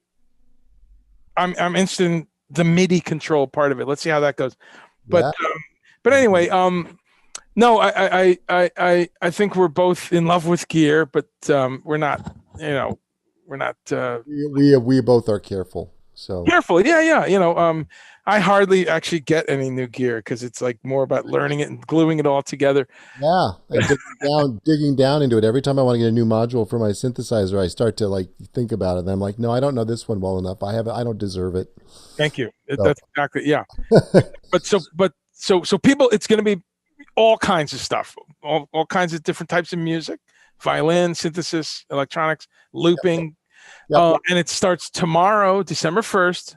I'm interested in the MIDI control part of it. Let's see how that goes. But anyway, no, I think we're both in love with gear, but we're not, we're not. We both are careful. So careful, yeah. I hardly actually get any new gear because it's like more about learning it and gluing it all together. Yeah, and digging down into it. Every time I want to get a new module for my synthesizer, I start to think about it. And I'm like, no, I don't know this one well enough. I don't deserve it. Thank you. That's exactly but so people, it's going to be all kinds of stuff, all kinds of different types of music, violin, synthesis, electronics, looping. Yep. And it starts tomorrow, December 1st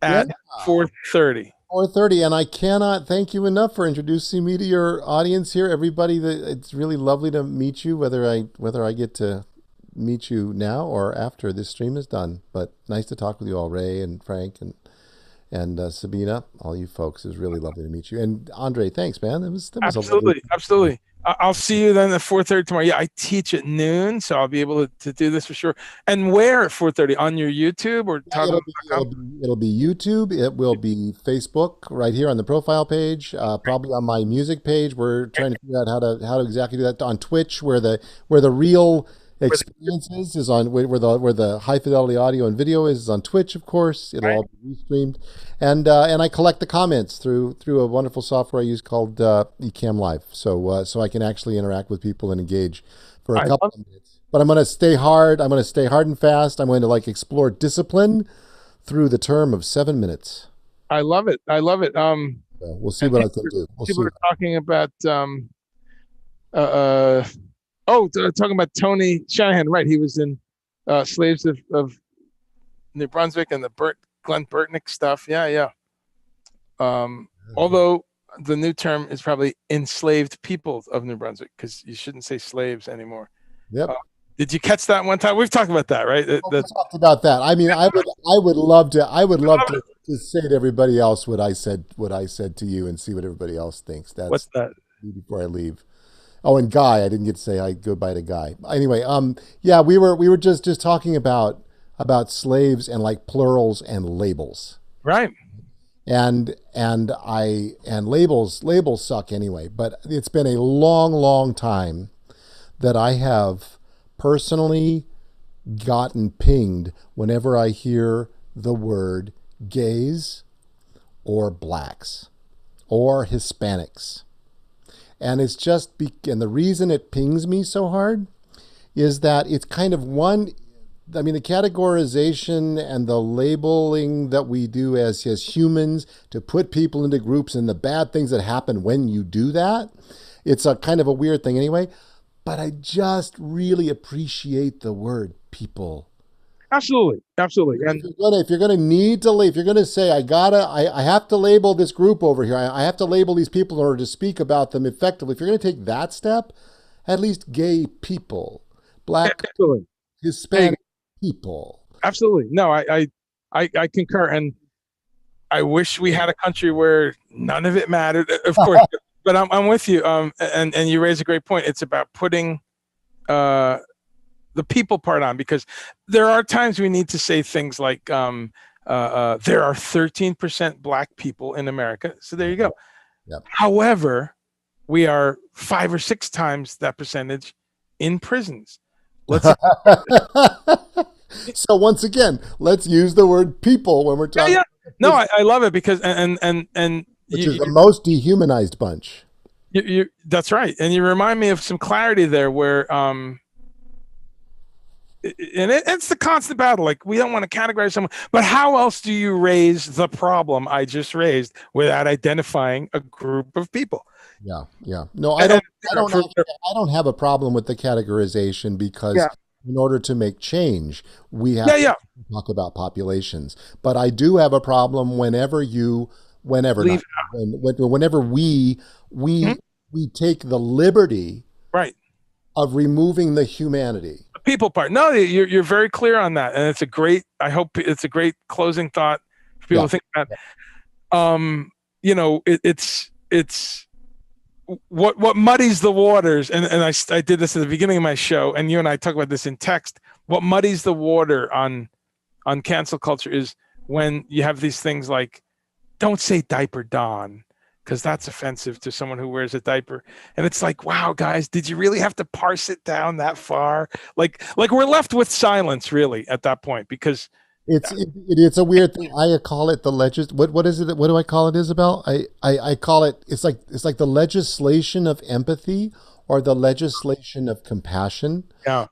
at 4:30. 4:30, and I cannot thank you enough for introducing me to your audience here. Everybody, it's really lovely to meet you, whether I get to meet you now or after this stream is done. But nice to talk with you all, Ray and Frank and Sabina, all you folks. It was really lovely to meet you. And Andre, thanks, man. That was absolutely. I'll see you then at 4:30 tomorrow. Yeah, I teach at noon, so I'll be able to do this for sure. And where at 4:30? On your YouTube or it'll be YouTube. It will be Facebook right here on the profile page. Probably on my music page. We're trying to figure out how to exactly do that. On Twitch, where the real experiences is on where the high fidelity audio and video is on Twitch, of course. It'll all be restreamed, and I collect the comments through a wonderful software I use called Ecamm Live, so I can actually interact with people and engage for a couple of minutes. But I'm going to stay hard. I'm going to stay hard and fast. I'm going to explore discipline through the term of 7 minutes. I love it. We'll see what I can do. People are talking about talking about Tony Shanahan, right? He was in Slaves of New Brunswick and the Glenn Burtnick stuff. Yeah. Although the new term is probably enslaved people of New Brunswick, because you shouldn't say slaves anymore. Yep. Did you catch that one time? We've talked about that, right? We talked about that. I mean, I would love to say to everybody else what I said to you and see what everybody else thinks. What's that? before I leave. Oh, and Guy, I didn't get to say hi goodbye to Guy. Anyway, yeah, we were just talking about slaves and like plurals and labels. Right. And labels suck anyway, but it's been a long time that I have personally gotten pinged whenever I hear the word gays or blacks or Hispanics. And it's just and the reason it pings me so hard is that it's kind of one. I mean, the categorization and the labeling that we do as humans to put people into groups and the bad things that happen when you do that, it's a kind of a weird thing anyway. But I just really appreciate the word people. Absolutely. Absolutely. And If you're gonna need to, if you're gonna say I have to label this group over here, I have to label these people in order to speak about them effectively. If you're gonna take that step, at least gay people, black, absolutely. Hispanic people. Absolutely. No, I concur. And I wish we had a country where none of it mattered, of course. But I'm with you. And you raise a great point. It's about putting the people part on, because there are times we need to say things like there are 13% black people in America. So there you go. Yep. However, we are 5 or 6 times that percentage in prisons. Let's So once again, let's use the word people when we're talking. Yeah. No, I love it because which is the most dehumanized bunch. That's right. And you remind me of some clarity there where it's the constant battle. Like, we don't want to categorize someone, but how else do you raise the problem I just raised without identifying a group of people? Yeah. No, I don't have a problem with the categorization because in order to make change, we have to talk about populations. But I do have a problem whenever we take the liberty of removing the humanity. The people part. No, you're very clear on that, and I hope it's a great closing thought for people to think about. It's what muddies the waters, and I did this at the beginning of my show, and you and I talk about this in text. What muddies the water on cancel culture is when you have these things like, don't say diaper Don, because that's offensive to someone who wears a diaper. And it's like, wow, guys, did you really have to parse it down that far? Like we're left with silence really at that point, because it's a weird thing. I call it the what is it? What do I call it, Isabel? I call it, it's like the legislation of empathy or the legislation of compassion. Yeah.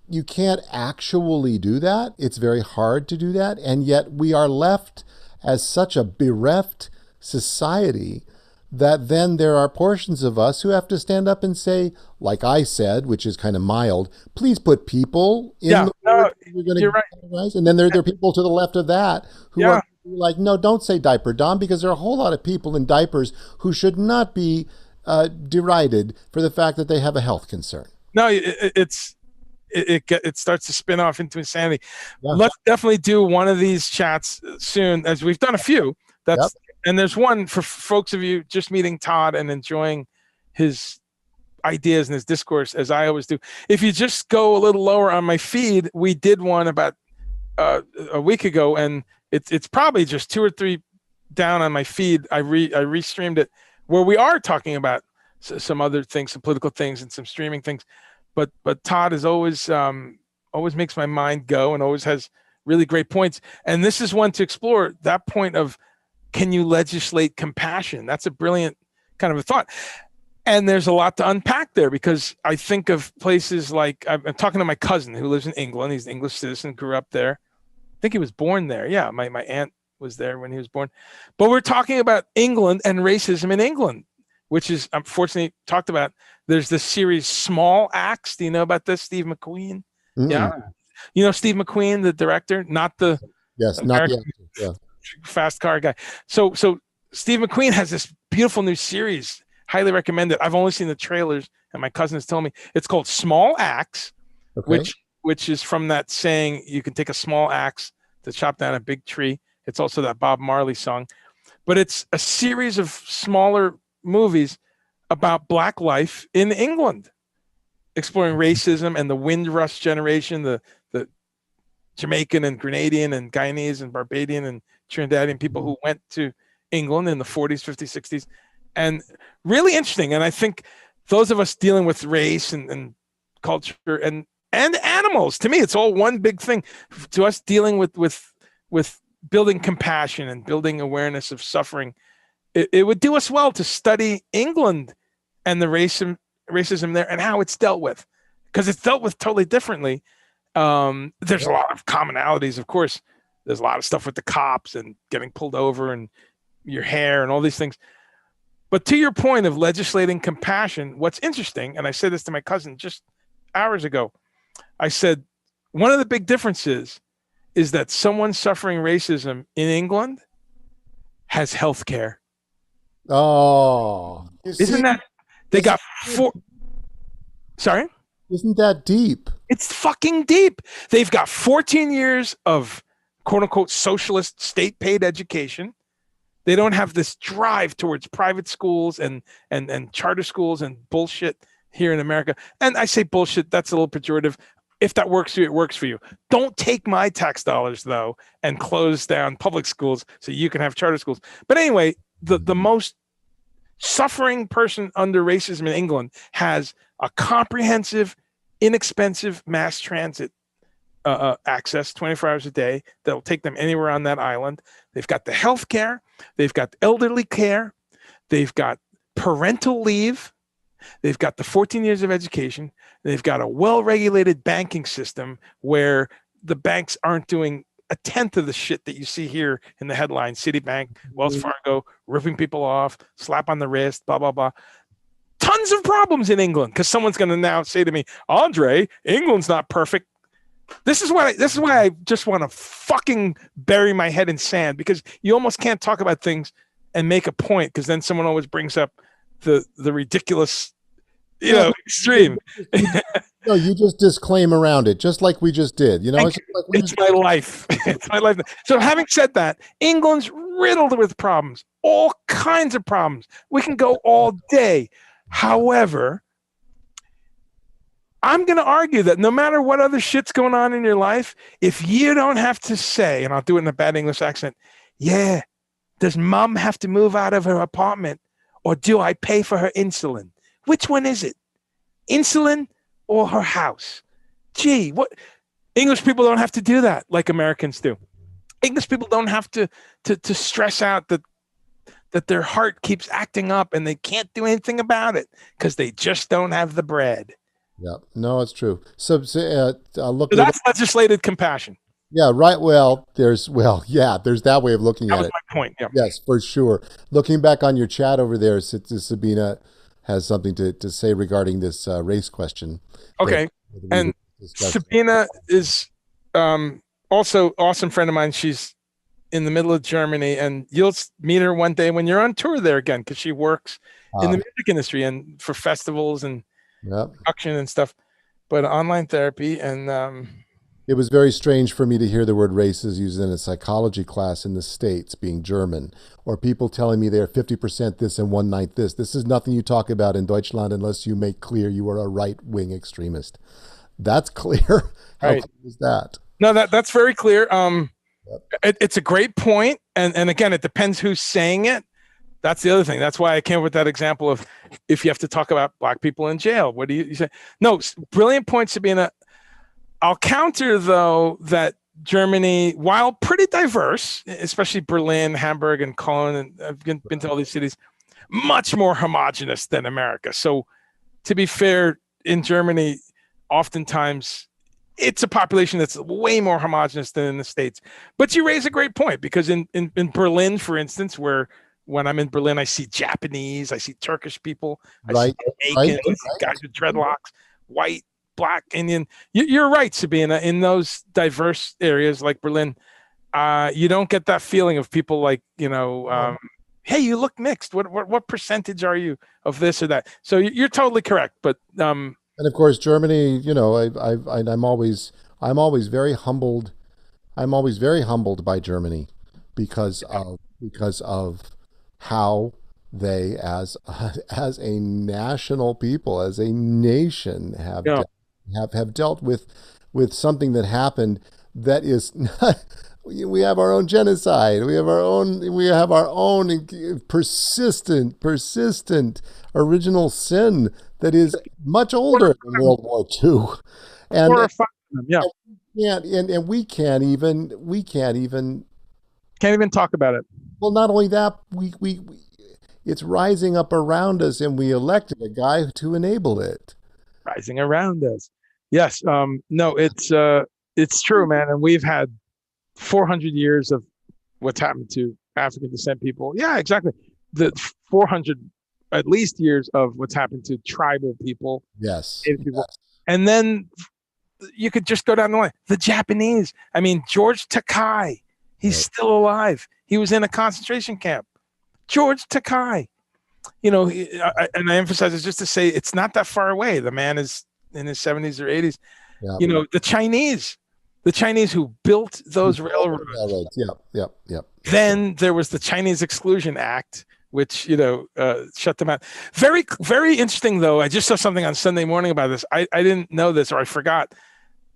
You can't actually do that. It's very hard to do that. And yet we are left as such a bereft society that then there are portions of us who have to stand up and say, like I said, which is kind of mild, please put people in the word you're going to categorize. And then there are people to the left of that who are like, no, don't say diaper Don, because there are a whole lot of people in diapers who should not be derided for the fact that they have a health concern. No, it starts to spin off into insanity. Let's definitely do one of these chats soon, as we've done a few. And there's one for folks of you just meeting Todd and enjoying his ideas and his discourse, as I always do. If you just go a little lower on my feed, we did one about a week ago, and it's probably just 2 or 3 down on my feed. I restreamed it, where we are talking about some other things, some political things and some streaming things. But Todd is always makes my mind go and always has really great points. And this is one to explore, that point of, can you legislate compassion? That's a brilliant kind of a thought. And there's a lot to unpack there, because I think of places like, I'm talking to my cousin who lives in England. He's an English citizen, grew up there. I think he was born there. Yeah, my aunt was there when he was born. But we're talking about England and racism in England, which is unfortunately talked about. There's this series, Small Axe. Do you know about this? Steve McQueen? Mm-hmm. Yeah. You know Steve McQueen, the director, not the fast car guy. So Steve McQueen has this beautiful new series. Highly recommend it. I've only seen the trailers, and my cousin has told me it's called Small Axe, which is from that saying, you can take a small axe to chop down a big tree. It's also that Bob Marley song. But it's a series of smaller movies about Black life in England, exploring racism and the Windrush generation, the Jamaican and Grenadian and Guyanese and Barbadian and Trinidadian people who went to England in the 40s, 50s, 60s, and really interesting. And I think those of us dealing with race and culture and animals, to me, it's all one big thing. To us dealing with building compassion and building awareness of suffering, it would do us well to study England and the racism there and how it's dealt with, because it's dealt with totally differently. There's a lot of commonalities, of course. There's a lot of stuff with the cops and getting pulled over and your hair and all these things. But to your point of legislating compassion, what's interesting, and I said this to my cousin just hours ago, I said, one of the big differences is that someone suffering racism in England has health care. Oh, isn't that, they got sorry? Isn't that deep? It's fucking deep. They've got 14 years of quote unquote socialist state paid education. They don't have this drive towards private schools and charter schools and bullshit here in America. And I say bullshit, that's a little pejorative. If that works for you, it works for you. Don't take my tax dollars, though, and close down public schools so you can have charter schools. But anyway, the most suffering person under racism in England has a comprehensive, inexpensive mass transit access 24 hours a day that'll take them anywhere on that island. They've got the health care. They've got elderly care. They've got parental leave. They've got the 14 years of education. They've got a well-regulated banking system where the banks aren't doing a tenth of the shit that you see here in the headlines. Citibank, Wells Fargo, ripping people off, slap on the wrist, blah, blah, blah. Tons of problems in England because someone's going to now say to me, Andre, England's not perfect. This is why I just want to fucking bury my head in sand, because you almost can't talk about things and make a point, because then someone always brings up the ridiculous, extreme. No, you just disclaim around it, just like we just did. It's my life. It's my life. So having said that, England's riddled with problems, all kinds of problems. We can go all day. However, I'm going to argue that no matter what other shit's going on in your life, if you don't have to say, and I'll do it in a bad English accent, yeah, does mom have to move out of her apartment, or do I pay for her insulin? Which one is it? Insulin or her house? Gee, what? English people don't have to do that like Americans do. English people don't have to stress out that their heart keeps acting up and they can't do anything about it because they just don't have the bread. Yeah, no, it's true. So look. So that's legislated compassion. Yeah, right. Well, there's that way of looking at it. That was my point. Yeah. Yes, for sure. Looking back on your chat over there, Sabina has something to say regarding this race question. Okay. And Sabina is also an awesome friend of mine. She's in the middle of Germany, and you'll meet her one day when you're on tour there again, because she works in the music industry and for festivals and production and stuff, but online therapy. And it was very strange for me to hear the word races used in a psychology class in the States, being German, or people telling me they're 50% this and 1/9 this. This is nothing you talk about in Deutschland unless you make clear you are a right-wing extremist. That's clear. How right. clear is that? No, that's very clear. It's a great point. And again, it depends who's saying it. That's the other thing. That's why I came up with that example of, if you have to talk about black people in jail, what do you say? No, brilliant point, Sabina. I'll counter, though, that Germany, while pretty diverse, especially Berlin, Hamburg, and Cologne, and I've been to all these cities, much more homogenous than America. So to be fair, in Germany, oftentimes it's a population that's way more homogenous than in the States. But you raise a great point, because in Berlin, for instance, where when I'm in Berlin, I see Japanese, I see Turkish people, I see Jamaicans, I see guys with dreadlocks, white, Black, Indian. You're right, Sabina. In those diverse areas like Berlin, you don't get that feeling of people like, hey, you look mixed. What percentage are you of this or that? So you're totally correct. But and of course, Germany. I'm always very humbled. I'm always very humbled by Germany because of how they, as a national people, as a nation, Yeah. have dealt with something that happened that is not, we have our own genocide. We have our own persistent original sin that is much older than World War II. And, 4 or 5 of them. Yeah. and we can't even Can't even talk about it. well, not only that, it's rising up around us, and we elected a guy to enable it. Rising around us. Yes. No, it's true, man. And we've had 400 years of what's happened to African descent people. Yeah, exactly. The 400 at least years of what's happened to tribal people, Yes, Native people. And then you could just go down the line. The Japanese. I mean, George Takai, he's right. still alive. He was in a concentration camp. George Takai. And I emphasize this just to say it's not that far away. The man is in his 70s or 80s. Yep. The Chinese who built those railroads. Yep. Then there was the Chinese Exclusion Act, which shut them out. Very, very interesting, though. I just saw something on Sunday morning about this. I didn't know this, or I forgot.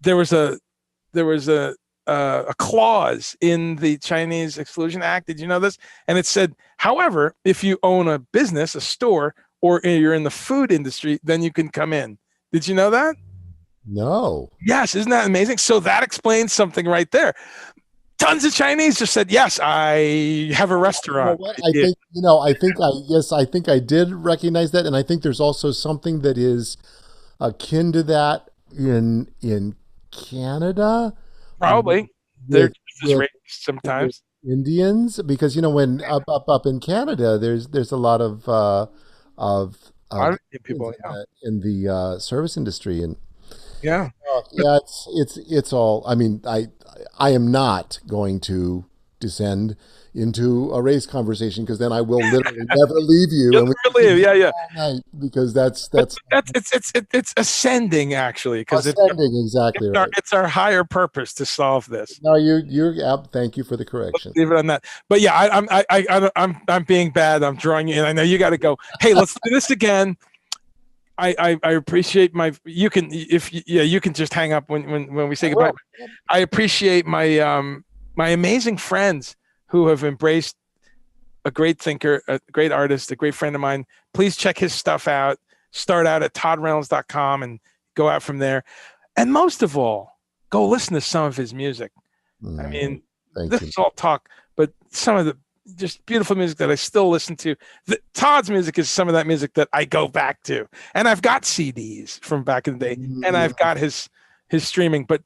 There was a clause in the Chinese Exclusion Act. Did you know this? And it said, however, if you own a business, a store, or you're in the food industry, then you can come in. Did you know that? No. Yes, isn't that amazing? So that explains something right there. Tons of Chinese just said, yes, I have a restaurant. I think I did recognize that, and I think there's also something that is akin to that in Canada. Probably. They're just as racist sometimes. Indians, because when up in Canada, there's a lot of people in the service industry, and yeah. It's all. I mean, I am not going to descend into a race conversation, because then I will literally never leave you. And yeah. Because that's it's ascending, actually, because exactly right. It's our higher purpose to solve this. No, you're. Thank you for the correction. Let's leave it on that. But yeah, I'm being bad. I'm drawing you in. I know you got to go. Hey, let's do this again. I appreciate you can just hang up when we say goodbye. I appreciate my my amazing friends who have embraced a great thinker, a great artist, a great friend of mine. Please check his stuff out. Start out at toddreynolds.com and go out from there. And most of all, go listen to some of his music. I mean, this is all talk, but some of the just beautiful music that I still listen to. Todd's music is some of that music that I go back to, and I've got CDs from back in the day, and I've got his streaming. But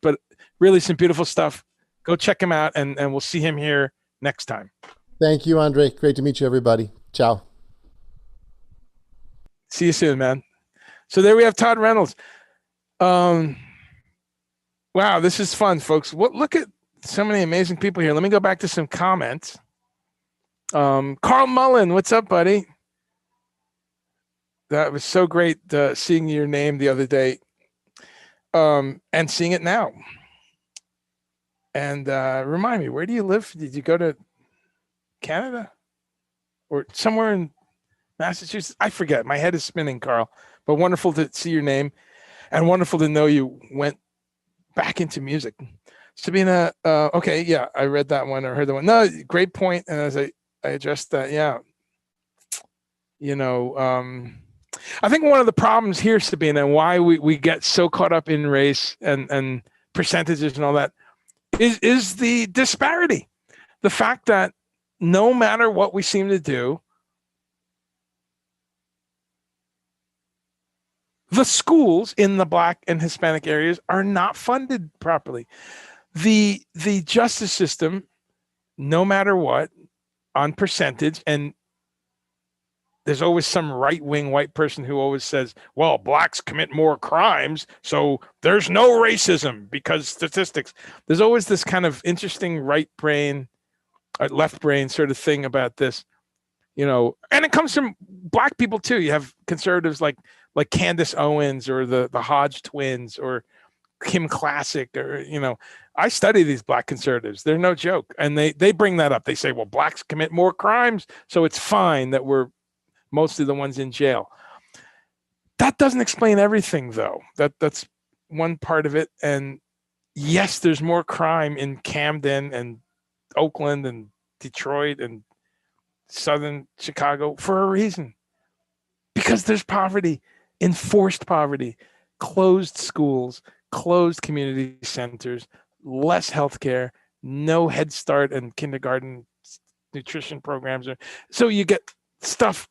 really, some beautiful stuff. Go check him out, and we'll see him here next time. Thank you, Andre. Great to meet you, everybody. Ciao. See you soon, man. So there we have Todd Reynolds. Wow, this is fun, folks. Look at so many amazing people here. Let me go back to some comments. Carl Mullen, what's up, buddy? That was so great seeing your name the other day, and seeing it now. And remind me, where do you live? Did you go to Canada or somewhere in Massachusetts? I forget. My head is spinning, Carl. But wonderful to see your name, and wonderful to know you went back into music. Sabina, okay, yeah, I read that one or heard that one. No, great point. And as I addressed that, yeah. I think one of the problems here, Sabina, and why we get so caught up in race and percentages and all that is the disparity. The fact that no matter what we seem to do, the schools in the Black and Hispanic areas are not funded properly. The justice system, no matter what, on percentage, and there's always some right-wing white person who always says, well, blacks commit more crimes, so there's no racism because statistics. There's always this kind of interesting right brain, left brain sort of thing about this, and it comes from black people too. You have conservatives like Candace Owens or the Hodge twins or Kim Classic, or I study these black conservatives. They're no joke, and they bring that up. They say, well, blacks commit more crimes, so it's fine that we're mostly the ones in jail. That doesn't explain everything, though. That's one part of it. And yes, there's more crime in Camden and Oakland and Detroit and Southern Chicago for a reason. Because there's poverty, enforced poverty, closed schools, closed community centers, less healthcare, no Head Start and kindergarten nutrition programs. So you get stuff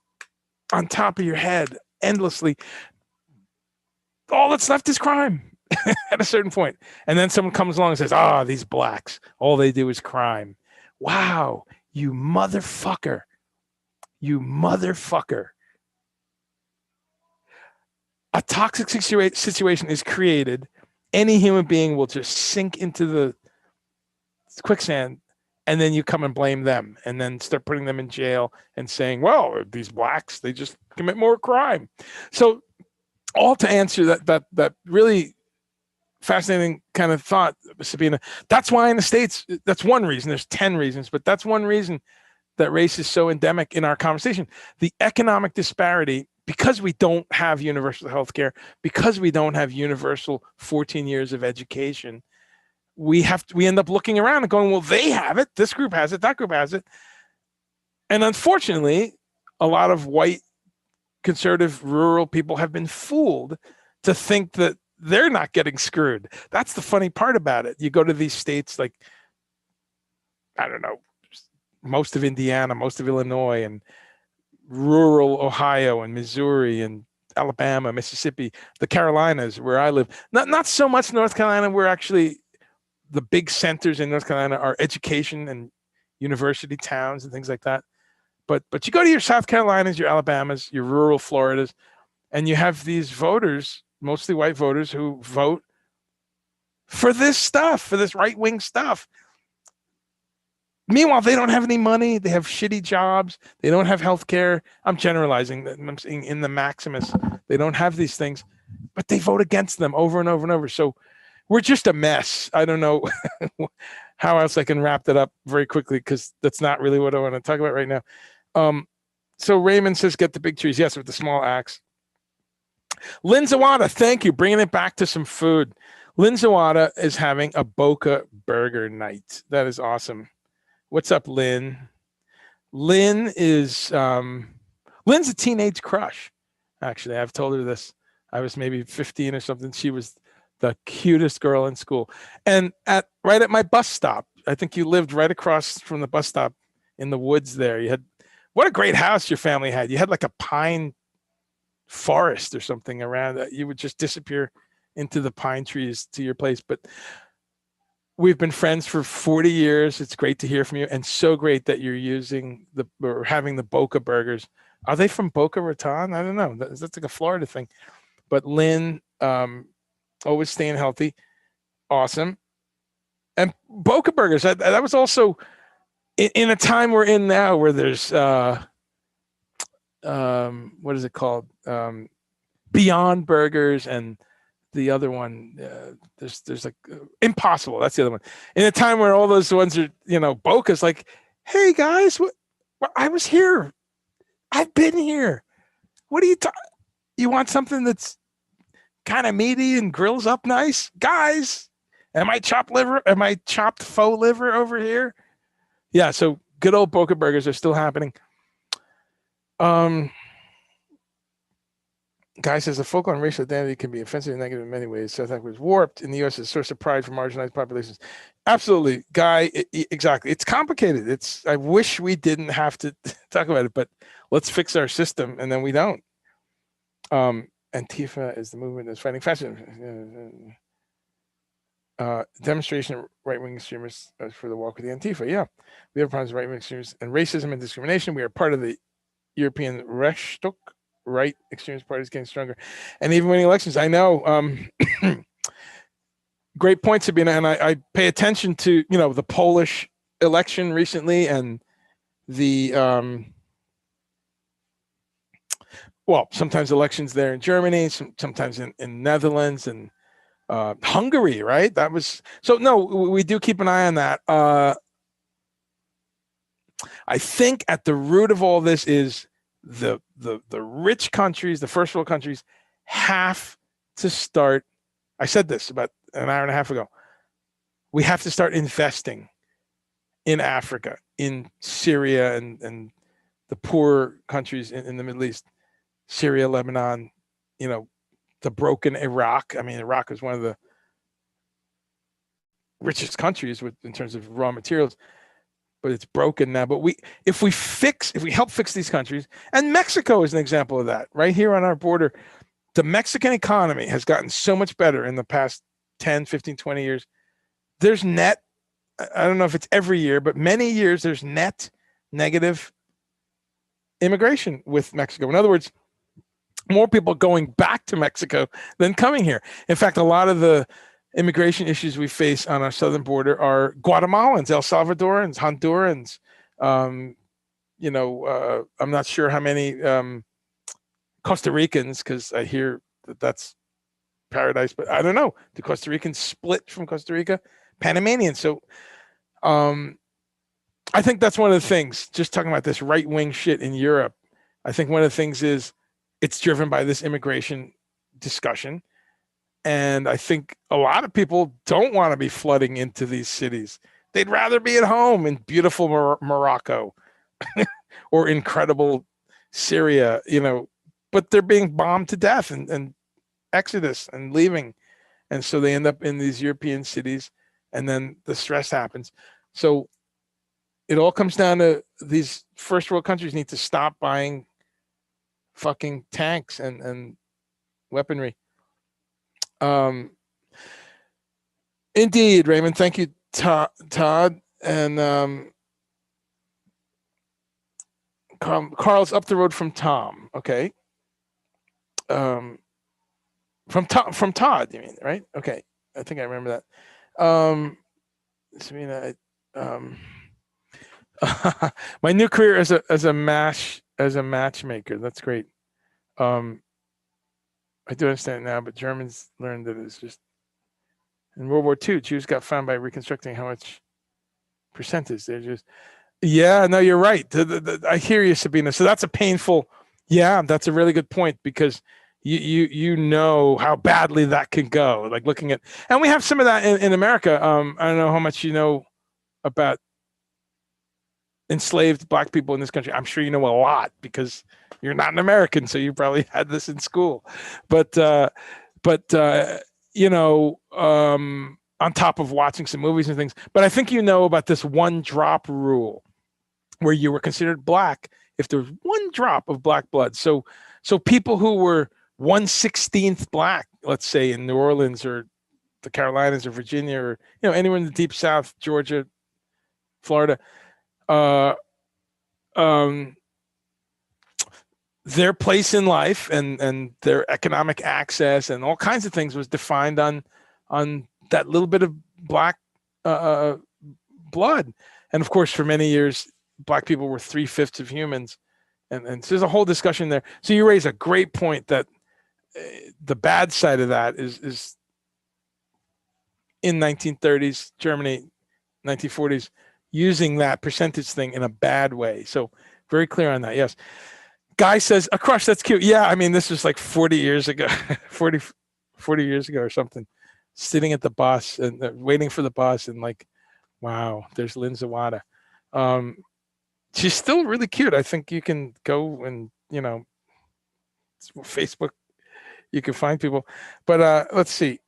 on top of your head endlessly. All that's left is crime at a certain point. And then someone comes along and says, these blacks, all they do is crime. Wow, you motherfucker. You motherfucker. A toxic situation is created. Any human being will just sink into the quicksand, and then you come and blame them and then start putting them in jail and saying, well, these blacks, they just commit more crime. So all to answer that really fascinating kind of thought, Sabina. That's why in the States, that's one reason. There's 10 reasons, but that's one reason that race is so endemic in our conversation. The economic disparity, because we don't have universal health care, because we don't have universal 14 years of education, we end up looking around and going, well, they have it. This group has it. That group has it. And unfortunately, a lot of white, conservative, rural people have been fooled to think that they're not getting screwed. That's the funny part about it. You go to these states like, I don't know, most of Indiana, most of Illinois, and rural Ohio and Missouri and Alabama, Mississippi, the Carolinas, where I live. Not so much North Carolina, where actually the big centers in North Carolina are education and university towns and things like that. But you go to your South Carolinas, your Alabamas, your rural Floridas, and you have these voters, mostly white voters, who vote for this stuff, for this right-wing stuff. Meanwhile, they don't have any money. They have shitty jobs. They don't have health care. I'm generalizing. I'm saying in the maximus, they don't have these things, but they vote against them over and over and over. So we're just a mess. I don't know how else I can wrap that up very quickly, because that's not really what I want to talk about right now. So Raymond says, get the big trees. Yes, with the small axe. Lynn Zawada, thank you. Bringing it back to some food. Lynn Zawada is having a Boca Burger night. That is awesome. What's up, Lynn? Lynn is Lynn's a teenage crush. Actually, I've told her this. I was maybe 15 or something. She was the cutest girl in school. And right at my bus stop, I think you lived right across from the bus stop in the woods there. You had, what a great house your family had. You had like a pine forest or something around that. You would just disappear into the pine trees to your place. But we've been friends for 40 years. It's great to hear from you, and so great that you're using or having the Boca burgers. Are they from Boca Raton? I don't know. That's like a Florida thing. But Lynn, always staying healthy. Awesome. And Boca burgers, that was also in a time we're in now where there's, what is it called? Beyond Burgers, and the other one, there's like Impossible. That's the other one. In a time where all those ones are, Boca's like, hey guys, I was here. I've been here. What are you you want something that's kind of meaty and grills up nice? Guys, am I chopped liver? Am I chopped faux liver over here? Yeah, so good old Boca burgers are still happening. Guy says the focus on racial identity can be offensive and negative in many ways. South Africa was warped in the U.S. as a source of pride for marginalized populations. Absolutely, Guy. Exactly. It's complicated. I wish we didn't have to talk about it, but let's fix our system, and then we don't. Antifa is the movement that's fighting fascism. Demonstration of right-wing extremists for the walk with the Antifa. Yeah, we have problems with right-wing extremists and racism and discrimination. We are part of the European Rechtsruck. Right extremist parties getting stronger, and even winning elections. I know. Great point, Sabina, and I pay attention to the Polish election recently, and the sometimes elections there in Germany, sometimes in Netherlands and Hungary. Right, that was so. No, we do keep an eye on that. I think at the root of all this is the the rich countries, the first world countries, have to start. I said this about an hour and a half ago. We have to start investing in Africa, in Syria, and the poor countries in the Middle East, Syria, Lebanon, the broken Iraq. I mean, Iraq is one of the richest countries in terms of raw materials, but it's broken now. But if we help fix these countries, and Mexico is an example of that, right here on our border, the Mexican economy has gotten so much better in the past 10, 15, 20 years. There's net, I don't know if it's every year, but many years there's net negative immigration with Mexico. In other words, more people going back to Mexico than coming here. In fact, a lot of the immigration issues we face on our southern border are Guatemalans, El Salvadorans, Hondurans. I'm not sure how many Costa Ricans, because I hear that's paradise, but I don't know. The Costa Ricans split from Costa Rica, Panamanians. So I think that's one of the things, just talking about this right-wing shit in Europe, I think one of the things is it's driven by this immigration discussion. And I think a lot of people don't want to be flooding into these cities. They'd rather be at home in beautiful Morocco or incredible Syria, but they're being bombed to death and exodus and leaving. And so they end up in these European cities, and then the stress happens. So it all comes down to these first world countries need to stop buying fucking tanks and weaponry. Indeed, Raymond. Thank you, Todd. And Carl's up the road from Tom. Okay. From Todd, you mean, right? Okay. I think I remember that. Sabina, my new career as a matchmaker. That's great. I do understand it now, but Germans learned that it's just in World War II, Jews got found by reconstructing how much percentage they're just. Yeah, no, you're right. I hear you, Sabina. So that's a painful. Yeah, that's a really good point, because you know how badly that can go. Like looking at, and we have some of that in America. I don't know how much you know about enslaved Black people in this country. I'm sure you know a lot because you're not an American, so you probably had this in school. But on top of watching some movies and things. But I think you know about this one drop rule, where you were considered Black if there was one drop of Black blood. So people who were 1/16th Black, let's say in New Orleans or the Carolinas or Virginia or anywhere in the Deep South, Georgia, Florida, their place in life and their economic access and all kinds of things was defined on that little bit of Black blood. And of course, for many years, Black people were 3/5 of humans. And so there's a whole discussion there. So you raise a great point that the bad side of that is in 1930s Germany, 1940s, using that percentage thing in a bad way. So very clear on that. Yes. Guy says, a crush, that's cute. Yeah, I mean, this was like 40 years ago, 40 years ago or something, sitting at the bus and waiting for the bus and like, wow, there's Lynn Zawada. She's still really cute. I think you can go and, Facebook, you can find people. But let's see.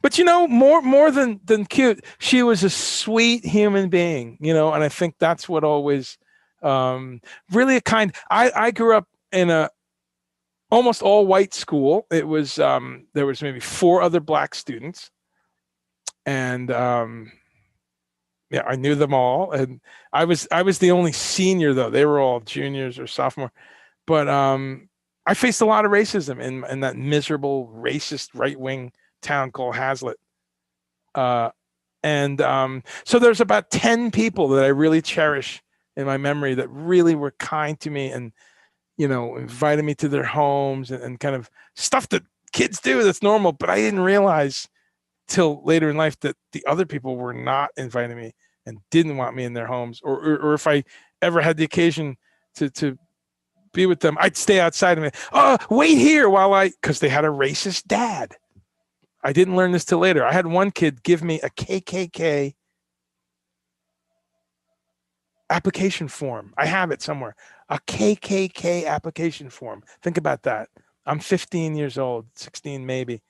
But more than cute, she was a sweet human being, and I think that's what always really a kind. I grew up in a almost all white school. It was there was maybe 4 other Black students, and yeah, I knew them all, and I was the only senior though. They were all juniors or sophomore, but I faced a lot of racism in that miserable racist right-wing town called Hazlitt. So there's about 10 people that I really cherish in my memory that really were kind to me and, invited me to their homes and kind of stuff that kids do that's normal. But I didn't realize till later in life that the other people were not inviting me and didn't want me in their homes, or if I ever had the occasion to be with them. I'd stay outside and wait here because they had a racist dad. I didn't learn this till later. I had one kid give me a KKK application form. I have it somewhere. A KKK application form. Think about that. I'm 15 years old, 16 maybe.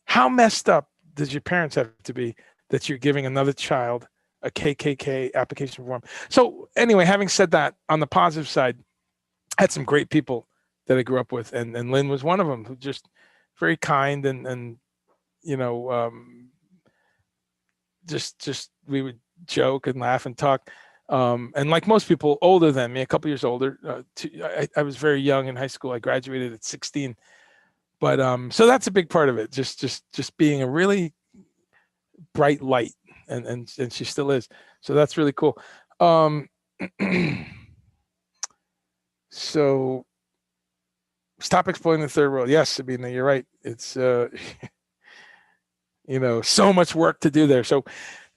How messed up does your parents have to be that you're giving another child a KKK application form? So anyway, having said that, on the positive side, I had some great people that I grew up with, and Lynn was one of them, who just very kind and just we would joke and laugh and talk. And like most people older than me, a couple years older, I was very young in high school. I graduated at 16. But so that's a big part of it. Just being a really bright light, and she still is. So that's really cool. So stop exploiting the third world. Yes, Sabina, you're right. It's so much work to do there. So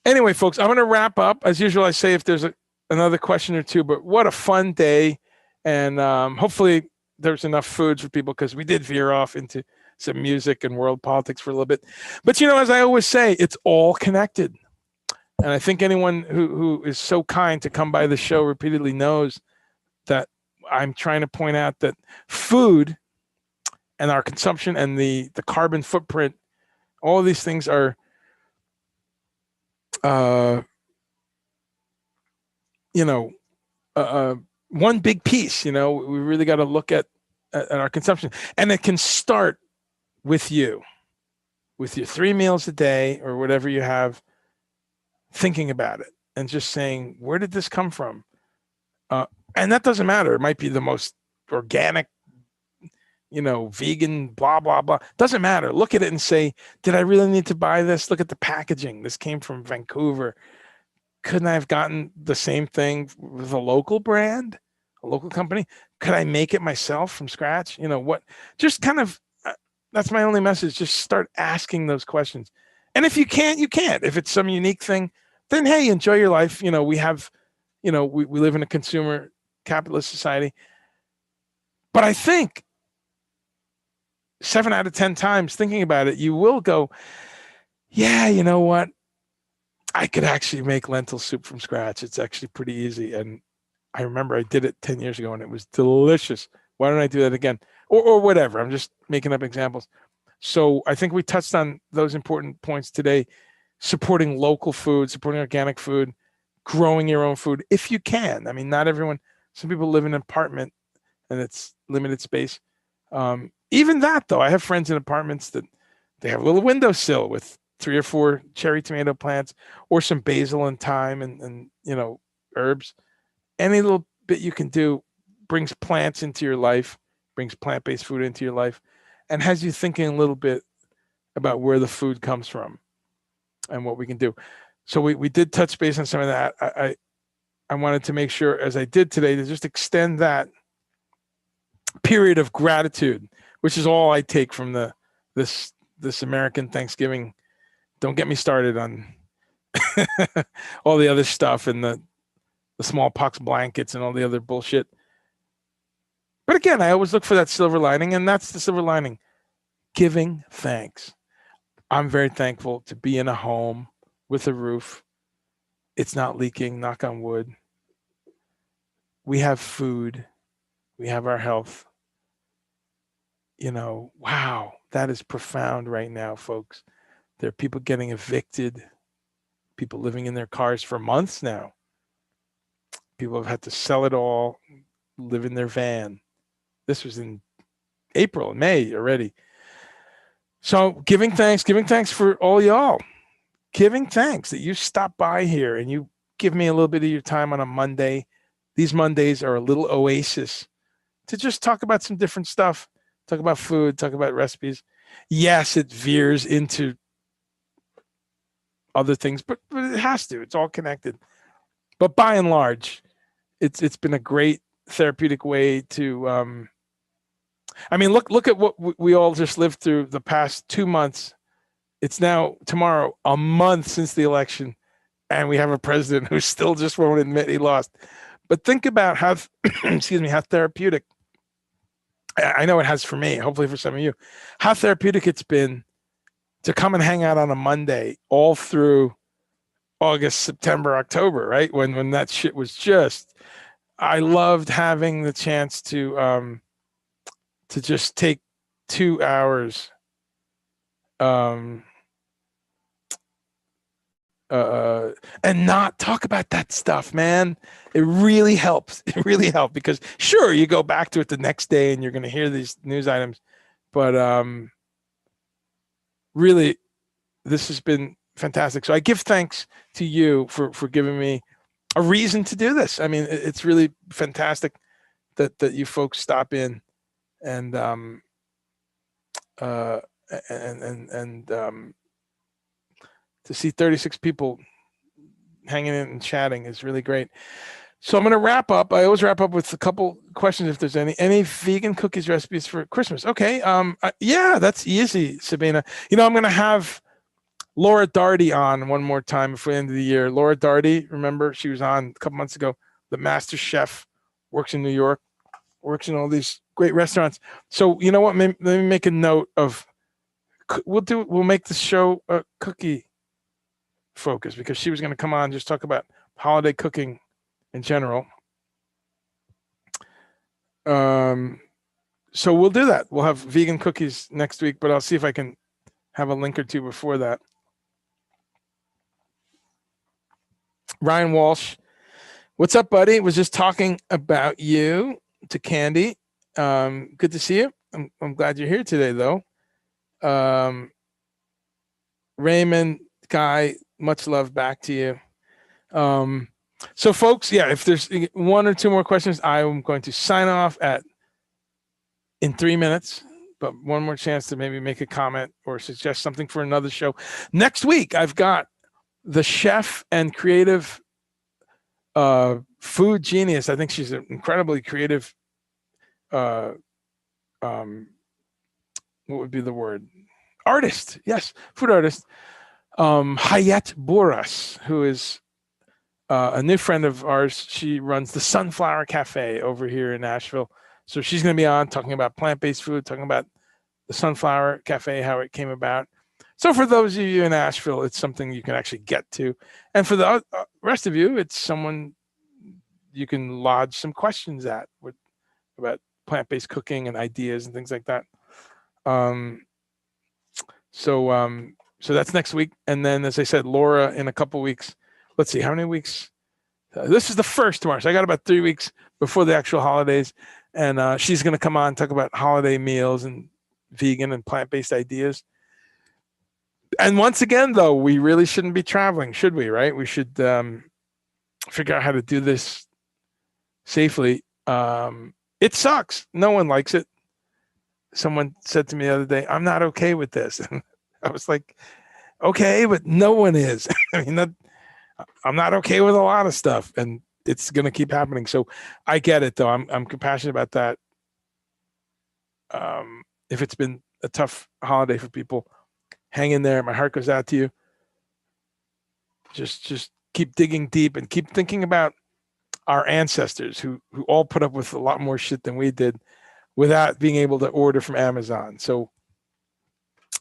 anyway, folks, I'm going to wrap up. As usual, I say if there's another question or two, but what a fun day. And hopefully there's enough food for people, because we did veer off into some music and world politics for a little bit. But, as I always say, it's all connected. And I think anyone who is so kind to come by the show repeatedly knows that I'm trying to point out that food and our consumption and the carbon footprint, all of these things are one big piece. We really got to look at our consumption, and it can start with your 3 meals a day or whatever you have, thinking about it and just saying, where did this come from? And that doesn't matter. It might be the most organic, vegan, blah, blah, blah. Doesn't matter. Look at it and say, did I really need to buy this? Look at the packaging. This came from Vancouver. Couldn't I have gotten the same thing with a local brand, a local company? Could I make it myself from scratch? Just kind of, that's my only message. Just start asking those questions. And if you can't, you can't. If it's some unique thing, then, hey, enjoy your life. We have, we live in a consumer capitalist society. But I think 7 out of 10 times thinking about it, you will go, yeah, you know what? I could actually make lentil soup from scratch. It's actually pretty easy. And I remember I did it 10 years ago and it was delicious. Why don't I do that again? Or whatever. I'm just making up examples. So I think we touched on those important points today. Supporting local food, supporting organic food, growing your own food if you can. I mean, not everyone. Some people live in an apartment and it's limited space. Even that, though, I have friends in apartments that they have a little windowsill with 3 or 4 cherry tomato plants or some basil and thyme and herbs. Any little bit you can do brings plants into your life, brings plant-based food into your life, and has you thinking a little bit about where the food comes from and what we can do. So we did touch base on some of that. I wanted to make sure, as I did today, to just extend that period of gratitude, which is all I take from this American Thanksgiving. Don't get me started on all the other stuff and the smallpox blankets and all the other bullshit. But again, I always look for that silver lining, and that's the silver lining. Giving thanks. I'm very thankful to be in a home with a roof. It's not leaking, knock on wood. We have food. We have our health. Wow, that is profound right now, folks. There are people getting evicted, people living in their cars for months now. People have had to sell it all, live in their van. This was in April and May already. So giving thanks for all y'all. Giving thanks that you stop by here and you give me a little bit of your time on a Monday. These Mondays are a little oasis to just talk about some different stuff, talk about food, talk about recipes. Yes, it veers into other things, but it has to. It's all connected. But by and large, it's been a great therapeutic way to look at what we all just lived through the past 2 months. It's now tomorrow a month since the election, and we have a president who still just won't admit he lost. But think about how, excuse me, how therapeutic. I know it has for me. Hopefully for some of you, how therapeutic it's been to come and hang out on a Monday all through August, September, October, right? When that shit was just, I loved having the chance to just take 2 hours um and not talk about that stuff, man. It really helps. It really helped because sure, you go back to it the next day and you're going to hear these news items, but really, this has been fantastic. So I give thanks to you for giving me a reason to do this. I mean, it's really fantastic that you folks stop in and uh and to see 36 people hanging in and chatting is really great. So I'm going to wrap up. I always wrap up with a couple questions if there's any vegan cookies recipes for Christmas. Okay. Yeah, that's easy, Sabina. You know, I'm going to have Laura Darty on one more time before the end of the year. Laura Darty, remember she was on a couple months ago, the master chef, works in New York, works in all these great restaurants. So you know what? Let me make a note of, we'll make the show a cookie focus because she was going to come on and just talk about holiday cooking in general. So we'll do that. We'll have vegan cookies next week, but I'll see if I can have a link or two before that. Ryan Walsh, what's up, buddy? Was just talking about you to Candy. Good to see you. I'm glad you're here today, though. Raymond, Guy, much love back to you. So folks, yeah, if there's one or two more questions, I'm going to sign off in 3 minutes, but one more chance to maybe make a comment or suggest something for another show. Next week, I've got the chef and creative food genius. I think she's an incredibly creative, what would be the word? Artist. Yes, food artist. Hayat Boras, who is a new friend of ours. She runs the Sunflower Cafe over here in Nashville. So she's going to be on talking about plant-based food, talking about the Sunflower Cafe, how it came about. So for those of you in Nashville, it's something you can actually get to. And for the rest of you, it's someone you can lodge some questions at about plant-based cooking and ideas and things like that. So that's next week. And then, as I said, Laura in a couple weeks. Let's see, how many weeks? This is the first tomorrow. So I got about 3 weeks before the actual holidays. And she's going to come on and talk about holiday meals and vegan and plant-based ideas. And once again, though, we really shouldn't be traveling, should we, right? We should figure out how to do this safely. It sucks. No one likes it. Someone said to me the other day, I'm not okay with this. I was like, okay, but no one is. I mean, I'm not okay with a lot of stuff, and it's going to keep happening. So I get it, though. I'm compassionate about that. If it's been a tough holiday for people, hang in there. My heart goes out to you. Just keep digging deep and keep thinking about our ancestors who all put up with a lot more shit than we did without being able to order from Amazon. So,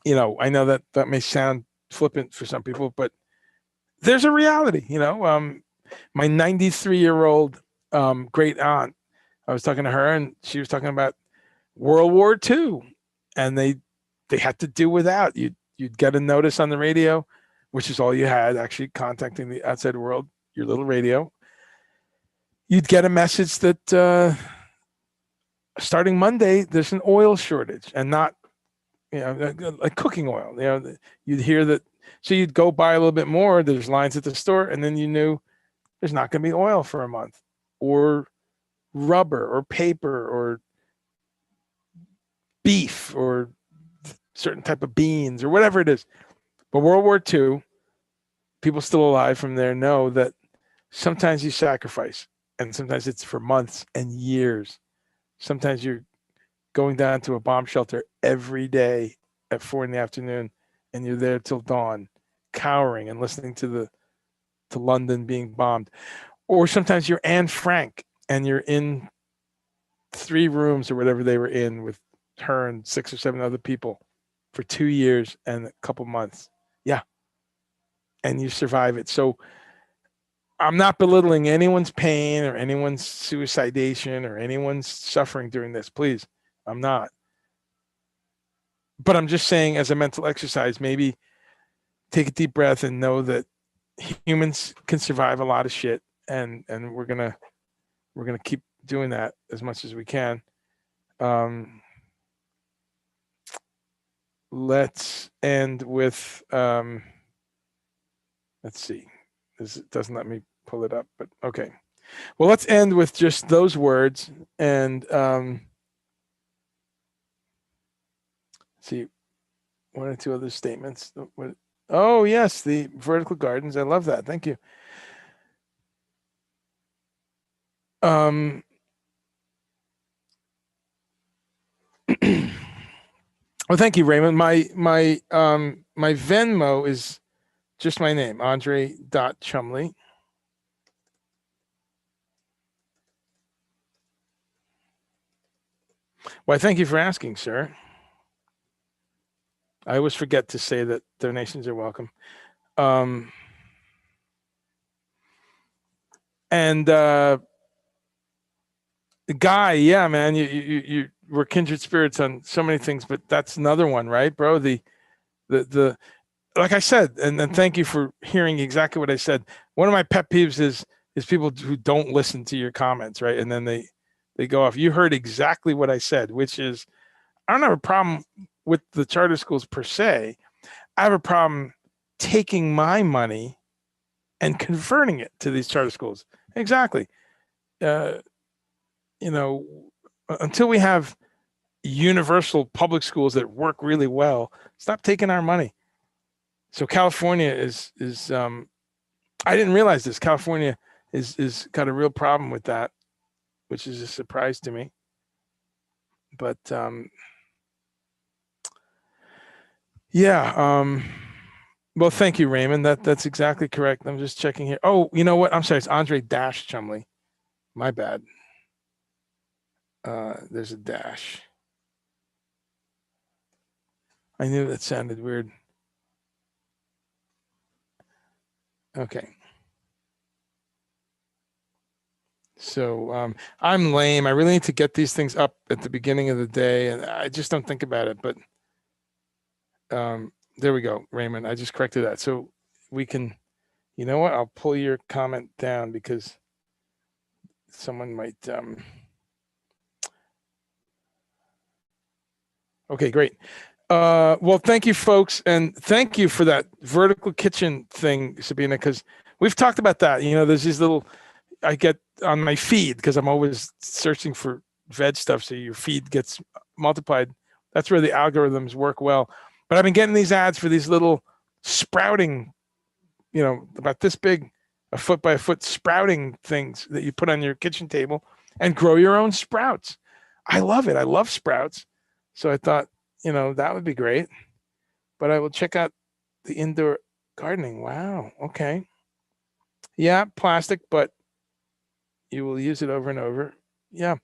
you know, I know that may sound flippant for some people, but there's a reality, you know. My 93-year-old great aunt, I was talking to her and she was talking about World War II, and they had to do without. You'd get a notice on the radio, which is all you had, actually contacting the outside world, your little radio. You'd get a message that starting Monday, there's an oil shortage, and not, you know, like cooking oil. You know, you'd hear that. So you'd go buy a little bit more. There's lines at the store, and then you knew there's not going to be oil for a month, or rubber, or paper, or beef, or certain type of beans, or whatever it is. But World War II, people still alive from there know that sometimes you sacrifice, and sometimes it's for months and years. Sometimes you're going down to a bomb shelter every day at 4 p.m, and you're there till dawn, cowering and listening to London being bombed. Or sometimes you're Anne Frank and you're in 3 rooms or whatever they were in with her and 6 or 7 other people for 2 years and a couple months. Yeah. And you survive it. So I'm not belittling anyone's pain or anyone's suicidation or anyone's suffering during this. Please, I'm not. But I'm just saying, as a mental exercise, maybe take a deep breath and know that humans can survive a lot of shit, and we're gonna keep doing that as much as we can. Let's end with let's see. This doesn't let me pull it up, but okay. Well, let's end with just those words and see 1 or 2 other statements. Oh yes, the vertical gardens. I love that. Thank you. Well, thank you, Raymond. My Venmo is just my name, Andre.Chumley. Why, thank you for asking, sir. I always forget to say that donations are welcome. And Guy, yeah, man, you we're kindred spirits on so many things, but that's another one, right, bro? The like I said, and thank you for hearing exactly what I said. One of my pet peeves is people who don't listen to your comments, right? And then they go off. You heard exactly what I said, which is I don't have a problem with the charter schools per se. I have a problem taking my money and converting it to these charter schools. Exactly. You know, until we have universal public schools that work really well, stop taking our money. So California is I didn't realize this. California is got a real problem with that, which is a surprise to me. But yeah, well, thank you, Raymond. That's exactly correct. I'm just checking here. Oh, you know what? I'm sorry. It's Andre-Chumley. My bad. There's a dash. I knew that sounded weird. Okay. So I'm lame. I really need to get these things up at the beginning of the day, and I just don't think about it. But there we go, Raymond. I just corrected that. So we can, you know what? I'll pull your comment down because someone might. Okay, great. Well, thank you, folks, and thank you for that vertical kitchen thing, Sabina, because we've talked about that. You know, there's these little I get on my feed because I'm always searching for veg stuff, so your feed gets multiplied. That's where the algorithms work well. But I've been getting these ads for these little sprouting, you know, about this big, a foot by a foot sprouting things that you put on your kitchen table and grow your own sprouts. I love it. I love sprouts. So I thought, you know, that would be great. But I will check out the indoor gardening. Wow. Okay. Yeah, plastic, but you will use it over and over. Yeah,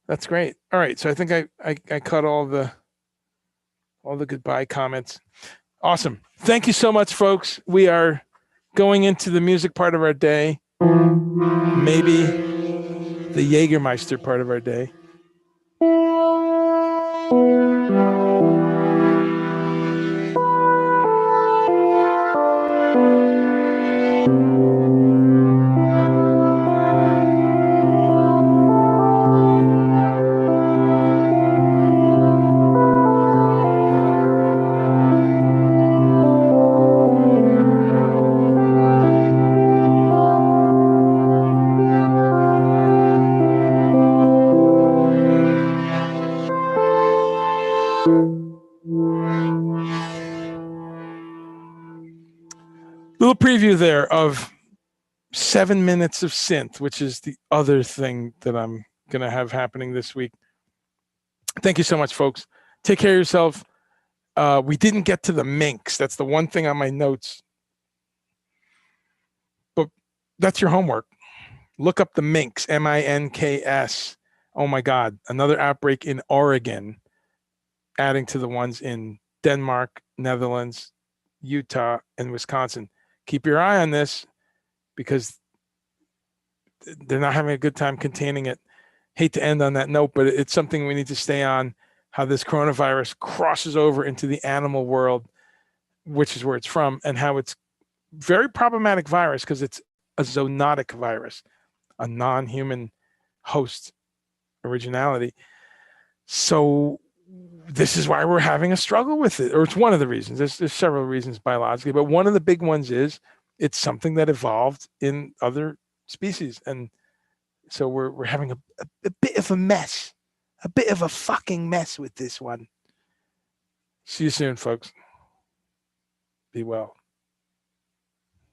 that's great. All right. So I think I cut all the goodbye comments. Awesome. Thank you so much, folks. We are going into the music part of our day. Maybe the Jägermeister part of our day. Little preview there of 7 minutes of synth, which is the other thing that I'm going to have happening this week. Thank you so much, folks. Take care of yourself. We didn't get to the MINKS. That's the one thing on my notes. But that's your homework. Look up the MINKS, MINKS. Oh my God, another outbreak in Oregon, adding to the ones in Denmark, Netherlands, Utah, and Wisconsin. Keep your eye on this because they're not having a good time containing it. Hate to end on that note, but it's something we need to stay on, how this coronavirus crosses over into the animal world, which is where it's from, and how it's very problematic virus because it's a zoonotic virus, a non-human host originality. So this is why we're having a struggle with it, or it's one of the reasons. There's several reasons biologically, but one of the big ones is it's something that evolved in other species, and so we're having a bit of a mess, a bit of a fucking mess with this one. See you soon, folks. Be well.